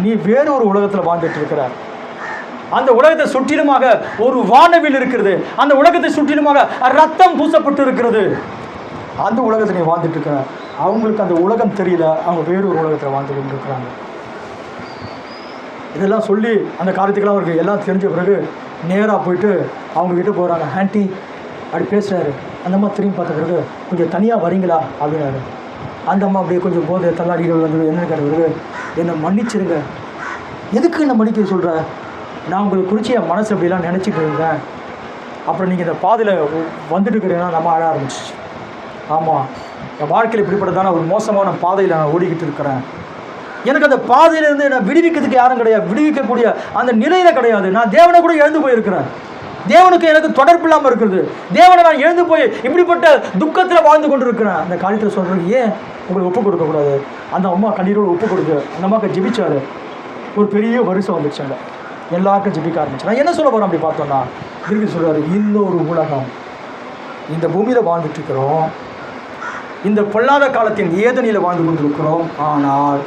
நீ வேறு ஒரு உலகத்தில் வாழ்ந்துட்டு இருக்கிற, அந்த உலகத்தை சுற்றிலுமாக ஒரு வானவில் இருக்கிறது, அந்த உலகத்தை சுற்றிலுமாக ரத்தம் பூசப்பட்டு இருக்கிறது, அந்த உலகத்தை நீ வாழ்ந்துட்டு இருக்கிற. அவங்களுக்கு அந்த உலகம் தெரியல, அவங்க வேறு ஒரு உலகத்தில் வாழ்ந்து கொண்டு இருக்கிறாங்க. இதெல்லாம் சொல்லி அந்த காரியத்துக்கெல்லாம் அவருக்கு எல்லாம் தெரிஞ்ச பிறகு நேராக போயிட்டு அவங்கக்கிட்ட போகிறாங்க. ஆண்டி அப்படி பேசுகிறாரு. அந்த அம்மா திரும்பி பார்த்த பிறகு கொஞ்சம் தனியாக வரீங்களா அப்படின்னாரு. அந்த அம்மா அப்படியே கொஞ்சம் போதை தள்ளாடிகள் வந்து என்னென்னு கேட்ட பிறகு, என்னை மன்னிச்சிருங்க. எதுக்கு என்னை மன்னிக்க சொல்கிற, நான் உங்களுக்கு குறித்து என் மனசு அப்படிலாம் நினச்சிட்டு இருந்தேன், அப்புறம் நீங்கள் இந்த பாதையில் வந்துட்டு இருக்கிறீங்கன்னா நம்ம ஆட ஆரம்பிச்சிச்சு. ஆமாம், என் வாழ்க்கையில் இப்படிப்பட்டதான ஒரு மோசமான பாதையில் நான் ஓடிக்கிட்டு இருக்கிறேன். எனக்கு அந்த பாதையிலேருந்து என்னை விடுவிக்கிறதுக்கு யாரும் கிடையாது, விடுவிக்கக்கூடிய அந்த நிலையில் கிடையாது. நான் தேவனை கூட எழுந்து போயிருக்கிறேன். தேவனுக்கு எனக்கு தொடர்பு இல்லாமல் இருக்கிறது. தேவனை நான் எழுந்து போய் இப்படிப்பட்ட துக்கத்தில் வாழ்ந்து கொண்டு இருக்கிறேன். அந்த காரியத்தில் சொல்கிறது, ஏன் உங்களுக்கு ஒப்பு கொடுக்கக்கூடாது? அந்த அம்மா கண்ணீரோடு ஒப்பு கொடுத்து அந்த அம்மாவுக்கு ஜெபிச்சாரு. ஒரு பெரிய வருஷம் வந்துடுச்சாங்க, எல்லாருக்கும் ஜெபிக்க ஆரம்பிச்சு. நான் என்ன சொல்ல போகிறேன் அப்படி பார்த்தோன்னா, திருப்பி சொல்கிறாரு, இன்னொரு உலகம், இந்த பூமியில் வாழ்ந்துட்டு இருக்கிறோம், இந்த பொல்லாத காலத்தின் ஏதனில் வாழ்ந்து கொண்டிருக்கிறோம். ஆனால்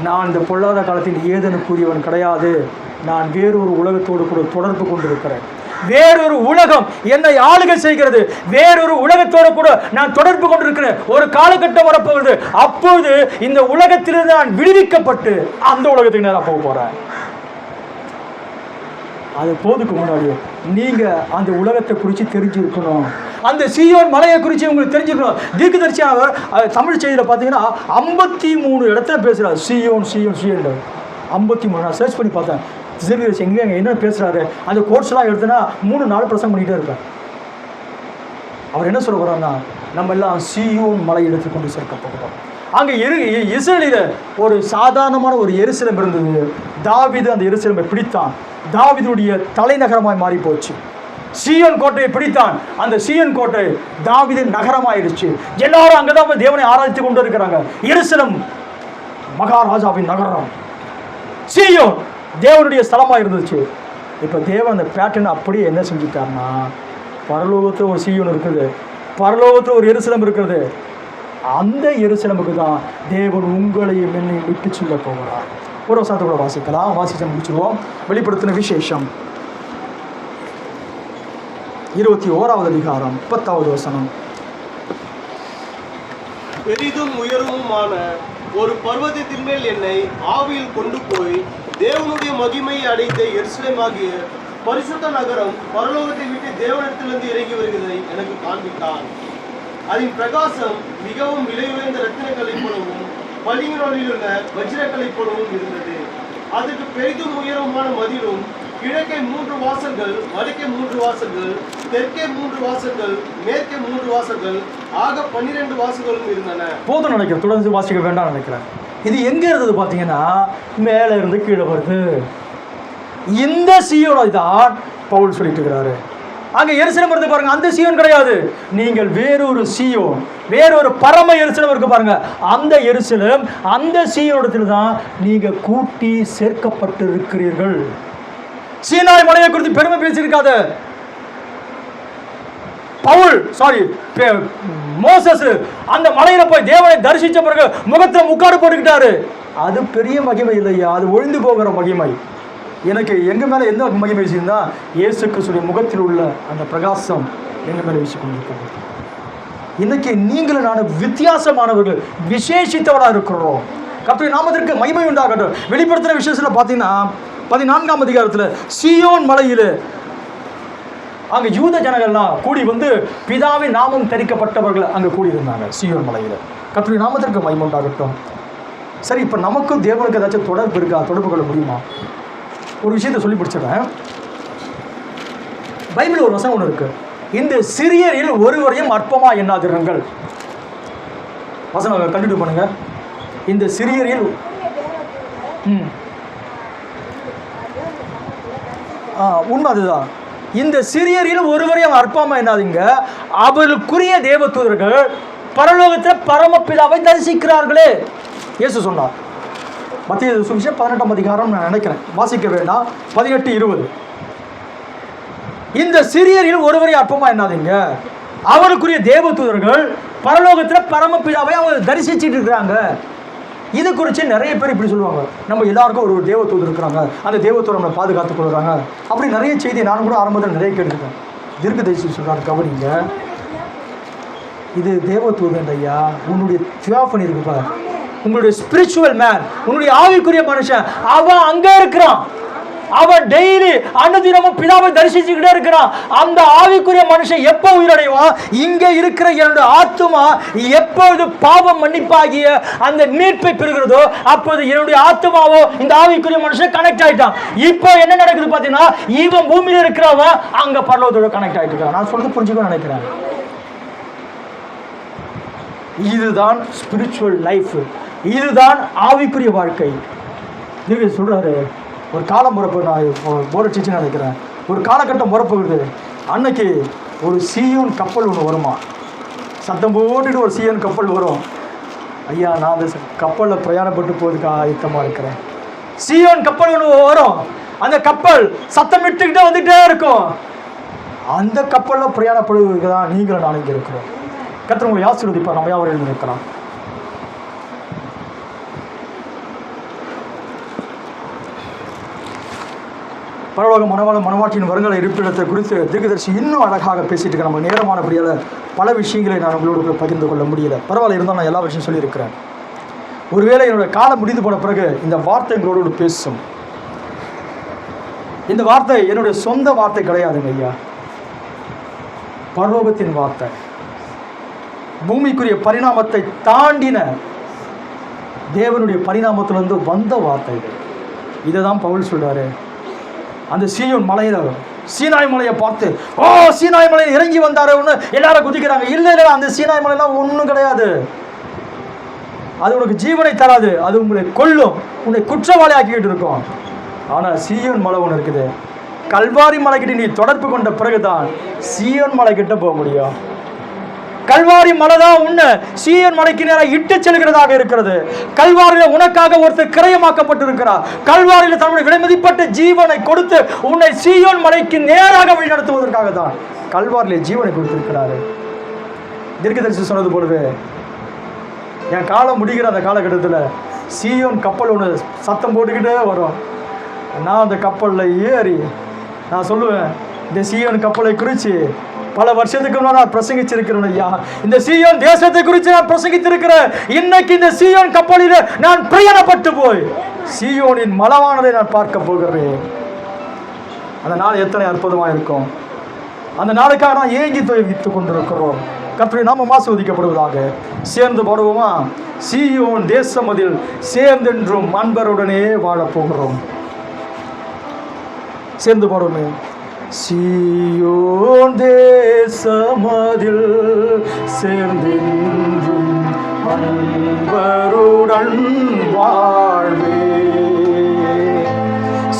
நான் இந்த பொல்லாத காலத்தின் ஏதனுக்குரியவன் கிடையாது. நான் வேறொரு உலகத்தோடு கூட தொடர்பு கொண்டிருக்கிறேன். வேறொரு உலகம் என்னை ஆளுகை செய்கிறது. வேறொரு உலகத்தோடு கூட நான் தொடர்பு கொண்டிருக்கிறேன். ஒரு காலகட்டம் வரப்போகுது, அப்போது இந்த உலகத்திலிருந்து நான் விடுவிக்கப்பட்டு அந்த உலகத்துக்கு நேராக போக போகிறேன். அது போதுக்கு முன்னாடி நீங்கள் அந்த உலகத்தை குறித்து தெரிஞ்சிருக்கணும். அந்த சீயோன் மலையை குறித்து உங்களுக்கு தெரிஞ்சுக்கணும். தீர்க்கதரிசியானவர் தமிழ் செய்தியில் பார்த்தீங்கன்னா 53 இடத்துல பேசுகிறார். சீயோன் சீயோன் சீயோன் 53. நான் சர்ச் பண்ணி பார்த்தேன். தீர்க்கதரிசி எங்கே என்ன பேசுகிறாரு, அந்த கோர்ஸ்லாம் எடுத்தனா 3-4 பிரசங்கம் பண்ணிகிட்டே இருப்பேன். அவர் என்ன சொல்ல போகிறாருன்னா, நம்ம எல்லாம் சீயோன் மலை எடுத்து கொண்டு சேர்க்கப்பட்டோம். அங்கே இஸ்ரேலில் ஒரு சாதாரணமான ஒரு எருசலேம் இருந்தது. தாவீது அந்த எருசலேமை பிடித்தான். தாவீதுடைய தலைநகரமாய் மாறி போச்சு. சீயோன் கோட்டையை பிடித்தான். அந்த சீயோன் கோட்டை தாவீது நகரமாயிடுச்சு. எல்லாரும் அங்கே தான் தேவனை ஆராய்ச்சி கொண்டு இருக்கிறாங்க. எருசலேம் மகாராஜாவின் நகரம், சீயோன் தேவனுடைய ஸ்தலமாக இருந்துச்சு. இப்போ தேவன் அந்த பேட்டர்ன் அப்படியே என்ன செஞ்சுட்டார்னா, பரலோகத்தில் ஒரு சீயோன் இருக்குது, பரலோகத்தில் ஒரு எருசலேம் இருக்கிறது. அந்த எருசலேமுக்கு தான் தேவன் உங்களையும் என்னை விட்டு சொல்ல போகிறார். ஒரு வசனத்தை கூட வாசிக்கலாம், வாசிச்சு முடிச்சுருவோம். வெளிப்படுத்தின விசேஷம் 21வது அதிகாரம் 10வது வசனம். பெரிதும் உயர்வுமான ஒரு பர்வதத்தின் மேல் என்னை ஆவியில் கொண்டு போய் தேவனுடைய மகிமையை அடைந்த எருசலேமாகிய பரிசுத்த நகரம் பரலோகத்தை விட்டு தேவனிடத்திலிருந்து இறங்கி வருகிறதை எனக்கு காண்பித்தான். அதன் பிரகாசம் மிகவும் விலை உயர்ந்த ரத்தினங்களை போலவும் பளிங்கினுள்ள வஜ்ரங்களை போலவும் இருந்தது. அதற்கு பெரிதும் உயரமான மதிலும், கிழக்கே 3 வாசல்கள், வடக்கே 3 வாசல்கள், தெற்கே 3 வாசல்கள், மேற்கே 3 வாசல்கள், ஆக 12 வாசல்களும் இருந்தன. போதும் நினைக்கிறேன், தொடர்ந்து வாசிக்க வேண்டாம் நினைக்கிறேன். இது எங்க இருந்தது பார்த்தீங்கன்னா, மேலே இருந்து கீழே வருது. இந்த சீயோனை தான் பவுல் சொல்லிட்டு இருக்கிறாரு. அங்க எருசலேம் இருந்து பாருங்க, அந்த சீயோன் கிடையாது. நீங்கள் வேறொரு சீயோன், வேறொரு பரம எருசலேம் இருக்கு பாருங்க. அந்த எருசலேம், அந்த சீயோனத்தில் தான் நீங்க கூட்டி சேர்க்கப்பட்டு இருக்கிறீர்கள். சீனாய் மலையை குறித்து பெருமை பேசியிருக்காத பவுல், மோசஸ் அந்த மலையில போய் தேவனை தரிசிச்ச பிறகு முகத்துல முக்காடு போட்டுக்கிட்டாரு. அது பெரிய மகிமை இல்லையா, அது ஒழிந்து போகிற மகிமை. எனக்கு எங்க மேல எந்த மகிமை வீசியிருந்தா, இயேசு கிறிஸ்துவின் முகத்தில் உள்ள அந்த பிரகாசம் எங்க மேல வீசி கொண்டிருக்கிறது. இன்னைக்கு நீங்களும் நானும் வித்தியாசமானவர்கள், விசேஷித்தவராக இருக்கிறோம். கர்த்தருடைய நாமத்திற்கு மகிமை உண்டாகட்டும். வெளிப்படுத்தின விசேஷத்தில் பார்த்தீங்கன்னா 14ஆம் அதிகாரத்தில் சீயோன் மலையில் அங்கே யூத ஜனங்கள்லாம் கூடி வந்து பிதாவின் நாமம் தரிக்கப்பட்டவர்கள் அங்கே கூடி இருந்தாங்க சீயோன் மலையில். கர்த்தருடைய நாமத்திற்கு மகிமை உண்டாகட்டும். சரி, இப்போ நமக்கும் தேவனுக்கு ஏதாச்சும் தொடர்பு இருக்கா? தொடர்பு கொள்ள முடியுமா? ஒரு விஷயத்தை சொல்லி பிடிச்சிடுறேன். பைபிள் ஒரு வசனம் ஒன்று இருக்கு, இந்த சிறியரில் ஒருவரையும் அற்பமா எண்ணாதிருங்கள். வசனம் கண்டினியூ பண்ணுங்க. இந்த சிறியரில் உண்மை அதுதான். இந்த சிறியரில் ஒருவரையும் அற்பமா எண்ணாதீங்க, அவர்களுக்குரிய தேவதூதர்கள் பரலோகத்தில் பரமபிதாவை தரிசிக்கிறார்களே. இயேசு சொன்னார். மத்திய சுவிசேஷம் 18ஆம் அதிகாரம் நான் நினைக்கிறேன், வாசிக்க வேண்டாம், 18-20. இந்த சிறியரில் ஒருவரை அற்பமா எண்ணாதீங்க, அவருக்குரிய தேவதூதர்கள் பரலோகத்தில் பரமபிதாவை அவங்க தரிசிச்சுட்டு இருக்கிறாங்க. இது குறித்து நிறைய பேர் இப்படி சொல்லுவாங்க, நம்ம எல்லாருக்கும் ஒரு தேவதூதர் இருக்கிறாங்க, அந்த தேவதூதர் நம்மளை பாதுகாத்துக் கொள்கிறாங்க. அப்படி நிறைய செய்தி நான் கூட ஆரம்பத்தில் நிறைய கேட்டுருக்கேன். தீர்க்கதரிசி சொல்கிறாங்க, கவனிங்க, இது தேவதூதன் ஐயா, உன்னுடைய தியாபனி இருக்குப்பா, உங்களுடைய ஸ்பிரிச்சுவல் மேன், உன்னுடைய ஆவிக்குரிய மனுஷன், அவன் அங்க இருக்கிறான். அவன் டெய்லி அனுதினமும் பிதாவை தரிசிச்சுக்கிட்டே இருக்கிறான். அந்த ஆவிக்குரிய மனுஷன் எப்போ உயிரடைவான்? இங்க இருக்கிற என்னுடைய ஆத்துமா எப்பொழுது பாவம் மன்னிப்பாகிய அந்த மீட்பை பெறுகிறதோ அப்போது என்னுடைய ஆத்துமாவோ இந்த ஆவிக்குரிய மனுஷன் கனெக்ட் ஆயிட்டான். இப்போ என்ன நடக்குது பார்த்தீங்கன்னா, இவன் பூமியில இருக்கிறவன் அங்க பரலோகத்தோட கனெக்ட் ஆயிட்டு இருக்கான். நான் சொல்றது புரிஞ்சுக்க நினைக்கிறேன். இதுதான் ஸ்பிரிச்சுவல் லைஃப், இதுதான் ஆவிக்குரிய வாழ்க்கை. நீங்க சொல்றாரு, ஒரு காலம் பிறப்பு, நான் போரடிச்சுன்னு நினைக்கிறேன், ஒரு காலகட்டம் பிறப்புக்குது. அன்னைக்கு ஒரு சீயோன் கப்பல் ஒன்று வருமா, சத்தம் போட்டுட்டு ஒரு சீயோன் கப்பல் வரும். ஐயா, நான் அந்த கப்பலில் பிரயாணப்பட்டு போகிறதுக்கு ஆயத்தமாக இருக்கிறேன். சீயோன் கப்பல் ஒன்று வரும், அந்த கப்பல் சத்தம் விட்டுக்கிட்டே வந்துகிட்டே இருக்கும். அந்த கப்பலில் பிரயாணப்படுவதற்கு தான் நீங்களும் நான் இங்கே இருக்கிறோம். கர்த்தர் உங்களை ஆசீர்வதிப்பார். நம்ம யாவரையும் இருக்கிறோம். பரலோக மனவாட்டியின் வருங்கால இருப்பிடத்தை குறித்து தீர்க்கதரிசி இன்னும் அழகாக பேசிட்டு இருக்க. நம்ம நேரமானபடியால் பல விஷயங்களை நான் உங்களோட பகிர்ந்து கொள்ள முடியல. பரவாயில்ல, இருந்தாலும் நான் எல்லா விஷயம் சொல்லியிருக்கிறேன். ஒருவேளை என்னுடைய காலம் முடிந்து போன பிறகு இந்த வார்த்தை எங்களோடு பேசும். இந்த வார்த்தை என்னுடைய சொந்த வார்த்தை கிடையாதுங்க ஐயா, பரலோகத்தின் வார்த்தை. பூமிக்குரிய பரிணாமத்தை தாண்டின தேவனுடைய பரிணாமத்திலிருந்து வந்த வார்த்தை இது. இதை தான் பவுல் சொல்றாரு. அந்த சீயோன் மலையில, சீனாய் மலையை பார்த்து, ஓ சீனாய் மலையில் இறங்கி வந்தாரு ஒன்று எல்லாரும் குதிக்கிறாங்க. இல்லை இல்லை, அந்த சீனாய் மலையெல்லாம் ஒன்றும் கிடையாது. அது உனக்கு ஜீவனை தராது, அது உங்களை கொல்லும், உன்னை குற்றவாளி ஆக்கிக்கிட்டு இருக்கும். ஆனால் சீயோன் மலை ஒன்று இருக்குது. கல்வாரி மலைக்கிட்ட நீ தொடர்பு கொண்ட பிறகுதான் சீயோன் மலை கிட்ட போக முடியும். கல்வாரி மலை தான் உன்னை சீயோன் மலைக்கு நேராக இட்டு செல்கிறதாக இருக்கிறது. கல்வாரியில் உனக்காக ஒருத்தர் கிரயமாக்கப்பட்டிருக்கிறார். கல்வாரியில் தன்னுடைய விலைமதிப்பட்ட ஜீவனை கொடுத்து உன்னை சீயோன் மலைக்கு நேராக வழிநடத்துவதற்காக தான் கல்வாரியில் ஜீவனை கொடுத்திருக்கிறாரு. தீர்க்கதரிசி சொன்னது போலவே என் காலம் முடிகிற அந்த காலகட்டத்தில் சீயோன் கப்பல் ஒன்று சத்தம் போட்டுக்கிட்டே வரும். நான் அந்த கப்பலில் ஏறி நான் சொல்லுவேன், இந்த சீயோன் கப்பலை குறித்து பல வருஷத்துக்கு முன்னாடி நான் பிரசங்கிச்சிருக்கிறேன் ஐயா. இந்த சீயோன் தேசத்தை குறித்து நான் பிரசங்கித்திருக்கிறேன். இன்னைக்கு இந்த சீயோன் கப்பலில் நான் பிரயாணப்பட்டு போய் சீயோனின் மலவானதை நான் பார்க்க போகிறேன். அந்த நாள் எத்தனை அற்புதமாக இருக்கும். அந்த நாளுக்காக நான் ஏங்கி துவைத்துக் கொண்டிருக்கிறோம். கர்த்தருடைய நாமம் ஆசீர்வதிக்கப்படுவதாக. சேர்ந்து பாடுவோமா? சீயோன் தேசமதில் சேர்ந்தென்றும் அன்பருடனே வாழப்போகிறோம். சேர்ந்து பாடுவோமே. சீயோன் தேசமதில் சேர்ந்தென்றும் அன்பருடன் வாழ்வே.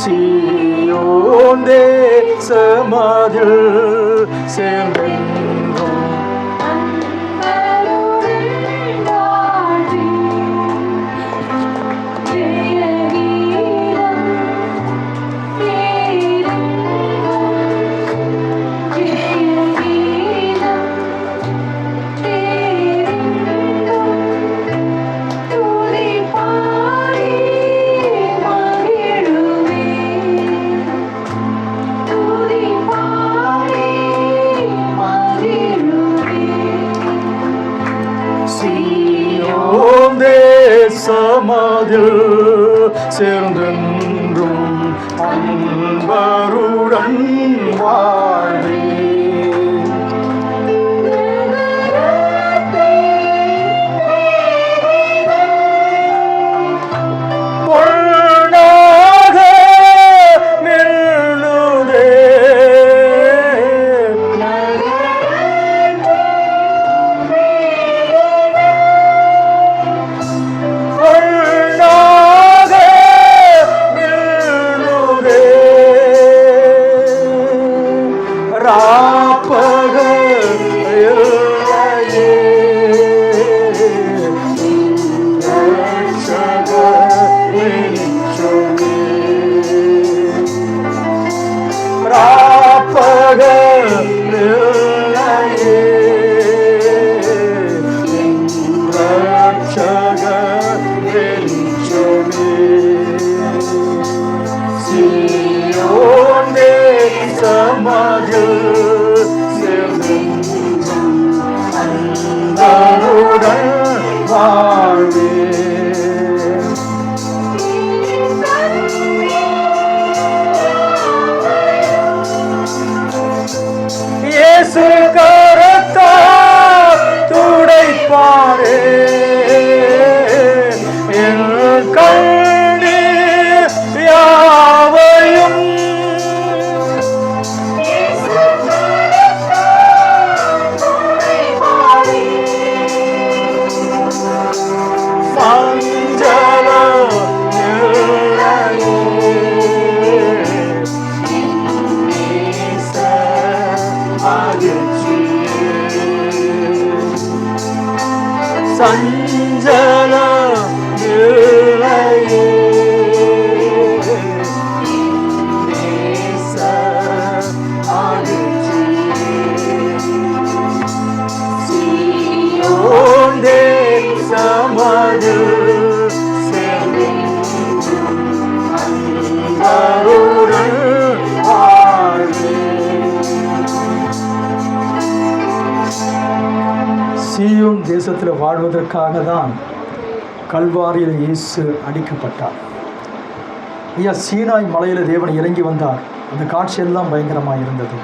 சீயோன் தேசமதில் சேர்ந்தென்றும் தேசமதில் சேர்ந்தென்றும் அன்பருடன் வாழ்வே. சீயோன் தேசத்தில் வாழ்வதற்காக தான் கல்வாரியில் இயேசு அடிக்கப்பட்டார். ஐயா, சீனாய் மலையில் தேவன் இறங்கி வந்தார். அந்த காட்சியெல்லாம் பயங்கரமாக இருந்தது.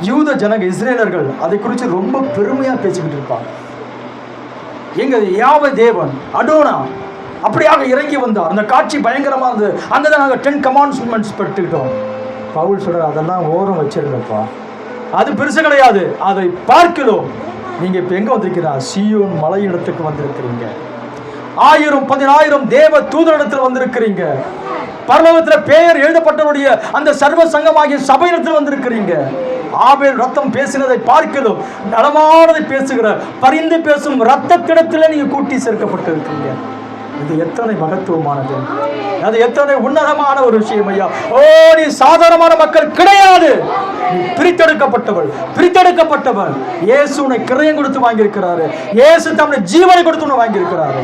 யூத ஜனங்க இஸ்ரேலர்கள் அதை குறித்து ரொம்ப பெருமையாக பேசிக்கிட்டு இருப்பாங்க. எங்கள் யாவை தேவன் அடோனா அப்படியாக இறங்கி வந்தார். அந்த காட்சி பயங்கரமாக இருந்தது. அங்கே தான் நாங்கள் 10 கமாண்ட்மெண்ட்ஸ் பெற்றுக்கிட்டோம். பவுல் சொல்கிற அதெல்லாம் ஓரம் வச்சிருங்கப்பா, அது பெருசு கிடையாது, அதை பார்க்கிறோம். நீங்கள் இப்போ எங்கே வந்திருக்கிறா? சீயோன் மலையிடத்துக்கு வந்திருக்கிறீங்க. 1000-10000 தேவ தூதரிடத்தில் வந்திருக்கிறீங்க. பரலோகத்தில் பெயர் எழுதப்பட்டவருடைய அந்த சர்வ சங்கமாகிய சபையிடத்தில் வந்திருக்கிறீங்க. ஆபேல் ரத்தம் பேசினதை பார்க்கிறோம். நலமானதை பேசுகிற பரிந்து பேசும் ரத்தத்திடத்தில் நீங்கள் கூட்டி சேர்க்கப்பட்டிருக்கீங்க. இது எத்தனை மகத்துவமானது, அது எத்தனை உன்னதமான ஒரு விஷயம் ஐயா. ஓ, நீ சாதாரணமான மக்கள் கிடையாது, நீ பிரித்தெடுக்கப்பட்டவள், பிரித்தெடுக்கப்பட்டவள். இயேசு உன்னை கிரயம் கொடுத்து வாங்கியிருக்கிறாரு. இயேசு தம்முடைய ஜீவனை கொடுத்து உன்னை வாங்கியிருக்கிறாரு.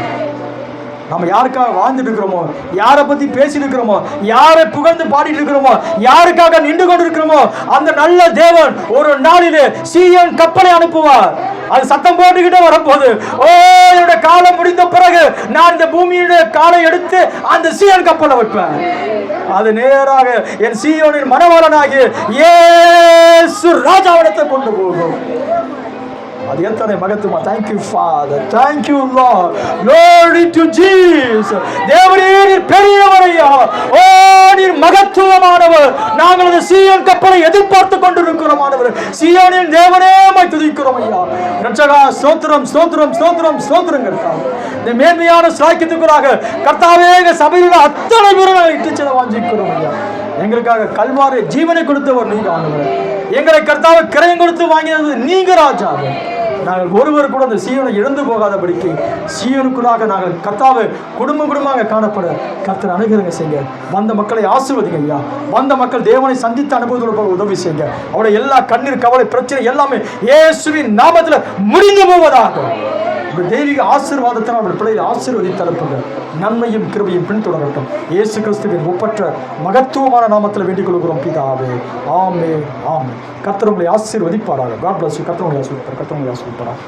நம்ம யாருக்காக வாழ்ந்துட்டு இருக்கிறோமோ, யாரை பத்தி பேசிட்டு இருக்கிறோமோ, யாரை புகழ்ந்து பாடிட்டு இருக்கிறோமோ, யாருக்காக நின்று கொண்டு இருக்கிறோமோ, அந்த நல்ல தேவன் ஒரு நாளிலே சீயோன் கப்பலை அனுப்புவார். அது சத்தம் போட்டுக்கிட்டே வரப்போகுது. ஓ, என்னுடைய காலம் முடிந்த பிறகு நான் இந்த பூமியுடைய காலை எடுத்து அந்த சீயோன் கப்பலை வைப்பேன். அது நேராக என் சீயோனின் மணவாளனாகிய இயேசு ராஜாவிடத்தை கொண்டு போகும். அது எத்தனை மகத்துவமா! Thank you Father, thank you Lord, glory to Jesus. தேவனே நீர் பெரியவரையா, ஓ நீர் மகத்துவமானவர். நாங்கள் அந்த சீயோன் கப்பலை எதிர்பார்த்து கொண்டிருக்கிறோம் ஆண்டவரே. சீயோனின் தேவனே உம்மை துதிக்கிறோம் ஐயா. ரட்சகா ஸ்தோத்திரம் ஸ்தோத்திரம் ஸ்தோத்திரம் ஸ்தோத்திரங்கள். இந்த மேன்மையான சாக்கியத்துக்குள்ளாக கர்த்தாவே சபையில் அத்தனை பேரை இட்டு செல்ல வாஞ்சிக்கிறோம் ஐயா. எங்களுக்காக கல்வாரி ஜீவனை கொடுத்தவர் நீங்க ஆண்டவரே. எங்களை கர்த்தாவை கிரயம் கொடுத்து வாங்கினது நீங்க ராஜாவே. நாங்கள் ஒருவர் கூட அந்த சீயோனை இழந்து போகாதபடிக்கு சீயோனுக்குள்ளாக நாங்கள் கர்த்தாவை குடும்பமாக காணப்பட கர்த்தர் அனுகிரகம் செய்யுங்க. வந்த மக்களை ஆசீர்வதிங்க ஐயா. வந்த மக்கள் தேவனை சந்தித்த அனுபவத்தோடு போக உதவி செய்யுங்க. அவருடைய எல்லா கண்ணீர் கவலை பிரச்சனை எல்லாமே இயேசுவின் நாமத்தில் முடிந்து போவதாக. தெய்வீக ஆசீர்வாதத்தினால் அவருடைய பிள்ளையை ஆசீர்வதித்து அனுப்புங்க. நன்மையும் கிருபையும் பின்தொடரட்டும். இயேசு கிறிஸ்துவின் ஒப்பற்ற மகத்துவமான நாமத்தில் வேண்டிக் கொள்கிறோம் பிதாவே. ஆமென் ஆமென். கர்த்தர் உங்களை ஆசீர்வதிப்பாராக. God bless you. கர்த்தர் உங்களை ஆசீர்வதிப்பார்.